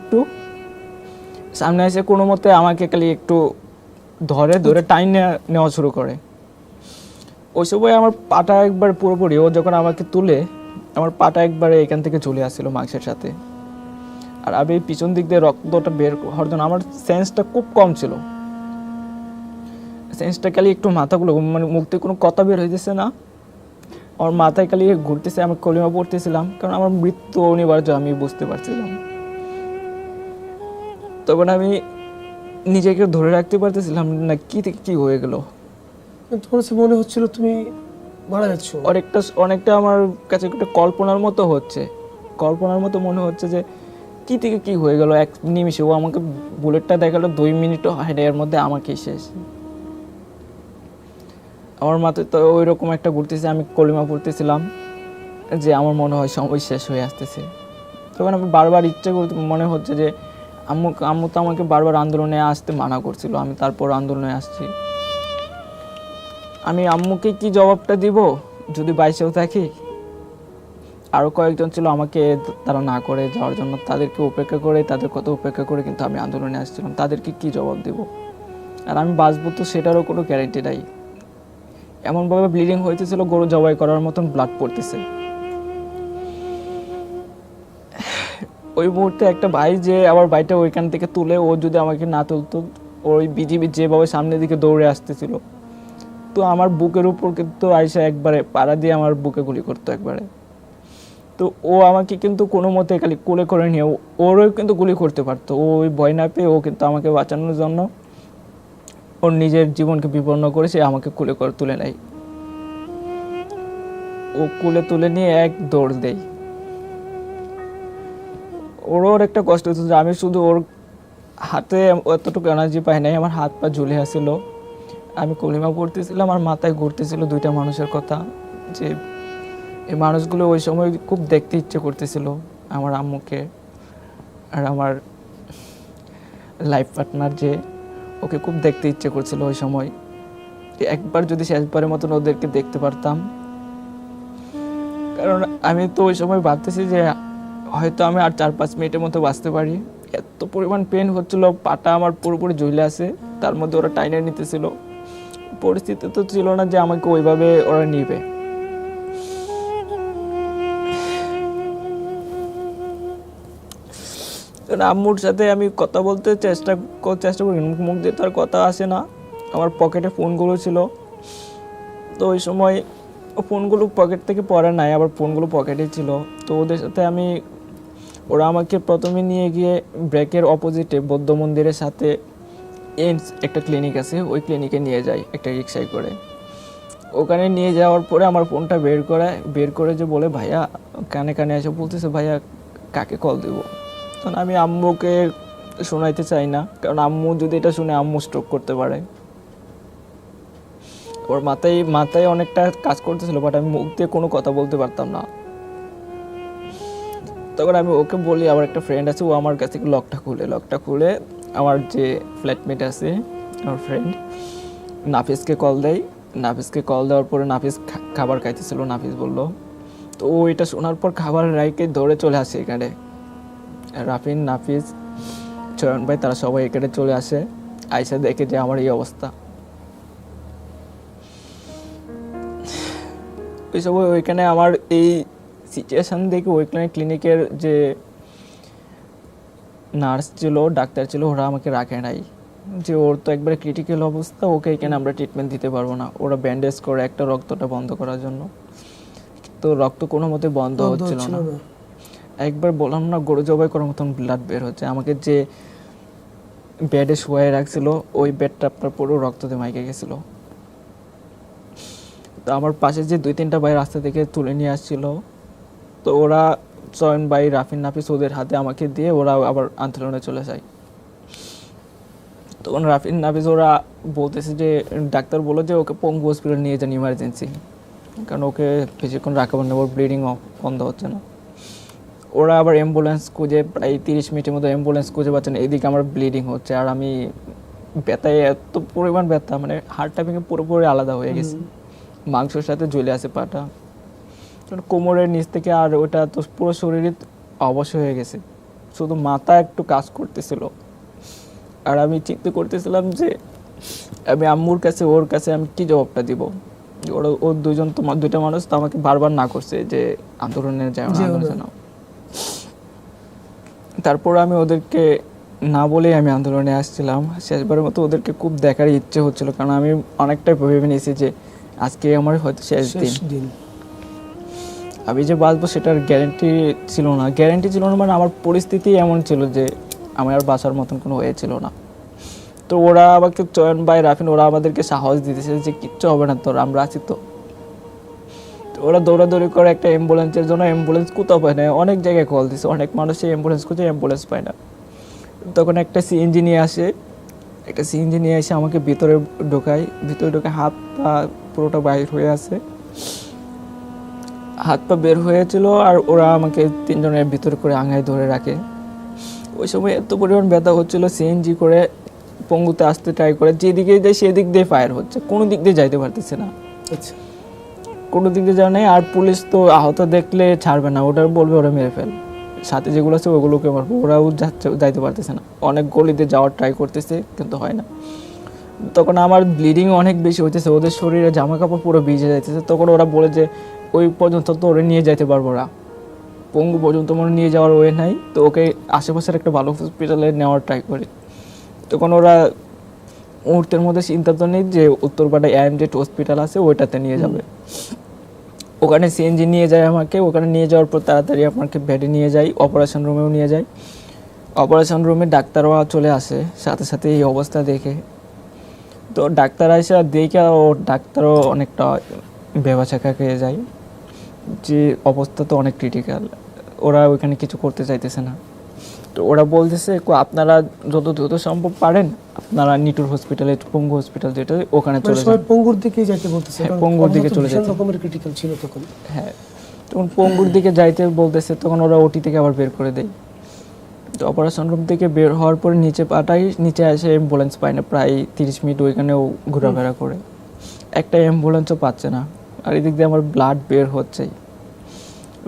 সামনে এসে কোনো মতে আমাকে খালি একটু ধরে টাইম নেওয়া শুরু করে। ওই সময় আমার পাটা একবার পুরোপুরি, ও যখন আমাকে তুলে, আমার পাটা একবারে এখান থেকে চলে আসছিল মাংসের সাথে। আর আমি পিছন দিক দিয়ে রক্তটা বের হওয়ার জন্য, আমার সেন্সটা খুব কম ছিল, সেন্সটা খালি একটু মাথাগুলো, মানে মুখ থেকে কোনো কথা বের হইতেছে না, আমার মাথায় খালি ঘুরতেছে। আমি কলিমা পড়তেছিলাম, কারণ আমার মৃত্যু অনিবার্য আমি বুঝতে পারছিলাম। তখন আমি নিজেকে ধরে রাখতে পারতেছিলাম না, কি থেকে কি হয়ে গেল। তোমার কাছে মনে হচ্ছিল তুমি মারা যাচ্ছ? অনেকটা আমার কাছে একটা কল্পনার মতো মনে হচ্ছে যে কি থেকে কি হয়ে গেল। 1 নিমিষে ও আমাকে বুলেটটা দেখালো, 2 মিনিটও হয় না, এর মধ্যে আমাকেই শেষ। আমার মাথায় তো ওই রকম একটা ঘুরতেছে, আমি কলিমা পড়তেছিলাম যে আমার মনে হয় সময় শেষ হয়ে আসতেছে। তখন আমি বারবার ইচ্ছে করতে মনে হচ্ছে যে আম্মু তো আমাকে বারবার আন্দোলনে আসতে মানা করছিল, আমি তারপর আন্দোলনে আসছি। আমি আম্মুকে কি জবাবটা দিব যদি বাইশেও থাকি? আরও কয়েকজন ছিল আমাকে তারা না করে যাওয়ার জন্য, তাদেরকে উপেক্ষা করে, তাদের কথা উপেক্ষা করে কিন্তু আমি আন্দোলনে আসছিলাম। তাদেরকে কি জবাব দেব? আর আমি বাঁচবো তো সেটারও কোনো গ্যারান্টি নাই। এমনভাবে ব্লিডিং হইতেছিল, গরু জবাই করার মতন ব্লাড পড়তেছে। ওই মুহূর্তে একটা ভাই, যে আমার ভাইটা ওইখান থেকে তুলে, ও যদি আমাকে না তুলতো, ওই বিজিবি যেভাবে সামনের দিকে দৌড়ে আসতেছিল, তো আমার বুকের উপর কিন্তু আইসা একবারে পাড়া দিয়ে আমার বুকে গুলি করতো একবারে। তো ও আমাকে কিন্তু কোনো মতে খালি কোলে করে নিয়ে, ওরও কিন্তু গুলি করতে পারতো। ও ওই ভয় না পেয়ে ও কিন্তু আমাকে বাঁচানোর জন্য ওর নিজের জীবনকে বিপন্ন করে সে আমাকে কোলে করে তুলে নেয়। ও কোলে তুলে নিয়ে এক দৌড় দেয়। ওর একটা কষ্ট হচ্ছে যে আমি শুধু ওর হাতে এতটুকু এনার্জি পাই নাই, আমার হাত পা ঝুলে আসছিল, আমি কলিমা পড়তেছিলাম, আর মাথায় ঘুরতেছিল 2টা মানুষের কথা, যে এই মানুষগুলো ওই সময় খুব দেখতে ইচ্ছে করতেছিল আমার আম্মুকে। আর আমার লাইফ পার্টনার যে, ওকে খুব দেখতে ইচ্ছে করছিল ওই সময়। একবার যদি শেষবারের মতন ওদেরকে দেখতে পারতাম। কারণ আমি তো ওই সময় ভাবতেছি যে হয়তো আমি আর 4-5 মিনিটের মতো বাঁচতে পারি। এত পরিমাণ পেন হচ্ছিল, পাটা আমার পুরোপুরি ঝুলে আছে, তার মধ্যে ওরা টাইনে নিতেছিল। পরিস্থিতি তো ছিল না যে আমাকে ওইভাবে ওরা নিবে। আম্মুর সাথে আমি কথা বলতে চেষ্টা করি, মুখ দিয়ে তার কথা আসে না। আমার পকেটে ফোনগুলো ছিল, তো ওই সময় ফোনগুলো পকেট থেকে পড়ে নাই, আবার ফোনগুলো পকেটে ছিল। তো ওদের সাথে ওরা আমাকে প্রথমে নিয়ে গিয়ে ব্রেকের অপোজিটে বৌদ্ধ মন্দিরের সাথে এইমস একটা ক্লিনিক আছে, ওই ক্লিনিকে নিয়ে যায় একটা রিক্সায় করে। ওখানে নিয়ে যাওয়ার পরে আমার ফোনটা বের করে যে বলে, ভাইয়া কানে এসে বলতেছে, ভাইয়া কাকে কল দেব? তখন আমি আম্মুকে শোনাইতে চাই না, কারণ আম্মু যদি এটা শুনে আম্মু স্ট্রোক করতে পারে। ওর মাথায় মাথায় অনেকটা কাজ করতেছিল, বাট আমি মুখ দিয়ে কোনো কথা বলতে পারতাম না। তখন আমি ওকে বলি, আমার একটা ফ্রেন্ড আছে, ও আমার কাছ থেকে লকটা খুলে আমার যে ফ্ল্যাটমেট আছে আমার ফ্রেন্ড নাফিসকে কল দেওয়ার পরে নাফিস খাবার খাইতেছিল। নাফিস বললো, তো ও এটা শোনার পর খাবার রাইকে দৌড়ে চলে আসে এখানে। রাফিন, নাফিস, চয়ন ভাই তারা সবাই এখানে চলে আসে, আইসা দেখে যে আমার এই অবস্থা। ওই সময় ওইখানে আমার এই সিচুয়েশান দেখে ওইখানে ক্লিনিকের যে নার্স ছিল, ডাক্তার ছিল, ওরা আমাকে রাখে নাই, যে ওর তো একবারে ক্রিটিক্যাল অবস্থা, ওকে এখানে আমরা ট্রিটমেন্ট দিতে পারবো না। ওরা ব্যান্ডেজ করে একটা রক্তটা বন্ধ করার জন্য, তো রক্ত কোনো মতে বন্ধ হচ্ছিল না। একবার বললাম না, গরু জবাই করার মতন ব্লাড বের হচ্ছে। আমাকে যে বেডে শুয়ে রাখছিল ওই বেডটা আপনার পুরো রক্ততে মাইকে গেছিলো। তো আমার পাশে যে 2-3টা ভাই রাস্তা থেকে তুলে নিয়ে আসছিল, তো ওরা চয়ন ভাই, রাফিন, নাফিস ওদের হাতে আমাকে দিয়ে ওরা আবার আন্দোলনে চলে যায়। তখন রাফিন, নাফিস ওরা বলতেছে যে ডাক্তার বললো যে ওকে পঙ্গু হসপিটাল নিয়ে যান ইমার্জেন্সি, কারণ ওকে বেশিক্ষণ রাখাবার না, ওর ব্লিডিং বন্ধ হচ্ছে না। ওরা আবার অ্যাম্বুলেন্স খুঁজে প্রায় 30 মিনিটের মতো অ্যাম্বুলেন্স খুঁজে পাচ্ছেন। এইদিকে আমার ব্লিডিং হচ্ছে আর আমি ব্যথায় এত পরিমাণ ব্যথা, মানে হাড়টা ভেঙে পুরোপুরি আলাদা হয়ে গেছে, মাংসের সাথে ঝুলে আছে পাটা, কোমরের নিচ থেকে। আর ওটা তো পুরো শরীরে অবশ হয়ে গেছে, শুধু মাথা একটু কাজ করতেছিল। আর আমি চিন্তা করতেছিলাম যে আমি আম্মুর কাছে, ওর কাছে আমি কি জবাবটা দিব। ওরা ওর দুইটা মানুষ তো আমাকে বারবার না করছে যে আন্দোলনে যায় না। তারপর আমি ওদেরকে না বলেই আমি আন্দোলনে আসছিলাম। শেষবারের মতো ওদেরকে খুব দেখার ইচ্ছে হচ্ছিল, কারণ আমি অনেকটাই ভেবে নিয়েছি যে আজকে আমার হয়তো শেষ দিন। আমি যে বাঁচবো সেটার গ্যারেন্টি ছিল না, মানে আমার পরিস্থিতি এমন ছিল যে আমার আর বাঁচার মতন কোনো হয়েছিল না। তো ওরা আমাকে, চয়ন ভাই, রাফিন, ওরা আমাদেরকে সাহস দিতেছে যে কিচ্ছু হবে না তোর, আমরা আছি তো। ওরা দৌড়াদৌড়ি করে একটা অ্যাম্বুলেন্সের জন্য, অ্যাম্বুলেন্স কোথাও পায় না, অনেক জায়গায় কল দিছে, অনেক মানুষই অ্যাম্বুলেন্স খুঁজে অ্যাম্বুলেন্স পায় না। তখন একটা সিএনজি নিয়ে এসে আমাকে ভিতরে ঢোকে, হাত পা পুরোটা বাইর হয়ে আছে, হাত পা বের হয়েছিল। আর ওরা আমাকে 3 জনের ভিতরে করে আঙায় ধরে রাখে। ওই সময় এত পরিমাণ ব্যথা হচ্ছিল, সিএনজি করে পঙ্গুতে আসতে ট্রাই করে, যেদিকে যায় সেদিক দিয়ে ফায়ার হচ্ছে, কোনো দিক দিয়ে যাইতে পারতেছে না। আচ্ছা, কোনো দিক দিয়ে যাওয়া নেই। আর পুলিশ তো আহত দেখলে ছাড়বে না, ওটা বলবে ওরা মেরে ফেল, সাথে যেগুলো আছে ওগুলোকে মারবো। ওরাও যাইতে পারতেছে না, অনেক গলিতে যাওয়ার ট্রাই করতেছে কিন্তু হয় না। তখন আমার ব্লিডিং অনেক বেশি হইতেছে, ওদের শরীরে জামা কাপড় পুরো ভিজে যাইতেছে। তখন ওরা বলে যে ওই পর্যন্ত তো ওরা নিয়ে যাইতে পারবো না, পঙ্গু পর্যন্ত মনে নিয়ে যাওয়ার ওয়ে নাই, তো ওকে আশেপাশের একটা ভালো হসপিটালে নেওয়ার ট্রাই করি। তখন ওরা মুহূর্তের মধ্যে সিদ্ধান্ত নেই যে উত্তরপাড়ায় AMZ হসপিটাল আছে ওইটাতে নিয়ে যাবে। ওখানে সিএনজি নিয়ে যায় আমাকে, ওখানে নিয়ে যাওয়ার পর তাড়াতাড়ি আমাকে বেডে নিয়ে যাই, অপারেশন রুমেও নিয়ে যাই। অপারেশন রুমে ডাক্তারও চলে আসে সাথে সাথে এই অবস্থা দেখে। তো ডাক্তার এসে দেখে ডাক্তারও অনেকটা ভেবাচাকা খেয়ে যায় যে অবস্থা তো অনেক ক্রিটিক্যাল, ওরা ওইখানে কিছু করতে চাইতেছে না। তো ওরা বলতেছে আপনারা যত দ্রুত সম্ভব পারেন আপনারা নিটুর হসপিটালে, পঙ্গু হসপিটাল যেটা, ওখানে চলে যান। পঙ্গুর দিকে যাইতে বলতেছে, পঙ্গুর দিকে চলে যাচ্ছে, রকমের ক্রিটিক্যাল ছিল তখন। হ্যাঁ, তখন পঙ্গুর দিকে যাইতে বলতেছে, তখন ওরা ওটি থেকে আবার বের করে দেয়। তো অপারেশন রুম থেকে বের হওয়ার পরে নিচে পাঠাই, নিচে এসে অ্যাম্বুলেন্স পায় না, প্রায় 30 মিনিট ওইখানেও ঘোরাফেরা করে, একটা অ্যাম্বুলেন্সও পাচ্ছে না। আর এদিক দিয়ে আমার ব্লাড বের হচ্ছে,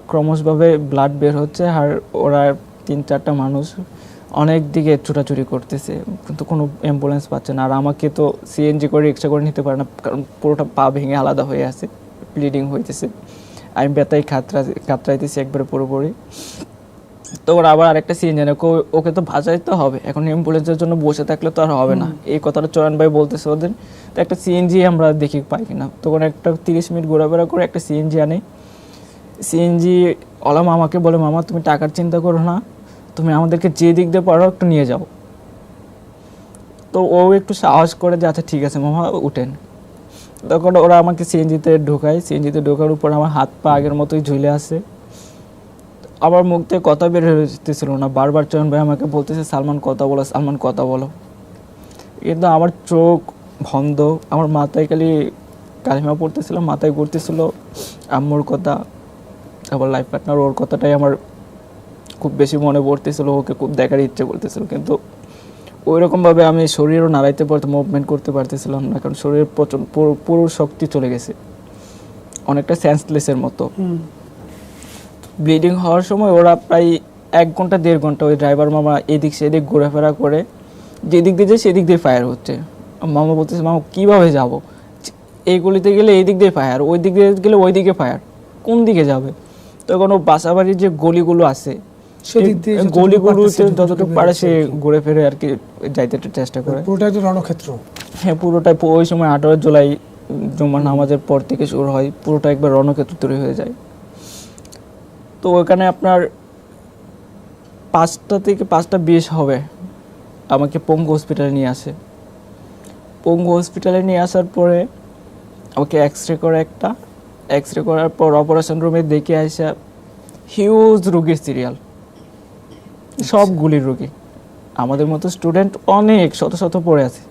ক্রমশভাবে ব্লাড বের হচ্ছে। আর ওরা 3-4টা মানুষ অনেক দিকে ছুটাছুটি করতেছে, কিন্তু কোনো অ্যাম্বুলেন্স পাচ্ছে না। আর আমাকে তো সিএনজি করে রিক্সা করে নিতে পারে না, কারণ পুরোটা পা ভেঙে আলাদা হয়ে আছে, ব্লিডিং হইতেছে, আমি ব্যথায় কাতরাইতেছি একবারে পুরোপুরি। তো ওরা আবার আরেকটা সিএনজি নেয়, ওকে তো ভাসাইতে হবে, এখন অ্যাম্বুলেন্সের জন্য বসে থাকলে তো আর হবে না, এই কথাটা চয়ন ভাই বলতেছে ওদের। তো একটা সিএনজি আমরা দেখি পাই কিনা, তখন একটা 30 মিনিট ঘোরাফেরা করে একটা সিএনজি আনে। সিএনজি ওলা মামাকে বলে, মামা তুমি টাকার চিন্তা করো না, তুমি আমাদেরকে যে দিক দিয়ে পারো একটু নিয়ে যাও। তো ও একটু সাহস করে যে আচ্ছা ঠিক আছে মামা উঠেন। তখন ওরা আমাকে সিএনজিতে ঢোকায়, সিএনজিতে ঢোকার উপর আমার হাত পা আগের মতোই ঝুলে আছে, আমার মুখ থেকে কথা বের হতেছিল না, বারবার চয়ন ভাই আমাকে বলতেছে সালমান কথা বলো, সালমান কথা বলো। কিন্তু আমার চোখ বন্ধ, আমার মাথায় খালি কালিমা পড়তেছিলাম, মাথায় ঘুরতেছিল আম্মুর কথা, আবার লাইফ পার্টনার ওর কথাটাই আমার খুব বেশি মনে পড়তেছিল, ওকে খুব দেখার ইচ্ছে করতেছিল, কিন্তু ওই রকমভাবে আমি শরীরও নাড়াইতে পারতে মুভমেন্ট করতে পারতেছিলাম না, কারণ শরীরের প্রচুর পুরো শক্তি চলে গেছে, অনেকটা সেন্সলেসের মতো। ব্লিডিং হওয়ার সময় ওরা প্রায় 1 ঘন্টা 1.5 ঘন্টা ওই ড্রাইভার মামা এদিক সেদিক ঘোরাফেরা করে, যেদিক দিয়ে যায় সেদিক দিয়ে ফায়ার হচ্ছে। মামা বলতেছে, মামা কীভাবে যাব, এই গলিতে গেলে এই দিক দিয়ে ফায়ার, ওই দিক দিয়ে গেলে ওই দিকে ফায়ার, কোন দিকে যাবে? তখন ও বাসাবাড়ির যে গলিগুলো আছে সেদিক দিয়ে গলিগুলোতে যতটুকু পারে সে ঘুরে ফিরে আর কি যাইতে চেষ্টা করে। পুরোটাই তো রণক্ষেত্র। হ্যাঁ, পুরোটাই ওই সময় 18 জুলাই জুমার নামাজের পর থেকে শুরু হয়, পুরোটা একবার রণক্ষেত্র তৈরি হয়ে যায়। তো ওখানে আপনার 5টা থেকে 5:20 হবে, আমাকে পঙ্গু হসপিটালে নিয়ে আসে। পঙ্গু হসপিটালে নিয়ে আসার পরে আমাকে এক্সরে করে, এক্সরে করার পর অপারেশন রুমে দেখে আসা হিউজ রোগীর সিরিয়াল, সবগুলির রোগী, আমাদের মতো স্টুডেন্ট অনেক শত শত পড়ে আছে,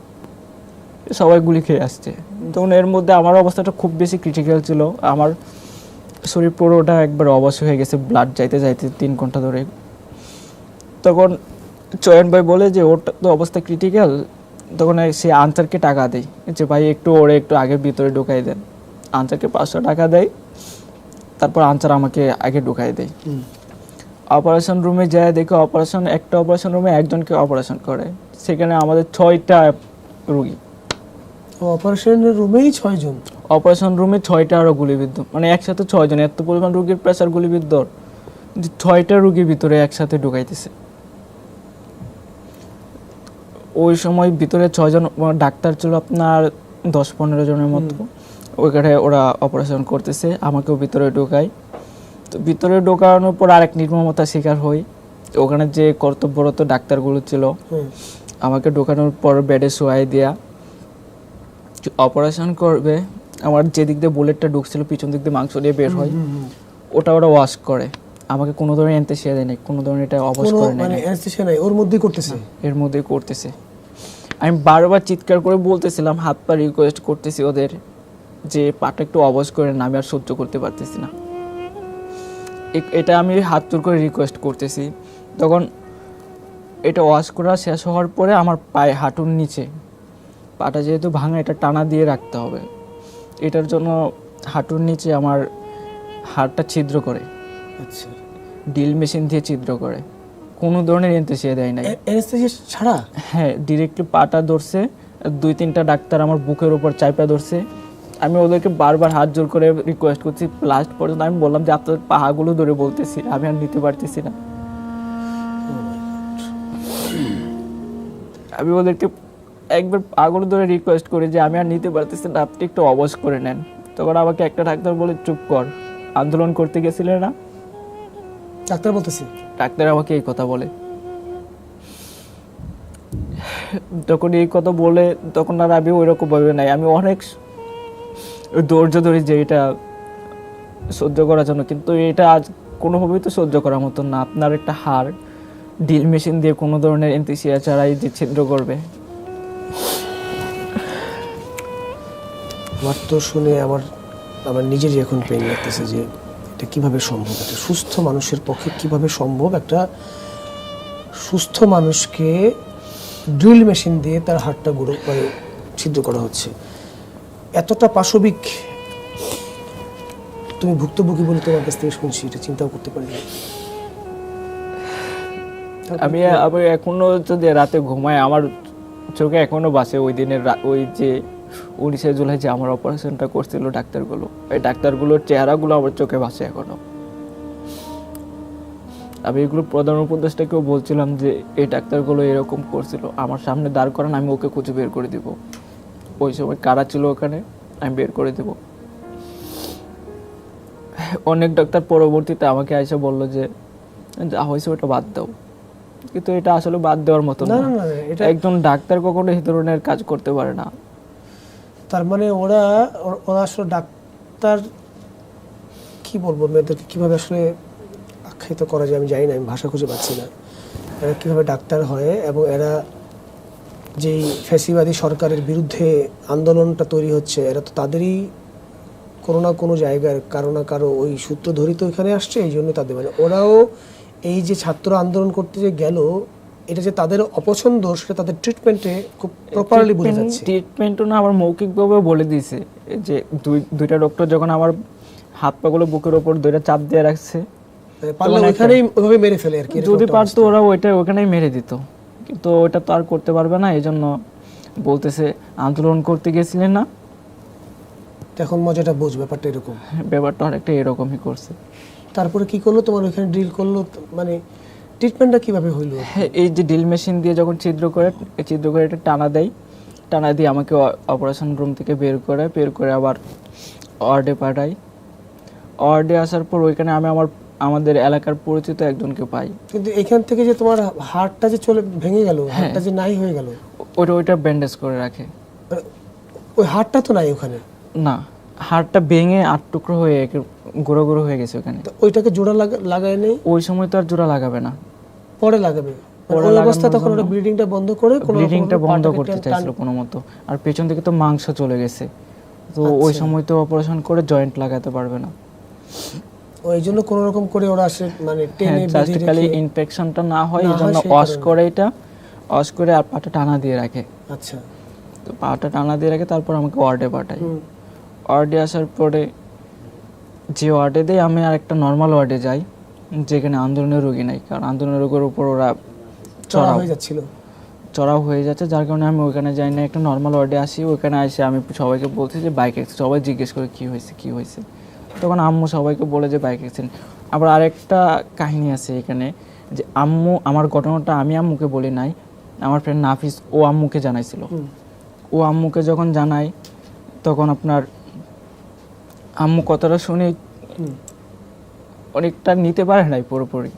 সবাই গুলি খেয়ে আসছে। তখন এর মধ্যে আমার অবস্থাটা খুব বেশি ক্রিটিক্যাল ছিল, আমার শরীর পুরোটা একবার অবশ হয়ে গেছে, ব্লাড যাইতে যাইতে 3 ঘন্টা ধরে। তখন চয়ন ভাই বলে যে ওর তো অবস্থা ক্রিটিক্যাল, তখন সে আনসারকে টাকা দেয় যে ভাই ওরে একটু আগে ভিতরে ঢুকাই দেন। আনসারকে 500 টাকা দেয়, তারপর আনসার আমাকে আগে ঢুকাই দেয়। অপারেশন রুমে যায় দেখে একটা অপারেশন রুমে একজনকে অপারেশন করে, সেখানে আমাদের 6টা রুগী। অপারেশনের রুমেই 6 জন? অপারেশন রুমে 6টা আরও গুলিবিদ্ধ, মানে একসাথে 6 জন, এত পরিমাণ রুগীর প্রেসার গুলিবিদ্ধ যে 6টা রুগীর ভিতরে একসাথে ঢুকাইতেছে। ওই সময় ভিতরে 6 জন ডাক্তার ছিল আপনার 10-15 জনের মতো, ওইখানে ওরা অপারেশন করতেছে, আমাকেও ভিতরে ঢোকায়। তো ভিতরে ঢোকানোর পর আরেক নির্মমতার শিকার হই, ওখানে যে কর্তব্যরত ডাক্তারগুলো ছিল আমাকে ঢোকানোর পর বেডে শোয়াই দেয়া, অপারেশন করবে। আমার যেদিক দিয়ে বুলেটটা ঢুকছিল পিছন দিক দিয়ে মাংস দিয়ে বের হয়, ওটা ওরা ওয়াশ করে, আমাকে কোনো ধরনের অ্যানেস্থেসিয়া দেয় নাই, কোনো ধরনের এটা অবশ করে নাই, মানে অ্যানেস্থেসিয়া নাই, ওর মধ্যেই করতেছে, এর মধ্যেই করতেছে। আমি বারবার চিৎকার করে বলতেছিলাম, হাত পা রিকোয়েস্ট করতেছি ওদের যে পাটা একটু অবশ করে না, আমি আর সহ্য করতে পারতেছি না, এটা আমি হাত জোর করে রিকোয়েস্ট করতেছি। তখন এটা ওয়াশ করা শেষ হওয়ার পরে আমার পায়ে হাঁটুর নিচে, পাটা যেহেতু ভাঙা এটা টানা দিয়ে রাখতে হবে, এটার জন্য হাঁটুর নিচে আমার হাড়টা ছিদ্র করে, আচ্ছা, ড্রিল মেশিন দিয়ে ছিদ্র করে, কোনো ধরনের অ্যানেস্থেসিয়া দেয় নাই। অ্যানেস্থেসিয়া ছাড়া? হ্যাঁ, ডিরেক্টলি পাটা ধরছে, 2-3টা ডাক্তার আমার বুকের উপর চাইপা ধরছে। আমি ওদেরকে বারবার হাত জোর করে রিকোয়েস্ট করছি, লাস্ট পর্যন্ত আমি বললাম যে আপনাদের পাহাগুলো ধরে বলতেছি, আমি আর নিতে পারতেছি না। আমি ওদেরকে একবার পাগুলো ধরে রিকোয়েস্ট করি যে আমি আর নিতে পারতেছি না, আপনি একটু অবশ করে নেন। তখন আমাকে একটা ডাক্তার বলে, চুপ কর, আন্দোলন করতে গেছিলে না? ডাক্তার বলতেছি? ডাক্তার আমাকে এই কথা বলে। তখন এই কথা বলে তখন আর আমি ওইরকম ভাবে নাই, আমি অনেক ধৈর্য ধরি যে এটা সহ্য করার জন্য, কিন্তু এটা আজ কোনোভাবেই তো সহ্য করার মতো না। আপনার একটা হাড় ড্রিল মেশিন দিয়ে কোনো ধরনের অ্যানেস্থেসিয়া ছাড়াই যে ছিদ্র করবে। আমার তো শুনে আমার নিজেরই এখন পেইন লাগতেছে যে এটা কিভাবে সম্ভব, একটা সুস্থ মানুষের পক্ষে কিভাবে সম্ভব একটা সুস্থ মানুষকে ড্রিল মেশিন দিয়ে তার হাড়টা ছিদ্র করা হচ্ছে। এতটা পাশবিক তুমি ভুক্তভোগী বলে তোমার কাছ থেকে শুনছি, এটা চিন্তাও করতে পারি না। আমি এখনো যদি রাতে ঘুমাই আমার চোখে এখনো বাসে ওই দিনের ওই যে 19শে জুলাই যে আমার অপারেশনটা করছিল ডাক্তারগুলো, এই ডাক্তারগুলোর চেহারাগুলো আমার চোখে ভাসে এখনো। আমি এগুলো প্রধান উপদেষ্টাকেও বলছিলাম যে এই ডাক্তারগুলো এরকম করছিল, আমার সামনে দাঁড় করান, আমি ওকে খুঁজে বের করে দিব। ওই সময় কারা ছিল ওখানে আমি বের করে দেব। অনেক ডাক্তার পরবর্তীতে আমাকে এসে বললো যে যা হয়েছে ওটা বাদ দাও, কিন্তু এটা আসলে বাদ দেওয়ার মতো না। একজন ডাক্তার কখনো এই ধরনের কাজ করতে পারে না। তার মানে ওরা আসলে ডাক্তার, কি বলবো মেয়েদেরকে কিভাবে আসলে আখ্যায়িত করা যায় আমি জানি না, আমি ভাষা খুঁজে পাচ্ছি না। এরা কিভাবে ডাক্তার হয় এবং এরা যেই ফ্যাসিবাদী সরকারের বিরুদ্ধে আন্দোলনটা তৈরি হচ্ছে, এরা তো তাদেরই কোনো না কোনো জায়গায় কারো না কারো ওই সূত্র ধরিত এখানে আসছে, এই জন্য তাদের মানে ওরাও এই যে ছাত্র আন্দোলন করতে যে গেল, এটা যে তাদের অপছন্দ সেটা তাদের ট্রিটমেন্টে খুব প্রপারলি বোঝা যাচ্ছে। ট্রিটমেন্টও না, আমার মৌখিকভাবে বলে দিয়েছে যে দুইটা ডক্টর যখন আমার হাত পাগুলো বুকের ওপর দুইটা চাপ দিয়ে রাখছে, মানে পারলে ওইখানেই ওইভাবে মেরে ফেলে আর কি, এরকম যদি একটা পারতো ওরা ওখানেই মেরে দিত, কিন্তু ওটা তো আর করতে পারবে না। এই জন্য বলতেছে আন্দোলন করতে গেছিলেন না, অবস্থা। এখন মজাটা বুঝ, ব্যাপারটা এরকম। ব্যাপারটা অনেকটা এরকমই করছে। তারপরে কি করলো তোমার ওইখানে ড্রিল করলো, মানে ট্রিটমেন্টটা কিভাবে হইলো? হ্যাঁ, এই যে ড্রিল মেশিন দিয়ে যখন ছিদ্র করে এটা টানা দেয়, টানা দিয়ে আমাকে অপারেশন রুম থেকে বের করে আবার ওয়ার্ডে পাঠায়। ওয়ার্ডে আসার পর ওইখানে আমি আমাদের এলাকার পরিচিত একজনকে পাই। কিন্তু এখান থেকে যে তোমার হাড়টা যে ভেঙে গেল, হাড়টা যে নাই হয়ে গেল, ওইটা ব্যান্ডেজ করে রাখে। মানে ওই হাড়টা তো নাই ওখানে না, হাড়টা ভেঙে 8 টুকরো হয়ে গুঁড়ো গুঁড়ো হয়ে গেছে ওখানে। তো ওইটাকে জোড়া লাগায় নেই? ওই সময় তো আর জোড়া লাগাবে না, পরে লাগাবে। মানে ওই অবস্থা তখন ওরা ব্লিডিংটা বন্ধ করে ব্লিডিংটা বন্ধ করতে চাইছিল কোনো মতো, আর পেছন থেকে তো মাংস চলে গেছে, তো ওই সময় তো অপারেশন করে জয়েন্ট লাগাতে পারবে না। ওই জন্য কোন রকম করে ওরা আসে মানে টেনে বেঁধে রেখে, খালি ইনফেকশনটা না হয় এই জন্য ওয়াশ করে আর পাটা টানা দিয়ে রাখে। আচ্ছা, তো পাটা টানা দিয়ে রাখে, তারপর আমাকে ওয়ার্ডে পাঠায়। ওয়ার্ডে আসার পরে যে ওয়ার্ডে দেয় আমি আর একটা নর্মাল ওয়ার্ডে যাই, যেখানে আন্দোলনের রোগী নাই, কারণ আন্দোলনের রোগের উপর ওরা চড়াও হয়ে যাচ্ছে, যার কারণে আমি ওইখানে যাই না, একটা নর্মাল ওয়ার্ডে আসি। ওইখানে এসে আমি সবাইকে বলছি যে বাইক অ্যাক্সিডেন্ট, সবাই জিজ্ঞেস করে কী হয়েছে। তখন আম্মু সবাইকে বলে যে বাইক অ্যাক্সিডেন্ট। আবার আরেকটা কাহিনী আছে এখানে, যে আম্মু আমার ঘটনাটা আমি আম্মুকে বলি নাই, আমার ফ্রেন্ড নাফিস ও আম্মুকে জানাইছিল। ও আম্মুকে যখন জানাই তখন আপনার আম্মু কথাটা শুনে অনেকটা নিতে পারে নাই পুরোপুরি।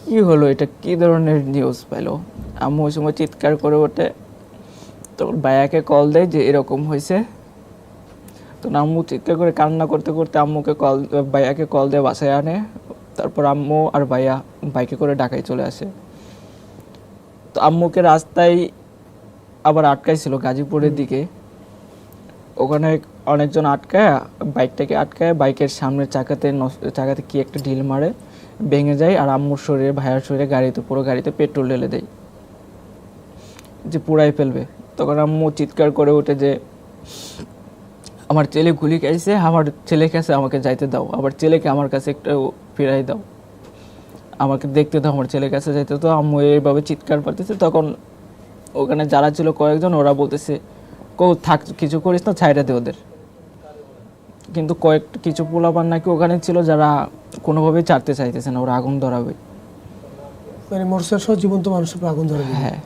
কি হলো, এটা কি ধরনের নিউজ পেলো? আম্মু ওই সময় চিৎকার করে ওঠে, তখন ভাইয়াকে কল দেয় যে এরকম হয়েছে। তো আম্মু চিৎকার করে কান্না করতে করতে ভাইয়াকে কল দিয়ে বাসায় আনে। তারপর আম্মু আর ভাইয়া বাইকে করে ঢাকায় চলে আসে। তো আম্মুকে রাস্তায় আবার আটকাইছিল গাজীপুরের দিকে, ওখানে অনেকজন বাইকটাকে আটকায়, বাইকের সামনের চাকাতে কি একটা ঢিল মারে, ভেঙে যায়, আর আম্মুর শরীরে ভাইয়ার শরীরে পুরো গাড়িতে পেট্রোল ঢেলে দেয় যে পুড়াই ফেলবে। তখন আম্মু চিৎকার করে ওঠে যে আমার ছেলে গুলি খাইছে, আমার ছেলের কাছে আমাকে যাইতে দাও, আবার ছেলেকে আমার কাছে একটু ফিরাই দাও, আমাকে দেখতে দাও, আমার ছেলের কাছে যাইতে দাও। আম্মু এইভাবে চিৎকার পারতেছে। তখন ওখানে যারা ছিল কয়েকজন, ওরা বলতেছে থাক, কিছু করিস না, ছাইড়া দে ওদের। কিন্তু কিছু পোলাপান নাকি ওখানে ছিল যারা কোনোভাবেই ছাড়তে চাইতেছে না, ওরা আগুন ধরাবে, মানে মোটরসাইকেল সহ জীবন্ত মানুষের উপর আগুন ধরাবে। হ্যাঁ,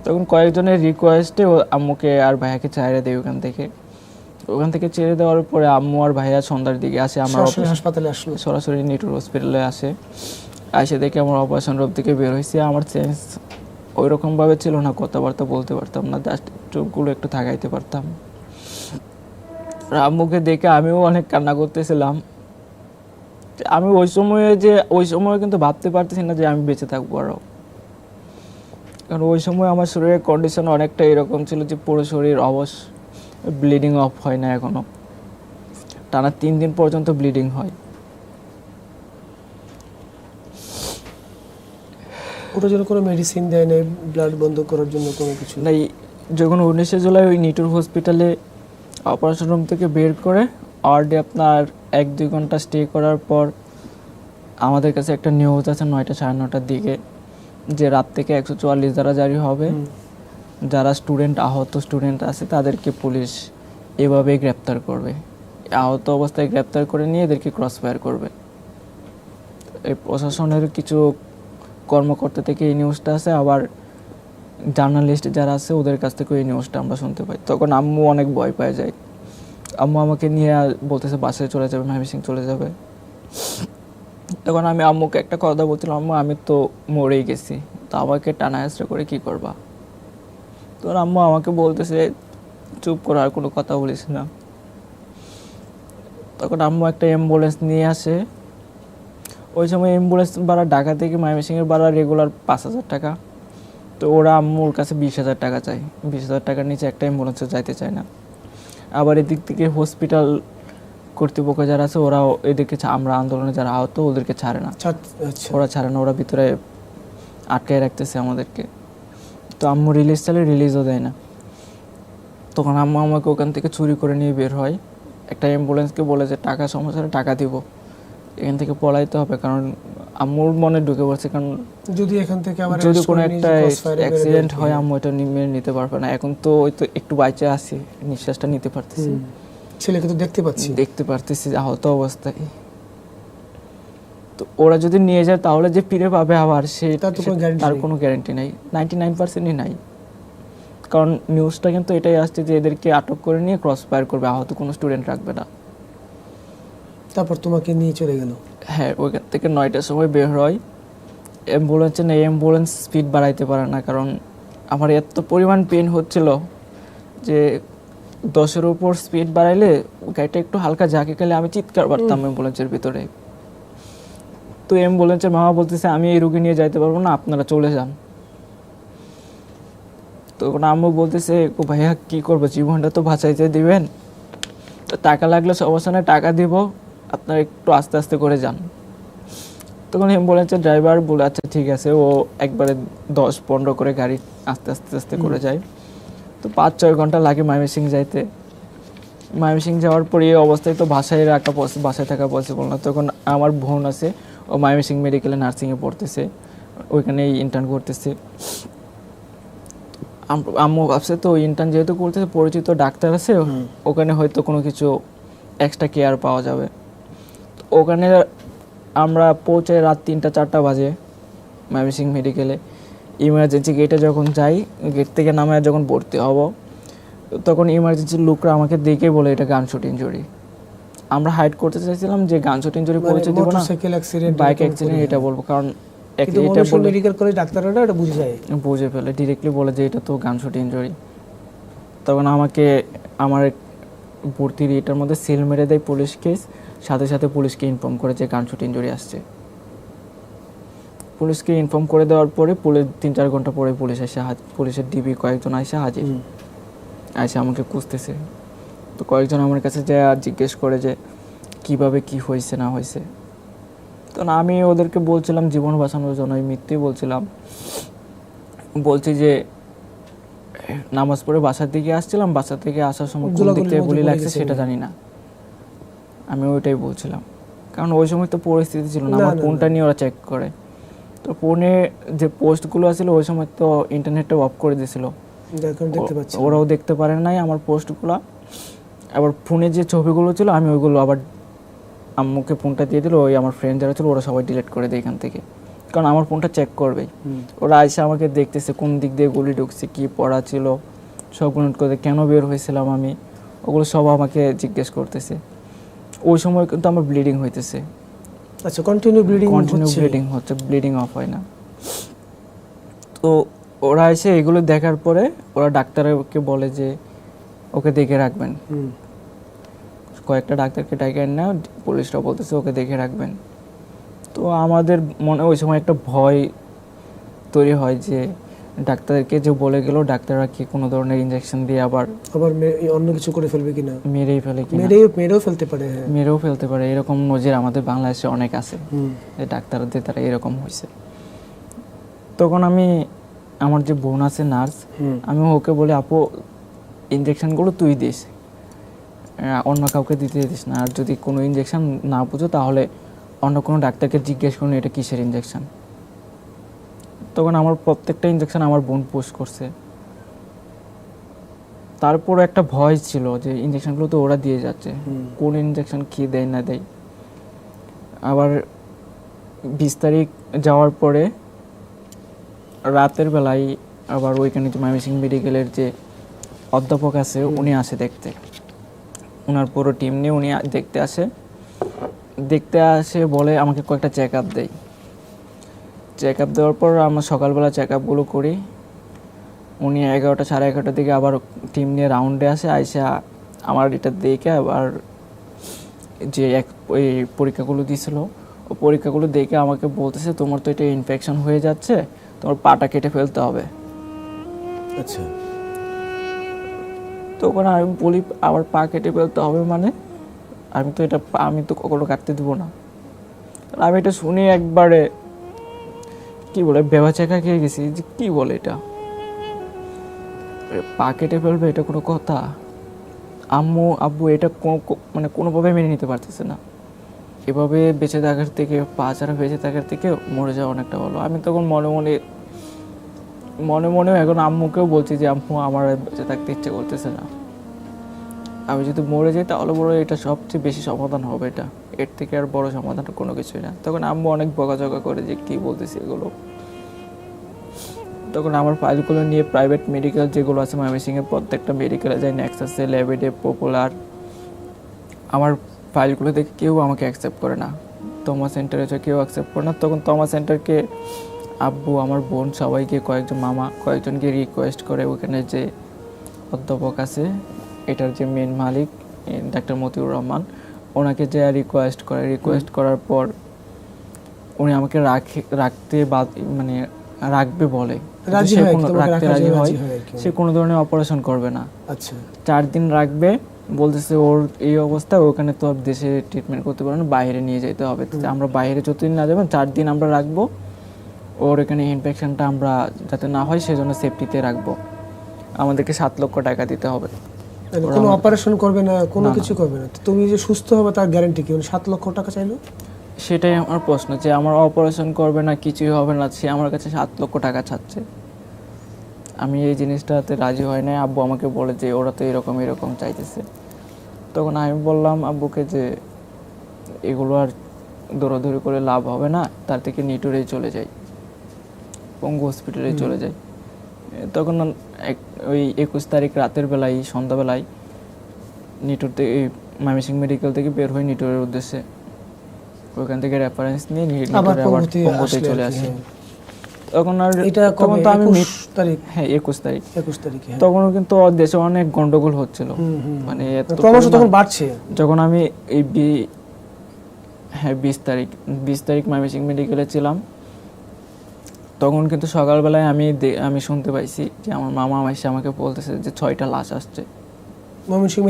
তখন কয়েকজনের রিকোয়েস্টে আম্মুকে আর ভাইয়াকে ছাইড়া দেয় ওখান থেকে ছেড়ে দেওয়ার পরে আম্মু আর ভাইয়া সন্ধ্যার দিকে আসে, আমার হাসপাতালে আসলো, সরাসরি নিটুর হসপিটালে আসে। দেখে আমার অপারেশন রুম থেকে বের হয়েছে। আমার সেন্স ওই রকমভাবে ছিল না, কথাবার্তা বলতে পারতাম না, জাস্ট চোখগুলো একটু থাকাইতে পারতাম। আম্মুকে দেখে আমিও অনেক কান্না করতেছিলাম। আমি ওই সময়ে কিন্তু ভাবতে পারতেছি না যে আমি বেঁচে থাকবো আরও, কারণ ওই সময় আমার শরীরের কন্ডিশন অনেকটা এরকম ছিল যে পুরো শরীর ব্লিডিং অফ হয় না এখনো, টানা 3 দিন পর্যন্ত ব্লিডিং হয়। ওটার জন্য কোনো মেডিসিন দেয় না, ব্লাড বন্ধ করার জন্য কোনো কিছু নাই। যখন 19 জুলাই ওই নিটুর হসপিটালে অপারেশন রুম থেকে বের করে ওয়ার্ডে আপনার 1-2 ঘন্টা স্টে করার পর আমাদের কাছে একটা নিউজ আছে 9টা 9:30 দিকে, যে রাত থেকে 144 ধারা জারি হবে, যারা আহত স্টুডেন্ট আছে তাদেরকে পুলিশ এভাবেই গ্রেপ্তার করবে, আহত অবস্থায় গ্রেপ্তার করে নিয়ে এদেরকে ক্রস ফায়ার করবে। এই প্রশাসনের কিছু কর্মকর্তা থেকে এই নিউজটা আছে, আবার জার্নালিস্ট যারা আছে ওদের কাছ থেকে এই নিউজটা আমরা শুনতে পাই। তখন আম্মু অনেক ভয় পেয়ে যায়। আম্মু আমাকে নিয়ে বলতেছে বাসায় চলে যাবে, ময়মনসিংহ চলে যাবে। তখন আমি আম্মুকে একটা কথা বলছিলাম, আম্মু আমি তো মরেই গেছি, তো আমাকে টানা হেঁচড়া করে কী করবা? তখন আম্মু আমাকে বলতেছে চুপ করো, আর কোনো কথা বলিস না। তখন আম্মু একটা অ্যাম্বুলেন্স নিয়ে আসে। ওই সময় অ্যাম্বুলেন্স ভাড়া ঢাকা থেকে ময়মনসিংহের ভাড়া রেগুলার 5,000 টাকা। তো ওরা আম্মুর কাছে 20,000 টাকা চাই, 20,000 টাকার নিচে একটা অ্যাম্বুলেন্সে যাইতে চায় না। আবার এদিক থেকে হসপিটাল কর্তৃপক্ষ যারা আছে ওরাও এদিকে আমরা আন্দোলনে যারা আহত ওদেরকে ছাড়ে না, আচ্ছা ওরা ছাড়ে না, ওরা ভিতরে আটকায় রাখতেছে আমাদেরকে। তো আম্মু রিলিজ চাইলে রিলিজও দেয় না। তখন আম্মু আমাকে ওখান থেকে চুরি করে নিয়ে বের হয়, একটা অ্যাম্বুলেন্সকে বলে যে টাকা সমস্যা হলে টাকা দিব, এখান থেকে পলাইতে হবে। কারণ আম্মুর মনে ঢুকে পড়ছে, কারণ যদি এখান থেকে আবার যদি কোনো একটা অ্যাক্সিডেন্ট হয় আম্মু এটা মেনে নিতে পারবে না। এখন তো ওই তো একটু বাইচে আছি, নিঃশ্বাসটা নিতে পারতেছি, ছেলেকে তো দেখতে পাচ্ছি আহত অবস্থায়। তো ওরা যদি নিয়ে যায় তাহলে যে ফিরে পাবে আবার তার কোনো গ্যারান্টি নাই, 99%ই নাই। কারণ নিউজটা কিন্তু এটাই আসছে যে এদেরকে আটক করে নিয়ে ক্রস ফায়ার করবে, আহত কোনো স্টুডেন্ট রাখবে না। তারপর তোমাকে নিয়ে চলে গেল? হ্যাঁ, ওইখান থেকে 9টার সময় বের হয়। অ্যাম্বুলেন্সে নেই, অ্যাম্বুলেন্স স্পিড বাড়াইতে পারে না, কারণ আমার এত পরিমাণ পেন হচ্ছিল যে 10-এর উপর স্পিড বাড়াইলে গাড়িটা একটু হালকা ঝাঁকে গেলে আমি চিৎকার পারতাম অ্যাম্বুলেন্সের ভিতরে। তো অ্যাম্বুলেন্সের মামা বলতেছে আমি এই রুগী নিয়ে যাইতে পারবো না, আপনারা চলে যান। তখন আম্মু বলতেছে ও ভাইয়া কী করবো, জীবনটা তো বাঁচাইতে দিবেন, তো টাকা লাগলে সমস্যা নেই টাকা দিব, আপনারা একটু আস্তে আস্তে করে যান। তখন অ্যাম্বুলেন্সের ড্রাইভার বলে আচ্ছা ঠিক আছে, ও একবারে 10-15 করে গাড়ি আস্তে আস্তে আস্তে করে যায়। তো 5-6 ঘন্টা লাগে ময়মনসিং যাইতে। ময়মনসিং যাওয়ার পরে এই অবস্থায় তো বাসায় থাকা পসিবল না। তখন আমার বোন আছে, ও ময়মনসিং মেডিকেলে নার্সিংয়ে পড়তেছে, ওইখানেই ইন্টার্ন করতেছে। আম্মু ভাবছে তো ইন্টার্ন যেহেতু করতেছে পরিচিত ডাক্তার আছে, ওখানে হয়তো কোনো কিছু এক্সট্রা কেয়ার পাওয়া যাবে। ওখানে আমরা পৌঁছাই রাত 3-4 বাজে ময়মনসিং মেডিকেলে। ইমার্জেন্সি গেটে যখন যাই, গেট থেকে নামে যখন ভর্তি হব, তখন ইমার্জেন্সির লোকরা আমাকে দেখে বলে এটা গানশট ইনজুরি। আমরা হাইড করতে চাইছিলাম যে গানশট ইনজুরি পরিচয় দিব না, বাইক অ্যাক্সিডেন্ট এটা বলবো, কারণ এটা বলে মেডিকেল কলেজ ডাক্তাররা এটা বুঝে ফেলে, ডিরেক্টলি বলে যে এটা তো গানশট ইনজুরি। তখন আমাকে আমার ভর্তির এটার মধ্যে সিল মেরে দেয় পুলিশ কেস, সাথে সাথে পুলিশকে ইনফর্ম করে যে গানশট ইনজুরি আসছে। পুলিশকে ইনফর্ম করে দেওয়ার পরে 3-4 ঘন্টা পরে পুলিশের ডিবি কয়েকজন আইসা হাজির, আইসা আমাকে খুঁজতেছে। তো কয়েকজন আমার কাছে যা জিজ্ঞেস করে যে কিভাবে কি হয়েছে না হয়েছে। তখন আমি ওদেরকে বলছিলাম জীবন বাঁচানোর জন্য, আমি মিথ্যেই বলছিলাম। বলছি যে নামাজ পড়ে বাসার দিকে আসছিলাম, বাসা থেকে আসার সময় কোন দিক থেকে গুলি লাগছে সেটা জানি না, আমি ওইটাই বলছিলাম। কারণ ওই সময় তো পরিস্থিতি ছিল না, আমার ফোনটা নিয়ে ওরা চেক করে। তো ফোনে যে পোস্টগুলো আছিল ওই সময় তো ইন্টারনেটটা অফ করে দিয়েছিল, ওরাও দেখতে পারে নাই আমার পোস্টগুলো। আবার ফোনে যে ছবিগুলো ছিল আমি ওইগুলো আবার আম্মুকে ফোনটা দিয়ে দিল, ওই আমার ফ্রেন্ড যারা ছিল ওরা সবাই ডিলিট করে দেয় এখান থেকে, কারণ আমার ফোনটা চেক করবেই। ওরা আইসা আমাকে দেখতেছে কোন দিক দিয়ে গুলি ঢুকছে, কী পড়া ছিল সবগুলো নোট করে, কেন বের হয়েছিলাম আমি, ওগুলো সব আমাকে জিজ্ঞেস করতেছে। ওই সময় কিন্তু আমার ব্লিডিং হইতেছে। আচ্ছা, কন্টিনিউ ব্লিডিং হচ্ছে, ব্লিডিং অফ হয় না। তো ওরা এসে এগুলো দেখার পরে ওরা ডাক্তারকে বলে যে ওকে দেখে রাখবেন, কয়েকটা ডাক্তারকে ডেকে না, পুলিশরা বলতেছে ওকে দেখে রাখবেন। তো আমাদের মনে ওই সময় একটা ভয় তৈরি হয় যে ডাক্তারকে যে বলে গেল ডাক্তাররা কি কোনো ধরনের ইনজেকশন দিয়ে আবার অন্য কিছু করে ফেলবে কিনা, মেরেই ফেলে কিনা, মেরেও ফেলতে পারে। এরকম নজির আমাদের বাংলাদেশে অনেক আছে যে ডাক্তারদের তারা এরকম হয়েছে। তখন আমি আমার যে বোন আছে নার্স, আমি ওকে বলি আপু ইনজেকশনগুলো তুই দিস, অন্য কাউকে দিতে দিস না, আর যদি কোনো ইনজেকশন না বুঝো তাহলে অন্য কোনো ডাক্তারকে জিজ্ঞেস করুন এটা কিসের ইনজেকশন। তখন আমার প্রত্যেকটা ইনজেকশন আমার বোন পুশ করছে। তারপর একটা ভয় ছিল যে ইনজেকশনগুলো তো ওরা দিয়ে যাচ্ছে, কোন ইনজেকশন কী দেয় না দেয়। আবার 20 তারিখ যাওয়ার পরে রাতের বেলায় আবার ওইখানে যে ময়মনসিং মেডিকেলের যে অধ্যাপক আছে উনি আসে দেখতে, ওনার পুরো টিম নিয়ে উনি দেখতে আসে বলে আমাকে কয়েকটা চেক আপ দেয়। চেক আপ দেওয়ার পর আমরা সকালবেলা চেক আপগুলো করি। উনি 11টা সাড়ে 11টার দিকে আবার টিম নিয়ে রাউন্ডে আসে, আইসা আমার এটা দেখে আবার যে ওই পরীক্ষাগুলো দিয়েছিল ও পরীক্ষাগুলো দেখে আমাকে বলতেছে তোমার তো এটা ইনফেকশন হয়ে যাচ্ছে, তোমার পাটা কেটে ফেলতে হবে। আচ্ছা। তখন আমি বলি আবার পা কেটে ফেলতে হবে মানে আমি তো কখনো কাটতে দেবো না। আমি এটা শুনে একবারে কি বলে বেবাচাকা খেয়ে গেছি যে কি বলে এটা, পা কেটে ফেলবে, এটা কোনো কথা? আব্বু এটা মানে কোনোভাবে মেনে নিতে পারতেছে না। এভাবে বেঁচে থাকার থেকে, পা ছাড়া বেঁচে থাকার থেকে মরে যাওয়া অনেকটা ভালো। আমি তখন মনে মনেও এখন আম্মুকেও বলছি যে আম্মু আমার আর বেঁচে থাকতে ইচ্ছে করতেছে না, আমি যদি মরে যাই তাহলে বড় এটা সবচেয়ে বেশি সমাধান হবে, এটা এর থেকে আর বড় সমাধান কোনো কিছুই না। তখন আম্মু অনেক বকাঝকা করে যে কী বলতেছি এগুলো। তখন আমার ফাইলগুলো নিয়ে প্রাইভেট মেডিকেল যেগুলো আছে ময়মনসিংহের প্রত্যেকটা মেডিকেলে যাই, নেক্সাসে, ল্যাবেডে, পপুলার, আমার ফাইলগুলো দেখে কেউ আমাকে অ্যাকসেপ্ট করে না। তোমার সেন্টারে কেউ অ্যাকসেপ্ট করে না। তখন তোমার সেন্টারকে আব্বু, আমার বোন, সবাইকে, কয়েকজন মামা, কয়েকজনকে রিকোয়েস্ট করে ওখানে যে অধ্যাপক আছে, এটার যে মেন মালিক ডাক্তার মতিউর রহমান, ওনাকে যে রিকোয়েস্ট করার পর উনি আমাকে মানে রাখবে বলে, রাখতে রাজি হয়। সে কোনো ধরনের অপারেশন করবে না। আচ্ছা, 4 দিন রাখবে, বলতেছে ওর এই অবস্থা, ওখানে তো আর দেশে ট্রিটমেন্ট করতে পারবে না, বাইরে নিয়ে যেতে হবে। আমরা বাইরে যতদিন না যাবেন 4 দিন আমরা রাখবো, ওর এখানে ইনফেকশনটা আমরা যাতে না হয় সেজন্য সেফটিতে রাখবো, আমাদেরকে 7 লক্ষ টাকা দিতে হবে। কোনো অপারেশন করবে না, কোনো কিছু করবে না? তুমি যে সুস্থ হবে তার গ্যারান্টি কি? 7 লক্ষ টাকা চাইলো? সেটাই আমার প্রশ্ন, যে আমার অপারেশন করবে না, কিছুই হবে না, সে আমার কাছে 7 লক্ষ টাকা চাচ্ছে। আমি এই জিনিসটাতে রাজি হয় নাই। আব্বু আমাকে বলে যে ওরা তো এরকম চাইতেছে। তখন আমি বললাম আব্বুকে যে এগুলো আর দৌড়াদৌড়ি করে লাভ হবে না, তার থেকে নিটোরেই চলে যাই, পঙ্গু হসপিটালে চলে যাই। তখন ওই 21 তারিখ রাতের বেলায়, সন্ধ্যাবেলায় নিটোর থেকে, ময়মনসিংহ মেডিকেল থেকে বের হয়ে নিটোরের উদ্দেশ্যে, ওইখান থেকে রেফারেন্স নিয়ে নিটোরে আবার পঙ্গুতে চলে আসি। তখন আর তখন তো আমি 21 তারিখ তখনও কিন্তু দেশে অনেক গন্ডগোল হচ্ছিল, মানে তখন বাড়ছে। যখন আমি এই 20 তারিখ ময়মনসিংহ মেডিকেলে ছিলাম, তখন কিন্তু সকালবেলায় আমি শুনতে পাইছি যে আমার মামা আমাকে বলতেছে যে 6টা লাশ আসছে ময়মনসিংহ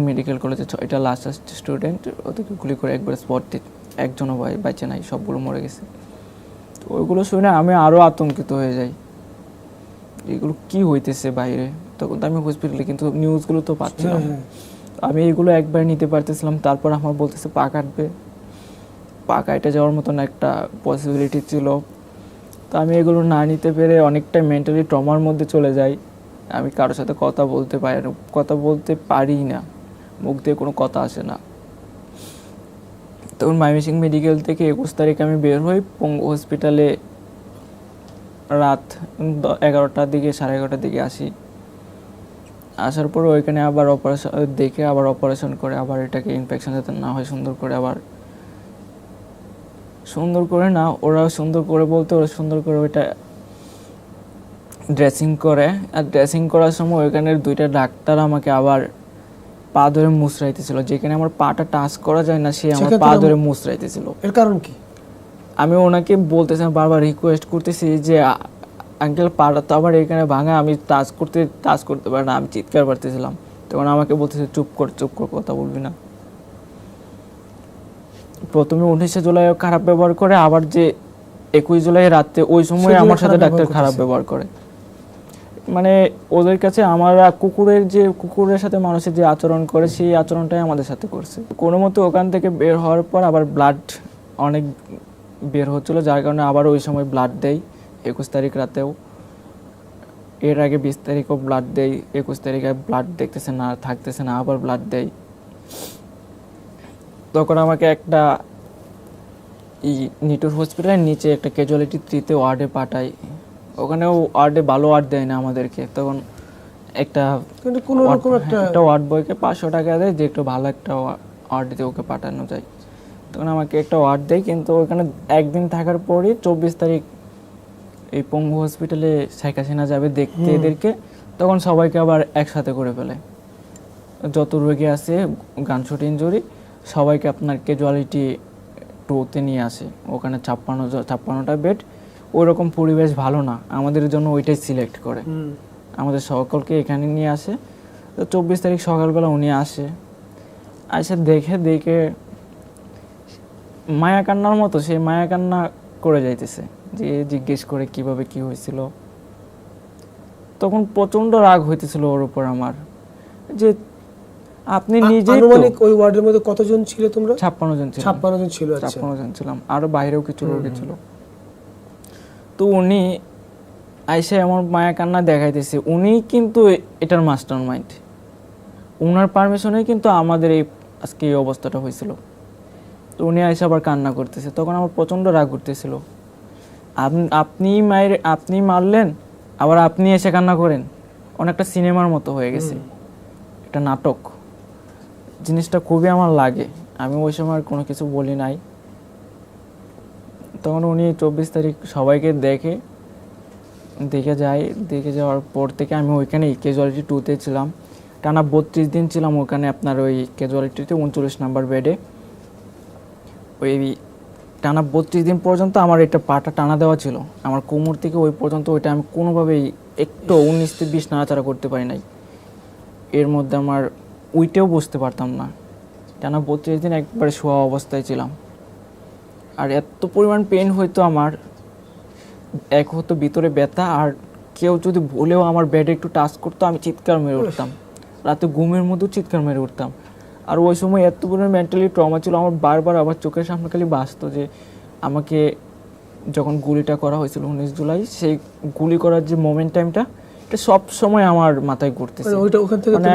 মেডিকেল কলেজে, 6টা লাশ আসছে স্টুডেন্ট, ওদেরকে গুলি করে একবার স্পট ডেথ, একজনও বাইচে নাই, সবগুলো মরে গেছে। তো ওইগুলো শুনে আমি আরও আতঙ্কিত হয়ে যাই, এগুলো কি হইতেছে বাইরে। তখন তো আমি হসপিটালে, কিন্তু নিউজগুলো তো পাচ্ছিলাম। আমি এগুলো একবার নিতে পারতেছিলাম। তারপর আমার বলতেছে পা কাটবে, পা কাটে যাওয়ার মতন একটা পসিবিলিটি ছিল। তো আমি এগুলো না নিতে পেরে অনেকটা মেন্টালি ট্রমার মধ্যে চলে যাই। আমি কারোর সাথে কথা বলতে পারি না, মুখ দিয়ে কোনো কথা আসে না। তখন ময়মনসিংহ মেডিকেল থেকে 21 তারিখ আমি বের হই, পঙ্গু হসপিটালে রাত 11টার দিকে, 11:30টার দিকে আসি। আসার পর ওইখানে আবার অপারেশন করে, আবার এটাকে ইনফেকশন যাতে না হয় সুন্দর করে ওরা সুন্দর করে ওইটা ড্রেসিং করে। আর ড্রেসিং করার সময় ওইখানের 2টা ডাক্তার আমাকে আবার পা ধরে মুচড়াইতেছিল, যেখানে আমার পাটা টাচ করা যায় না, সে আমার পা ধরে মুচড়াইতেছিল। এর কারণ কি? আমি ওনাকে বলতেছি, বারবার রিকোয়েস্ট করতেছি যে আঙ্কেল পাটা তো আবার এখানে ভাঙা, আমি টাচ করতে পারি না, আমি চিৎকার করতেছিলাম। তখন আমাকে বলতেছে চুপ কর, কথা বলবি না। প্রথমে 19 জুলাই খারাপ ব্যবহার করে, আবার যে 21 জুলাই রাতে, ওই সময় আমার সাথে ডাক্তার খারাপ ব্যবহার করে। মানে ওদের কাছে আমরা কুকুরের সাথে মানুষের যে আচরণ করে, সেই আচরণটাই আমাদের সাথে করছে। কোনো মতো ওখান থেকে বের হওয়ার পর আবার ব্লাড অনেক বের হচ্ছিল, যার কারণে আবার ওই সময় ব্লাড দেয় 21 তারিখ রাতেও। এর আগে 20 তারিখও ব্লাড দেয়, 21 তারিখে ব্লাড থাকতেছে না, আবার ব্লাড দেয়। তখন আমাকে একটা নিটোর হসপিটালের নিচে একটা ক্যাজুয়ালিটি 3-তে ওয়ার্ডে পাঠায়। ওখানেও ভালো ওয়ার্ড দেয় না আমাদেরকে। তখন একটা ওয়ার্ড বয়কে 500 টাকা দেয়, যে একটু ভালো একটা ওয়ার্ডে ওকে পাঠানো যায়। তখন আমাকে একটা ওয়ার্ড দেয়, কিন্তু ওখানে একদিন থাকার পরই 24 তারিখ এই পঙ্গু হসপিটালে শেখ হাসিনা যাবে দেখতে এদেরকে। তখন সবাইকে আবার একসাথে করে ফেলে, যত রোগী আছে গানশট ইনজুরি, সবাইকে আপনার ক্যাজুয়ালিটি 2-তে নিয়ে আসে। ওখানে 56টা বেড, ওরকম পরিবেশ ভালো না, আমাদের জন্য ওইটাই সিলেক্ট করে, আমাদের সকলকে এখানে নিয়ে আসে। তো 24 তারিখ সকালবেলা উনি আসে দেখে মায়া কান্নার মতো সেই মায়া কান্না করে যাইতেছে, যে জিজ্ঞেস করে কিভাবে কি হয়েছিল। তখন প্রচন্ড রাগ হইতেছিল ওর উপর আমার, যে আপনি নিজেই তো। আনুমানিক ওই ওয়ার্ডের মধ্যে কতজন ছিল তোমরা? 56 জন ছিল। 56 জন ছিল। আচ্ছা, 56 জন ছিলাম, আরো বাইরেও কিছু রোগী ছিল। তো উনি আইসা এমন মায়া কান্না দেখাইতেছে, উনি কিন্তু এটার মাস্টার মাইন্ড, উনার পারমিশনে কিন্তু আমাদের এই আজকে এই অবস্থাটা হয়েছিল। তো উনি আইসা আবার কান্না করতেছে, তখন আমার প্রচন্ড রাগ উঠতেছিল। আপনি মারলেন, আবার আপনি এসে কান্না করেন, অনেকটা সিনেমার মতো হয়ে গেছে, একটা নাটক। জিনিসটা খুবই আমার লাগে, আমি ওই সময় আর কোনো কিছু বলি নাই। তখন উনি 24 তারিখ সবাইকে দেখে যাওয়ার পর থেকে আমি ওইখানে ক্যাজুয়ালিটি 2-তে ছিলাম, টানা 32 দিন ছিলাম ওখানে, আপনার ওই ক্যাজুয়ালিটিতে 39 নাম্বার বেডে। ওই টানা 32 দিন পর্যন্ত আমার এটা পাটা টানা দেওয়া ছিল, আমার কোমর থেকে ওই পর্যন্ত ওইটা আমি কোনোভাবেই একটু 19-20 নাড়াচাড়া করতে পারি নাই। এর মধ্যে আমার উইটেও বসতে পারতাম না, টানা 32 দিন একবারে শোয়া অবস্থায় ছিলাম। আর এত পরিমাণ পেন হইতো আমার, এক হতো ভিতরে ব্যথা, আর কেউ যদি বলেও আমার বেডে একটু টাচ করতো আমি চিৎকার মেরে উঠতাম, রাতে ঘুমের মধ্যেও চিৎকার মেরে উঠতাম। আর ওই সময় এত পরিমাণ মেন্টালি ট্রমা ছিল আমার, বারবার আবার চোখের সামনে খালি বাসতো যে আমাকে যখন গুলিটা করা হয়েছিল 19 জুলাই, সেই গুলি করার যে মোমেন্ট টাইমটা, এটা সব সময় আমার মাথায় ঘুরতেছে। মানে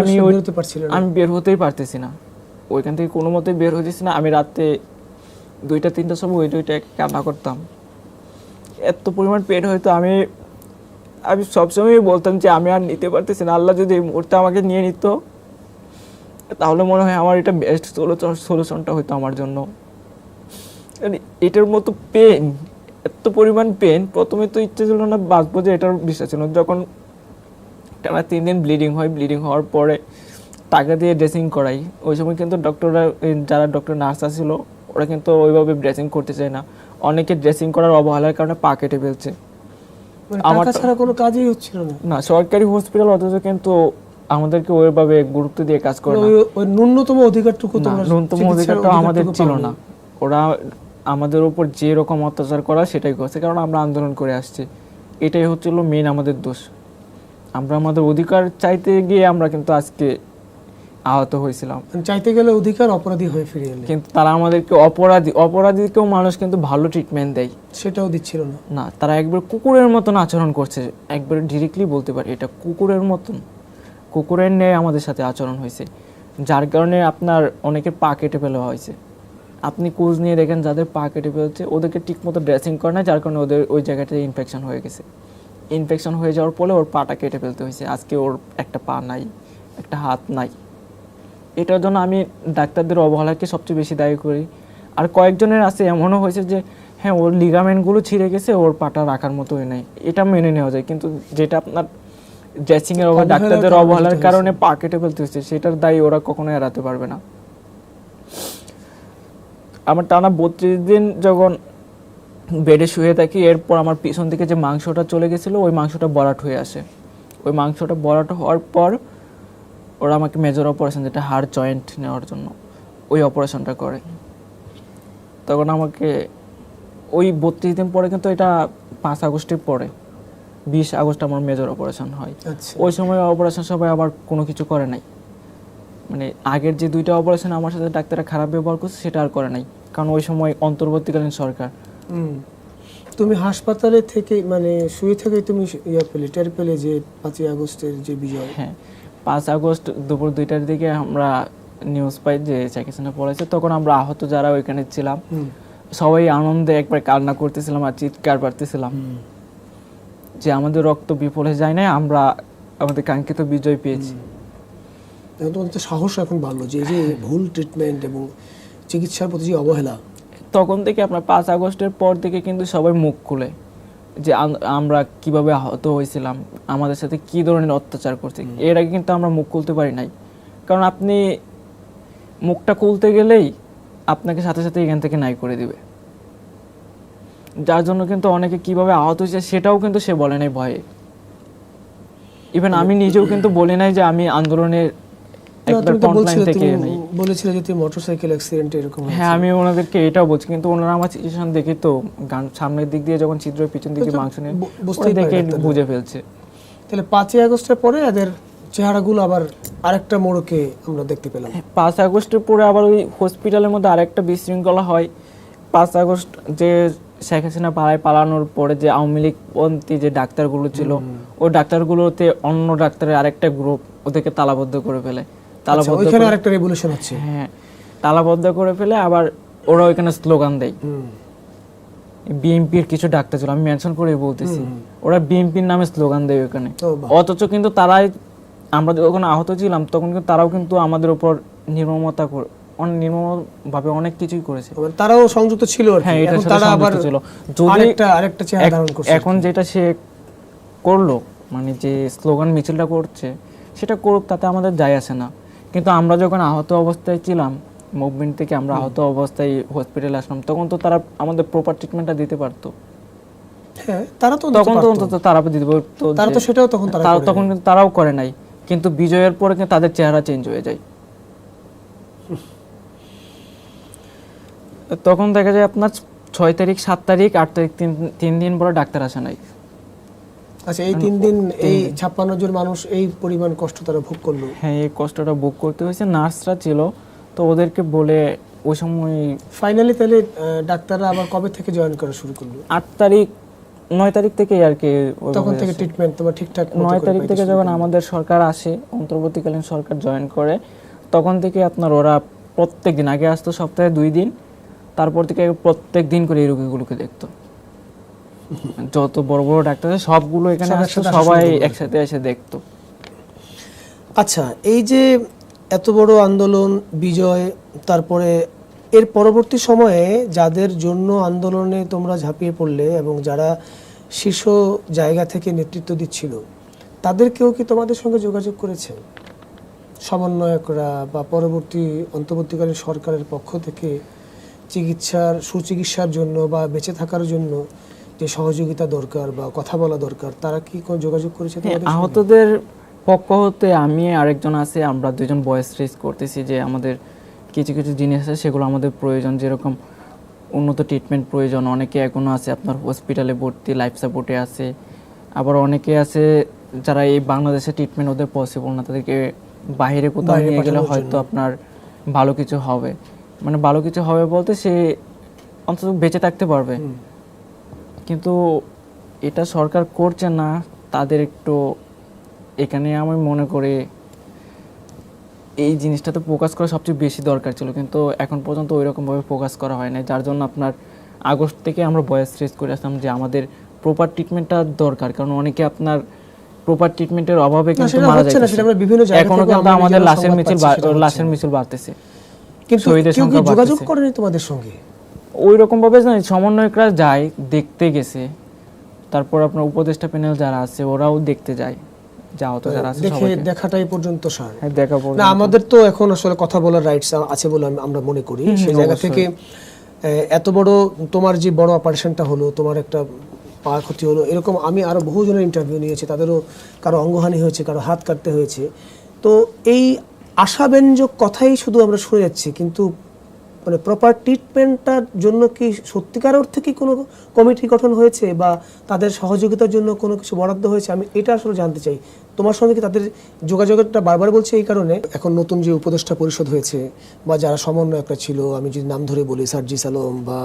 আমি বের হতেই পারতেছি না, ওইখান থেকে কোনো মতেই বের হতেছি না। আমি রাতে 2টা-3টার সময় ওইটা কান্না করতাম, এত পরিমাণ পেন হয়তো। আমি সবসময় বলতাম যে আমি আর নিতে পারতেছি না, আল্লাহ যদি এই মুহূর্তে আমাকে নিয়ে নিত তাহলে মনে হয় আমার এটা বেস্ট সলিউশনটা হইতো আমার জন্য। এটার মতো পেন, এত পরিমাণ পেন, প্রথমে তো ইচ্ছে ছিল না বাঁচবো, যে এটার বিশ্বাস ছিল। যখন টানা 3 দিন ব্লিডিং হওয়ার পরে টাকা দিয়ে ড্রেসিং করাই, ওই সময় কিন্তু যারা ডক্টর নার্স ছিল ওরা কিন্তু ওইভাবে ড্রেসিং করতে চায় না, অনেকে ড্রেসিং করার অবহেলার কারণে পা কেটে ফেলছে। আমার ছাড়া কোনো কাজই হচ্ছিল না সরকারি হসপিটাল, অথচ কিন্তু আমাদেরকে ওইভাবে গুরুত্ব দিয়ে কাজ করে না। ওই ন্যূনতম অধিকারটুকু আমাদের ছিল না। ওরা আমাদের উপর যে রকম অত্যাচার করা সেটাই করছে, কারণ আমরা আন্দোলন করে আসছি। এটাই হচ্ছিল মেন আমাদের দোষ, আমরা আমাদের অধিকার চাইতে গিয়ে আমরা কিন্তু আজকে আহত হয়েছিলাম। চাইতে গেলে অধিকার, অপরাধী হয়ে ফিরে এলে। কিন্তু তারা আমাদেরকে অপরাধীকেও মানুষ কিন্তু ভালো ট্রিটমেন্ট দেয়, সেটাও দিচ্ছিল না। না, তারা একবার কুকুরের মতন আচরণ করছে, একবার ডিরেক্টলি বলতে পারি এটা কুকুরের মতন, কুকুরের ন্যায় আমাদের সাথে আচরণ হয়েছে, যার কারণে আপনার অনেকের পা কেটে ফেলা হয়েছে। আপনি খোঁজ নিয়ে দেখেন যাদের পা কেটে ফেলছে ওদেরকে ঠিকমতো ড্রেসিং করে না, যার কারণে ওদের ওই জায়গাটাতে ইনফেকশন হয়ে গেছে। ইনফেকশন হয়ে যাওয়ার ফলে ওর পাটা কেটে ফেলতে হয়েছে, আজকে ওর একটা পা নাই, একটা হাত নাই। এটার জন্য আমি ডাক্তারদের অবহেলাকে সবচেয়ে বেশি দায়ী করি। আর কয়েকজনের আছে এমনও হয়েছে যে হ্যাঁ ওর লিগামেন্টগুলো ছিঁড়ে গেছে, ওর পাটা রাখার মতোই নাই, এটা মেনে নেওয়া যায়। কিন্তু যেটা আপনার ড্রেসিংয়ের অভাব, ডাক্তারদের অবহেলার কারণে পা কেটে ফেলতে হচ্ছে, সেটার দায়ী ওরা কখনো এড়াতে পারবে না। আমার টানা 32 দিন যখন বেডে শুয়ে থাকি, এরপর আমার পিছন থেকে যে মাংসটা চলে গেছিলো ওই মাংসটা বরাট হয়ে আসে। ওই মাংসটা বরাট হওয়ার পর ওরা আমাকে মেজর অপারেশন, যেটা হাড় জয়েন্ট নেওয়ার জন্য, ওই অপারেশনটা করে। তখন আমাকে ওই 32 দিন পরে, কিন্তু এটা 5 আগস্টের পরে, 20 আগস্ট আমার মেজর অপারেশন হয়। ওই সময় অপারেশন সবাই আবার কোনো কিছু করে নাই, মানে আগের যে 2টা অপারেশন আমার সাথে ডাক্তাররা খারাপ ব্যবহার করছে সেটা আর করে নাই, কারণ ওই সময় অন্তর্বর্তীকালীন সরকার। তুমি হাসপাতালে থেকে, মানে শুয়ে থেকে তুমি টের পেলে যে 5 আগস্টের যে বিজয়? হ্যাঁ, 5 আগস্ট দুপুর 2টার দিকে আমরা নিউজ পাই যে চিকিৎসা পড়েছে। তখন আমরা আহত যারা ওইখানে ছিলাম সবাই আনন্দে একবার কান্না করতেছিলাম আর চিৎকার পারতেছিলাম যে আমাদের রক্ত বিফলে যায় না, আমরা আমাদের কাঙ্ক্ষিত বিজয় পেয়েছি। তোমাদের সাহস এখন বাড়লো যে ভুল ট্রিটমেন্ট এবং চিকিৎসার প্রতি যে অবহেলা, তখন থেকে আপনার 5 আগস্টের পর থেকে কিন্তু সবাই মুখ খুলে যে আমরা কিভাবে আহত হয়েছিলাম, আমাদের সাথে কি ধরনের অত্যাচার করছে। এর আগে কিন্তু আমরা মুখ খুলতে পারি নাই, কারণ আপনি মুখটা খুলতে গেলেই আপনাকে সাথে সাথে এখান থেকে নাই করে দিবে, যার জন্য কিন্তু অনেকে কিভাবে আহত হয়েছে সেটাও কিন্তু সে বলে নাই ভয়ে। ইভেন আমি নিজেও কিন্তু বলি নাই যে আমি আন্দোলনের একবার তুমি তো ফ্রন্ট লাইন বলছিলে, থেকে তুমি নাই। বলেছিলে যে তুমি মোটরসাইকেল অ্যাক্সিডেন্ট এরকম হ্যাঁ, আমি ওনাদেরকে এটাও বলছি, কিন্তু ওনারা আমার সিচুয়েশন দেখে তো গান সামনের দিক দিয়ে যখন ছিদ্র পিছন দিক দিয়ে মাংস নিয়ে বুঝতেই ওরা দেখে পারে বুঝে ফেলছে। তাহলে 5ই আগস্টের পরে এদের চেহারাগুলো আবার আরেকটা মোড়কে আমরা দেখতে পেলাম। 5 আগস্টের পরে আবার ওই হসপিটালের মধ্যে আরেকটা বিশৃঙ্খলা হয়। 5 আগস্ট যে শেখ হাসিনা পালানোর পরে যে আওয়ামী লীগপন্থী যে ডাক্তারগুলো ছিল, ওই ডাক্তারগুলোতে অন্য ডাক্তারের আরেকটা গ্রুপ ওদেরকে তালাবদ্ধ করে ফেলে। তালাবদ্ধ ওইখানে আরেকটা রেভলিউশন হচ্ছে। হ্যাঁ, তালাবদ্ধ করে ফেলে আবার ওরা ওইখানে স্লোগান দেয়। বিএনপির কিছু ডাক্তার ছিল, আমি মেনশন করে বলতেছি, ওরা বিএনপির নামে স্লোগান দেয় ওইখানে। অথচ কিন্তু তারাই, আমরা যখন আহত ছিলাম তখন কিন্তু তারাও কিন্তু আমাদের উপর নির্মমভাবে অনেক কিছুই করেছে। তারাও সংযুক্ত ছিল আর কি। হ্যাঁ, এটা এখন তারা আবার ছিল। যদি আরেকটা চেহারা ধারণ করছে। এখন যেটা সে করলো, মানে যে স্লোগান মিছিলটা করছে সেটা করুক, তাতে আমাদের যায় আসে না। কিন্তু আমরা যখন আহত অবস্থায় ছিলাম, মুভমেন্ট থেকে আমরা আহত অবস্থায় হসপিটালে আসলাম, তখন তো তারা আমাদের প্রপার ট্রিটমেন্টটা দিতে পারতো। হ্যাঁ, তারা তো তখন তো অন্তত তারা দিতে পারতো। তারা তো সেটাও তখন তখন কিন্তু তারাও করে নাই, কিন্তু বিজয়ের পরে কিন্তু তাদের চেহারা চেঞ্জ হয়ে যায়। তখন দেখা যায় আপনার 6 তারিখ, 7 তারিখ, 8 তারিখ, 3 দিন পরে ডাক্তার আসে নাই। আচ্ছা, এই 3 দিন এই 56 জন মানুষ এই পরিমাণ কষ্ট তারা ভোগ করলো। হ্যাঁ, এই কষ্টটা ভোগ করতে হয়েছে। নার্সরা ছিল তো ওদেরকে বলে ওই সময় ফাইনালি তাহলে ডাক্তাররা আবার কবে থেকে জয়েন করা শুরু করলো? 8 তারিখ, 9 তারিখ থেকে আর কি। তখন থেকে ট্রিটমেন্ট তোমার ঠিকঠাক 9 তারিখ থেকে যখন আমাদের সরকার আসে, অন্তর্বর্তীকালীন সরকার জয়েন করে, তখন থেকে আপনার ওরা প্রত্যেক দিন, আগে আসতো সপ্তাহে 2 দিন, তারপর থেকে প্রত্যেক দিন করে এই রোগীগুলোকে দেখতো। যত বড় বড় ডাক্তার আছে সবগুলো এখানে আসতো, সবাই একসাথে এসে দেখতো। আচ্ছা, এই যে এত বড় আন্দোলন বিজয়, তারপরে এর পরবর্তী সময়ে যাদের জন্য আন্দোলনে তোমরা ঝাঁপিয়ে পড়লে এবং যারা শীর্ষ জায়গা থেকে নেতৃত্ব দিচ্ছিল, তাদের কেউ কি তোমাদের সঙ্গে যোগাযোগ করেছে? সমন্বয়করা বা অন্তর্বর্তীকালীন সরকারের পক্ষ থেকে সুচিকিৎসার জন্য বা বেঁচে থাকার জন্য যে সহযোগিতা দরকার বা কথা বলা দরকার, তারা কি কোনো যোগাযোগ করেছে তোমাদের সঙ্গে? আহতদের পক্ষ হতে আমি আরেকজন আছে, আমরা দুজন ভয়েস রেজ করতেছি যে আমাদের কিছু কিছু জিনিস আছে সেগুলো আমাদের প্রয়োজন, যেরকম উন্নত ট্রিটমেন্ট প্রয়োজন। অনেকে এখনো আছে আপনার হসপিটালে ভর্তি, লাইফ সাপোর্টে আছে। আবার অনেকে আছে যারা এই বাংলাদেশে ট্রিটমেন্ট ওদের পসিবল না, তাদেরকে বাইরে কোথাও নিয়ে গেলে হয়তো আপনার ভালো কিছু হবে। মানে ভালো কিছু হবে বলতে সে অন্তত বেঁচে থাকতে পারবে। কিন্তু এটা সরকার করছে না, তাদের একটু এখানে আমি মনে করি এই জিনিসটাতে ফোকাস করা সবচেয়ে বেশি দরকার ছিল, কিন্তু এখন পর্যন্ত ওইরকমভাবে ফোকাস করা হয় না। যার জন্য আপনার আগস্ট থেকে আমরা ভয়েস রেজ করে আসলাম যে আমাদের প্রপার ট্রিটমেন্টটা দরকার, কারণ অনেকে আপনার প্রপার ট্রিটমেন্টের অভাবে কিন্তু মারা যাচ্ছে। এখনো কিন্তু আমাদের লাশের মিছিল বাড়তেছে, কিন্তু কেউ কি যোগাযোগ করেনি তোমাদের সঙ্গে? ওই রকম ভাবে সমন্বয়করা যায়, দেখতে গেছে। তারপর আপনার উপদেষ্টা প্যানেল যারা আছে ওরাও দেখতে যায়, দেখাটাই পর্যন্ত সার। হ্যাঁ, দেখা পর্যন্ত। না, আমাদের তো এখন আসলে কথা বলার রাইটস আছে বলে আমরা মনে করি। সেই জায়গা থেকে এত বড় তোমার যে বড় অপারেশনটা হলো, তোমার একটা পা ক্ষতি হলো, এরকম আমি আরো বহুজনের ইন্টারভিউ নিয়েছি, তাদেরও কারো অঙ্গহানি হয়েছে, কারো হাত কাটতে হয়েছে। তো এই আশাব্যঞ্জক কথাই শুধু আমরা শুনে যাচ্ছি, কিন্তু মানে প্রপার ট্রিটমেন্টটার জন্য কি সত্যিকার অর্থে কি কোনো কমিটি গঠন হয়েছে বা তাদের সহযোগিতার জন্য কোনো কিছু বরাদ্দ হয়েছে? আমি এটা আসলে জানতে চাই। তোমার সঙ্গে কি তাদের যোগাযোগটা বারবার বলছে এই কারণে, এখন নতুন যে উপদেষ্টা পরিষদ হয়েছে বা যারা সমন্বয়করা ছিল, আমি যদি নাম ধরে বলি, সার্জিস আলম বা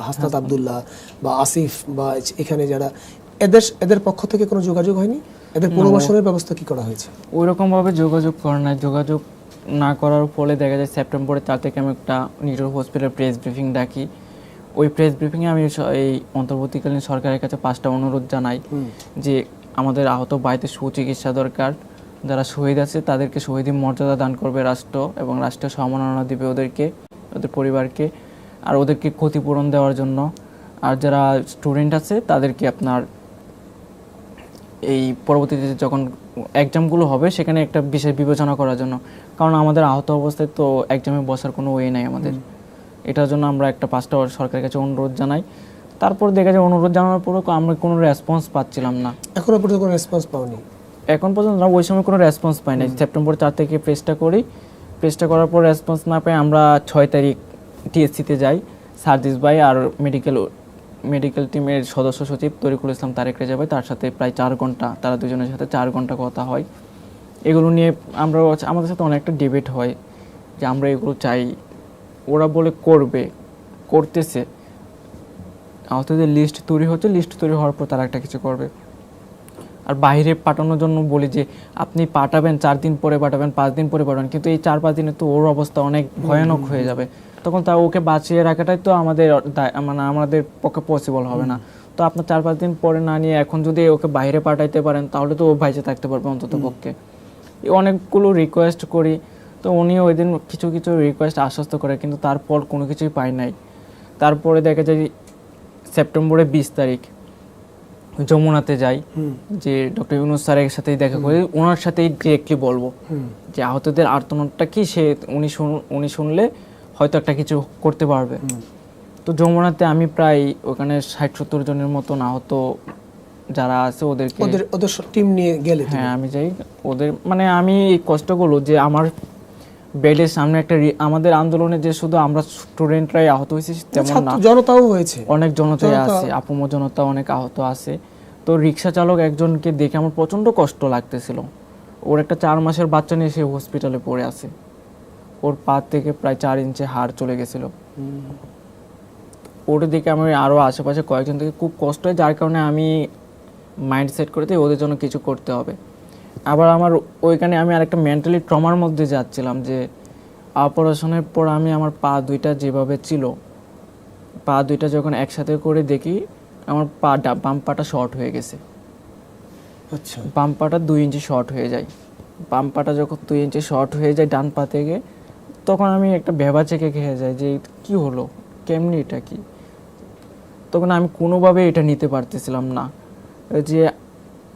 হাসনাত আব্দুল্লাহ বা আসিফ বা এখানে যারা, এদের পক্ষ থেকে কোনো যোগাযোগ হয়নি? এদের পুনর্বাসনের ব্যবস্থা কি করা হয়েছে? ওইরকম ভাবে যোগাযোগ করে না। যোগাযোগ না করার ফলে দেখা যায় সেপ্টেম্বরের 4 থেকে আমি একটা নিটোর হসপিটাল প্রেস ব্রিফিং ডাকি। ওই প্রেস ব্রিফিংয়ে আমি এই অন্তর্বর্তীকালীন সরকারের কাছে 5টা অনুরোধ জানাই যে আমাদের আহত ভাইদের সুচিকিৎসা দরকার, যারা শহীদ আছে তাদেরকে শহীদের মর্যাদা দান করবে রাষ্ট্র, এবং রাষ্ট্র সম্মাননা দিবে ওদেরকে, ওদের পরিবারকে, আর ওদেরকে ক্ষতিপূরণ দেওয়ার জন্য। আর যারা স্টুডেন্ট আছে তাদেরকে আপনার এই পরবর্তীতে যখন এক্সামগুলো হবে সেখানে একটা বিশেষ বিবেচনা করার জন্য, কারণ আমাদের আহত অবস্থায় তো এক্সামে বসার কোনো ওয়ে নাই আমাদের। এটার জন্য আমরা একটা 5টা সরকারের কাছে অনুরোধ জানাই। তারপর দেখা যায় অনুরোধ জানানোর পরেও আমরা কোনো রেসপন্স পাচ্ছিলাম না। এখনো পর্যন্ত কোনো রেসপন্স পাওনি? এখন পর্যন্ত না, ওই সময় কোনো রেসপন্স পাই নাই। সেপ্টেম্বর 4 থেকে প্রেসটা করার পর রেসপন্স না পাই আমরা 6 তারিখ টিএসসিতে যাই। সার্জিস ভাই আর মেডিকেল টিমের সদস্য সচিব তরিকুল ইসলাম তারেক রেজা ভাই, তার সাথে প্রায় 4 ঘন্টা, তারা দুজনের সাথে 4 ঘন্টা কথা হয়। এগুলো নিয়ে আমাদের সাথে অনেকটা ডিবেট হয় যে আমরা এগুলো চাই। ওরা বলে করতেছে, আহতদের লিস্ট তৈরি হচ্ছে, লিস্ট তৈরি হওয়ার পর তারা একটা কিছু করবে। আর বাইরে পাঠানোর জন্য বলি যে আপনি পাঠাবেন 4 দিন পরে পাঠাবেন, 5 দিন পরে পাঠাবেন, কিন্তু এই 4-5 দিনে তো ওর অবস্থা অনেক ভয়ানক হয়ে যাবে। তখন তা ওকে বাঁচিয়ে রাখাটাই তো আমাদের পক্ষে পসিবল হবে না। তো আপনার 4-5 দিন পরে না নিয়ে এখন যদি ওকে বাইরে পাঠাইতে পারেন তাহলে তো ও বাইচে থাকতে পারবে অন্তত পক্ষে। অনেকগুলো রিকোয়েস্ট করি, তো উনিও ওই দিন কিছু কিছু রিকোয়েস্ট আশ্বস্ত করে, কিন্তু তারপর কোনো কিছুই পাই নাই। তারপরে দেখা যায় সেপ্টেম্বরের 20 তারিখ যমুনাতে যাই, যে ডক্টর ইউনুস স্যারের সাথেই দেখা করি, ওনার সাথেই ডিরেক্টলি বলবো যে আহতদের আর্তনাদটা কি, উনি শুনলে হয়তো একটা কিছু করতে পারবে। তো যমুনাতে আমি প্রায় ওখানে 60-70 জনের মতন আহত যারা আছে ওদেরকে ওদের টিম নিয়ে গেলে? হ্যাঁ, আমি যাই ওদের, আমি এই কষ্টগুলো যে আমার বেডের সামনে একটা আমাদের আন্দোলনে যে শুধু আমরা স্টুডেন্টরাই আহত হয়েছি তেমন না, জনতাও হয়েছে, অনেক জনতাই আছে, আপম জনতা অনেক আহত আছে। তো রিক্সা চালক একজনকে দেখে আমার প্রচন্ড কষ্ট লাগতেছিল। ওর একটা 4 মাসের বাচ্চা নিয়ে সে হসপিটালে পড়ে আছে, ওর পা থেকে প্রায় 4 ইঞ্চি হাড় চলে গেছিল। ওটা দেখে আমি আরও আশেপাশে কয়েকজন থেকে খুব কষ্ট হয়, যার কারণে আমি মাইন্ড সেট করে দিই ওদের জন্য কিছু করতে হবে। আবার আমার ওইখানে আমি আরেকটা মেন্টালি ট্রমার মধ্যে যাচ্ছিলাম যে অপারেশনের পর আমি আমার পা দুইটা যেভাবে ছিল, পা দুইটা যখন একসাথে করে দেখি আমার বাম পাটা শর্ট হয়ে গেছে। আচ্ছা, বাম পাটা 2 ইঞ্চি শর্ট হয়ে যায়। বাম পাটা যখন 2 ইঞ্চি শর্ট হয়ে যায় ডান পা থেকে, তখন আমি একটা ভেবা চেকে খেয়ে যাই যে কি হলো, কেমনি এটা কি। তখন আমি কোনোভাবে এটা নিতে পারতেছিলাম না, যে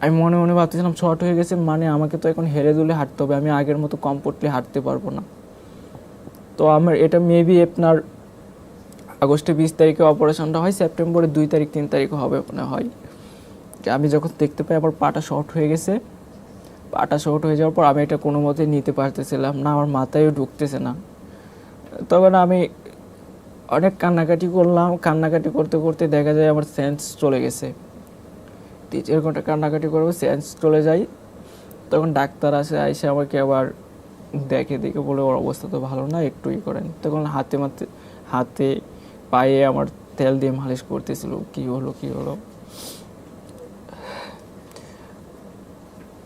আমি মনে মনে ভাবতেছিলাম শর্ট হয়ে গেছে মানে আমাকে তো এখন হেরে দুলে হাঁটতে হবে, আমি আগের মতো কমফোর্টলি হাঁটতে পারবো না। তো আমার এটা মেবি আপনার আগস্টের 20 তারিখে অপারেশনটা হয়, সেপ্টেম্বরের 2 তারিখ 3 তারিখে হবে মনে হয়। আমি যখন দেখতে পাই আমার পাটা শর্ট হয়ে গেছে, পাটা শর্ট হয়ে যাওয়ার পর আমি এটা কোনো মতে নিতে পারতেছিলাম না, আমার মাথায়ও ঢুকতেছে না। তখন আমি অনেক কান্নাকাটি করলাম, কান্নাকাটি করতে করতে দেখা যায় আমার সেন্স চলে গেছে। 3-4 ঘন্টা কান্নাকাটি করবো, সেন্স চলে যায়। তখন ডাক্তার এসে আমাকে আবার দেখে বলে ওর অবস্থা তো ভালো না, একটু করেন। তখন হাতে পায়ে আমার তেল দিয়ে মালিশ করতেছিল, কি হলো।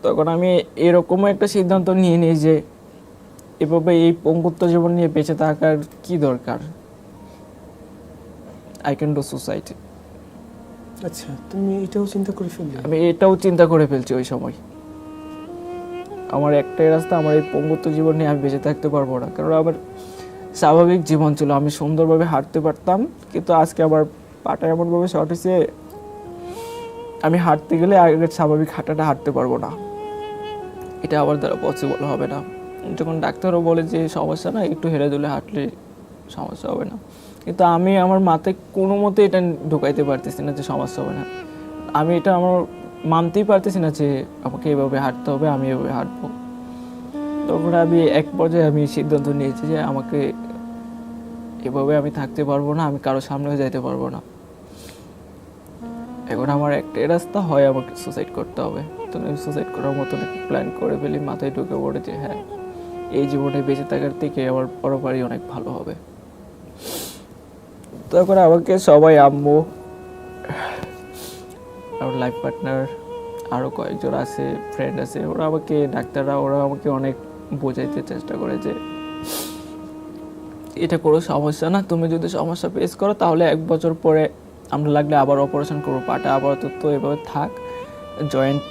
তখন আমি এরকমও একটা সিদ্ধান্ত নিয়ে নিই যে এভাবে এই পঙ্গুত্ব জীবন নিয়ে বেঁচে থাকার কি দরকার, আই ক্যান ডু সুসাইড। আচ্ছা, তুমি এটাও চিন্তা করে ফেললে? আমি এটাও চিন্তা করে ফেলছি ওই সময়। আমার একটাই রাস্তা, আমার এই পঙ্গুত্ব জীবন নিয়ে আমি বেঁচে থাকতে পারবো না, কারণ আমার স্বাভাবিক জীবন ছিল, আমি সুন্দরভাবে হাঁটতে পারতাম। কিন্তু আজকে আমার পাটা এমনভাবে শর্ট হয়েছে, আমি হাঁটতে গেলে আগের স্বাভাবিক হাঁটাটা হাঁটতে পারবো না, এটা আমার দ্বারা পসিবল হবে না। যখন ডাক্তারও বলে যে সমস্যা না, একটু হেরে দুলে হাঁটলে সমস্যা হবে না, কিন্তু আমি আমার মাথায় কোনো মতে এটা ঢুকাইতে পারতেছি না যে সমস্যা হবে না। আমি এটা আমার মানতেই পারতেছি না যে আমাকে এভাবে হাঁটতে হবে, আমি এভাবে হাঁটবো। তখন আমি এক পর্যায়ে আমি সিদ্ধান্ত নিয়েছি যে আমাকে এভাবে আমি থাকতে পারবো না, আমি কারো সামনেও যাইতে পারবো না। এখন আমার একটাই রাস্তা, হয় আমাকে সুসাইড করতে হবে। তো আমি সুসাইড করার মতন একটা প্ল্যান করে ফেলি, মাথায় ঢুকে পড়ে যে হ্যাঁ, এই জীবনে বেঁচে থাকার থেকে আমার পরপারই অনেক ভালো হবে। তখন আমাকে সবাই, আম্মু, আমার লাইফ পার্টনার, আরও কয়েকজন আছে, ফ্রেন্ড আছে, ওরা আমাকে অনেক বোঝাইতে চেষ্টা করে যে এটা কোনো সমস্যা না, তুমি যদি সমস্যা ফেস করো তাহলে 1 বছর পরে আমরা লাগলে আবার অপারেশন করবো, পাটা আপাতত এভাবে থাক, জয়েন্ট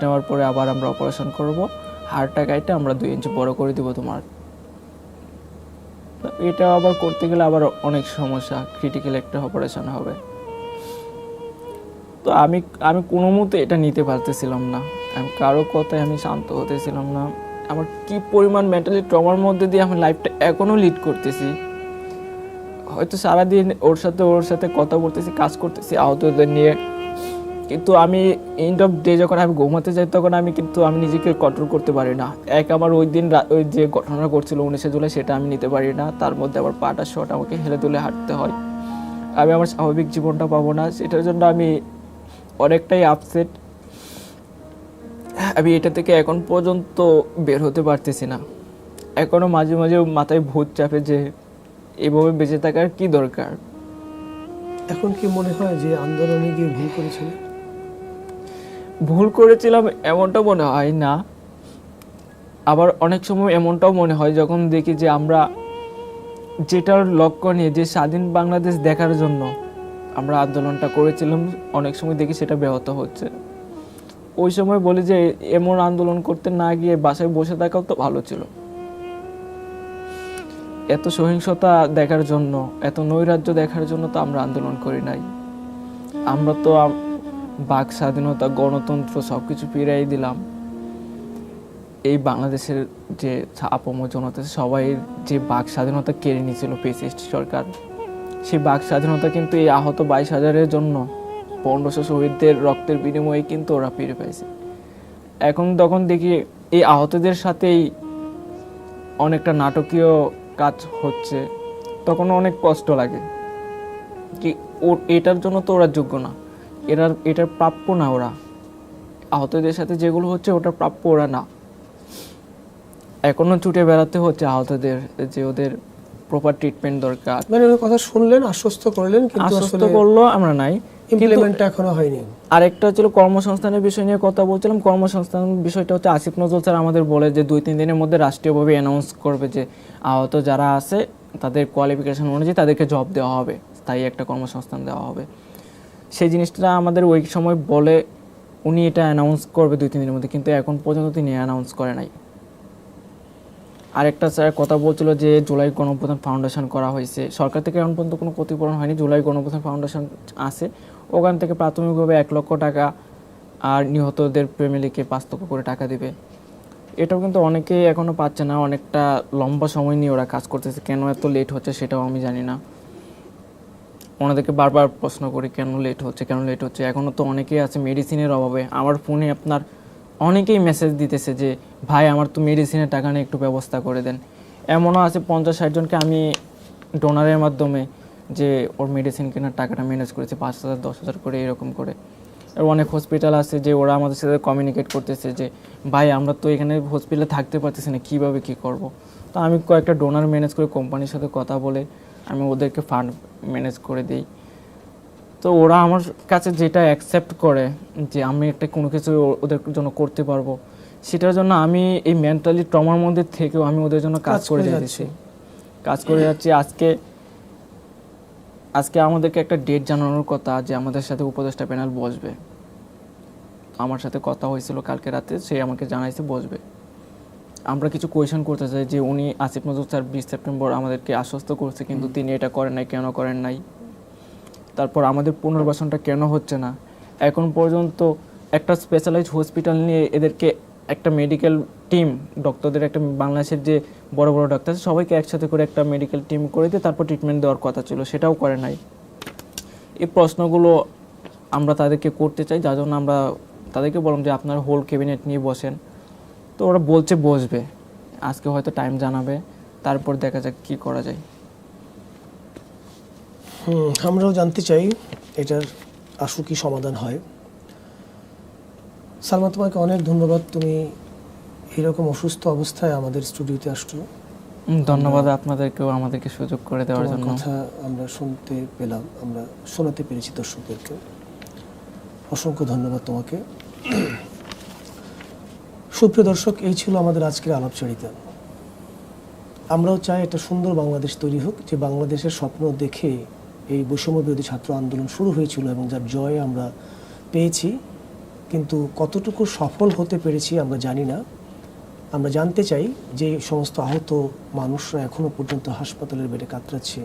নেওয়ার পরে আবার আমরা অপারেশন করবো, হাড়টা কাইটে আমরা 2 ইঞ্চি বড় করে দিব তোমার। এটা আবার করতে গেলে আবার অনেক সমস্যা, ক্রিটিক্যাল একটা অপারেশন হবে। তো আমি কোনো মতে এটা নিতে পারতেছিলাম না, আমি কারো কথায় আমি শান্ত হতেছিলাম না। আমার কি পরিমাণ মেন্টালি ট্রমার মধ্যে দিয়ে আমি লাইফটা এখনো লিড করতেছি। হয়তো সারাদিন ওর সাথে কথা বলতেছি, কাজ করতেছি আহতদের নিয়ে, কিন্তু আমি এন্ড অফ ডে যখন আমি ঘুমাতে যাই তখন আমি নিজেকে কন্ট্রোল করতে পারি না। আমার ওই দিন ওই যে ঘটনা ঘটছিল 19শে জুলাই, সেটা আমি নিতে পারি না। তার মধ্যে আবার পাটা শট, আমাকে হেলে দুলে হাঁটতে হয়। আমি আমার স্বাভাবিক জীবনটা পাবো না, সেটার জন্য আমি অনেকটাই আপসেট। আমি এটা থেকে এখন পর্যন্ত বের হতে পারতেছি না। এখনো মাঝে মাঝে মাথায় ভূত চাপে যে এভাবে বেঁচে থাকার কি দরকার। এখন কি মনে হয় যে আন্দোলনে গিয়ে ভুল করেছিল? ভুল করেছিলাম এমনটা মনে হয় না, আবার অনেক সময় এমনটাও মনে হয় যখন দেখি যে আমরা যেটার লক্ষ্য নিয়ে, যে স্বাধীন বাংলাদেশ দেখার জন্য আমরা আন্দোলনটা করেছিলাম, অনেক সময় দেখি সেটা ব্যাহত হচ্ছে। ওই সময় বলি যে এমন আন্দোলন করতে না গিয়ে বাসায় বসে থাকাও তো ভালো ছিল। এত সহিংসতা দেখার জন্য, এত নৈরাজ্য দেখার জন্য তো আমরা আন্দোলন করি নাই। আমরা তো বাক স্বাধীনতা, গণতন্ত্র সবকিছু ফিরাই দিলাম। এই বাংলাদেশের যে আপামর জনতা, সবাই যে বাক স্বাধীনতা কেড়ে নিয়েছিল ফ্যাসিস্ট সরকার, সেই বাক স্বাধীনতা কিন্তু এই আহত 22,000-এর জন্য 1500 শহীদদের রক্তের বিনিময়ে কিন্তু ওরা ফিরে পাইছে। এখন তখন দেখি এই আহতদের সাথেই অনেকটা নাটকীয় কাজ হচ্ছে, তখন অনেক কষ্ট লাগে কি এটার জন্য তো ওরা যোগ্য না, এটার প্রাপ্য না। ওরা আহতদের সাথে যেগুলো হচ্ছে ওটা প্রাপ্য ওরা না। এখনো ছুটে বেড়াতে হচ্ছে আহতদের, যে ওদের প্রপার ট্রিটমেন্ট দরকার। মানে ওর কথা শুনলেন, আশ্বস্ত করলেন, কিন্তু আশ্বস্ত করলো আমরা নাই, ইমপ্লিমেন্ট এখনো হয়নি। আরেকটা ছিল কর্মসংস্থানের বিষয় নিয়ে কথা বলছিলাম। কর্মসংস্থান বিষয়টা হচ্ছে আসিফ নজরুল স্যার আমাদের বলে যে 2-3 দিনের মধ্যে রাষ্ট্রীয়ভাবে অ্যানাউন্স করবে যে আহত যারা আছে তাদের কোয়ালিফিকেশন অনুযায়ী তাদেরকে জব দেওয়া হবে, স্থায়ী একটা কর্মসংস্থান দেওয়া হবে। সেই জিনিসটা আমাদের ওই সময় বলে উনি এটা অ্যানাউন্স করবে 2-3 দিনের মধ্যে, কিন্তু এখন পর্যন্ত তিনি অ্যানাউন্স করে নাই। আরেকটা স্যার কথা বলছিল যে জুলাই গণঅভ্যুত্থান ফাউন্ডেশন করা হয়েছে, সরকার থেকে এখন পর্যন্ত কোনো ক্ষতিপূরণ হয়নি। জুলাই গণঅভ্যুত্থান ফাউন্ডেশন আছে, ওখান থেকে প্রাথমিকভাবে 1 লক্ষ টাকা আর নিহতদের ফ্যামিলিকে 5 লক্ষ করে টাকা দিবে। এটাও কিন্তু অনেকেই এখনও পাচ্ছে না, অনেকটা লম্বা সময় নিয়ে ওরা কাজ করতেছে। কেন এত লেট হচ্ছে সেটাও আমি জানি না। ওনাদেরকে বারবার প্রশ্ন করি কেন লেট হচ্ছে। এখনও তো অনেকেই আছে মেডিসিনের অভাবে। আমার ফোনে আপনার অনেকেই মেসেজ দিতেছে যে ভাই আমার তো মেডিসিনের টাকা নিয়ে একটু ব্যবস্থা করে দেন। এমনও আছে 50-60 জনকে আমি ডোনারের মাধ্যমে যে ওর মেডিসিন কেনার টাকাটা ম্যানেজ করেছি, 5,000-10,000 করে এরকম করে। আর অনেক হসপিটাল আছে যে ওরা আমাদের সাথে কমিউনিকেট করতেছে যে ভাই আমরা তো এখানে হসপিটালে থাকতে পারতেছি না, কীভাবে কী করব। তো আমি কয়েকটা ডোনার ম্যানেজ করে কোম্পানির সাথে কথা বলে আমি ওদেরকে ফান্ড ম্যানেজ করে দিই। তো ওরা আমার কাছে যেটা অ্যাকসেপ্ট করে যে আমি একটা কোনো কিছু ওদের জন্য করতে পারবো, সেটার জন্য আমি এই মেন্টালি ট্রমার মধ্যে থেকেও আমি ওদের জন্য কাজ করে যাচ্ছি। আজকে আমাদেরকে একটা ডেট জানানোর কথা যে আমাদের সাথে উপদেষ্টা প্যানেল বসবে। আমার সাথে কথা হয়েছিল কালকে রাতে, সে আমাকে জানাইছে বসবে। আমরা কিছু কোয়েশন করতে চাই যে উনি আসিফ নজরুল স্যার 20 সেপ্টেম্বর আমাদেরকে আশ্বস্ত করছে, কিন্তু তিনি এটা করেন নাই, কেন করেন নাই? তারপর আমাদের পুনর্বাসনটা কেন হচ্ছে না? এখন পর্যন্ত একটা স্পেশালাইজড হসপিটাল নিয়ে এদেরকে একটা মেডিকেল টিম, ডক্টরদের একটা, বাংলাদেশের যে বড় বড় ডাক্তার আছে সবাইকে একসাথে করে একটা মেডিকেল টিম করে দিয়ে তারপর ট্রিটমেন্ট দেওয়ার কথা ছিল, সেটাও করে নাই। এই প্রশ্নগুলো আমরা তাদেরকে করতে চাই, যার জন্য আমরা তাদেরকে বললাম যে আপনার হোল ক্যাবিনেট নিয়ে বসেন। তো ওরা বলছে বসবে, আজকে হয়তো টাইম জানাবে, তারপর দেখা যাক কী করা যায়। আমরাও জানতে চাই এটার আশু কি সমাধান হয়। সালমা, তোমাকে অনেক ধন্যবাদ, তুমি এরকম অসুস্থ অবস্থায় আমাদের স্টুডিওতে আসছো। ধন্যবাদ আপনাদেরকেও আমাদেরকে সুযোগ করে দেওয়ার জন্য। কথা আমরা শুনতে পেলাম, আমরা শোনাতে পেরেছি দর্শকদেরকে। অসংখ্য ধন্যবাদ তোমাকে। সুপ্রিয় দর্শক, এই ছিল আমাদের আজকের আলাপচারিতা। আমরাও চাই একটা সুন্দর বাংলাদেশ তৈরি হোক, যে বাংলাদেশের স্বপ্ন দেখে এই বৈষম্য বিরোধী ছাত্র আন্দোলন শুরু হয়েছিল এবং যার জয় আমরা পেয়েছি, কিন্তু কতটুকু সফল হতে পেরেছি আমরা জানি না। আমরা জানতে চাই যে সমস্ত আহত মানুষরা এখনও পর্যন্ত হাসপাতালের বেডে কাতরাচ্ছে,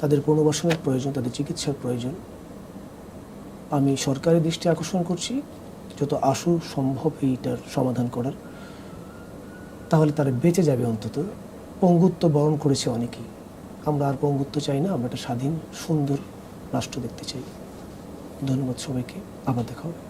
তাদের পুনর্বাসনের প্রয়োজন, তাদের চিকিৎসার প্রয়োজন। আমি সরকারের দৃষ্টি আকর্ষণ করছি যত আশু সম্ভব এইটার সমাধান করার, তাহলে তারা বেঁচে যাবে। অন্তত পঙ্গুত্ব বরণ করেছে অনেকেই, আমরা আর পঙ্গুত্ব চাই না। আমরা একটা স্বাধীন সুন্দর রাষ্ট্র দেখতে চাই। ধন্যবাদ সবাইকে, আবার দেখা হবে।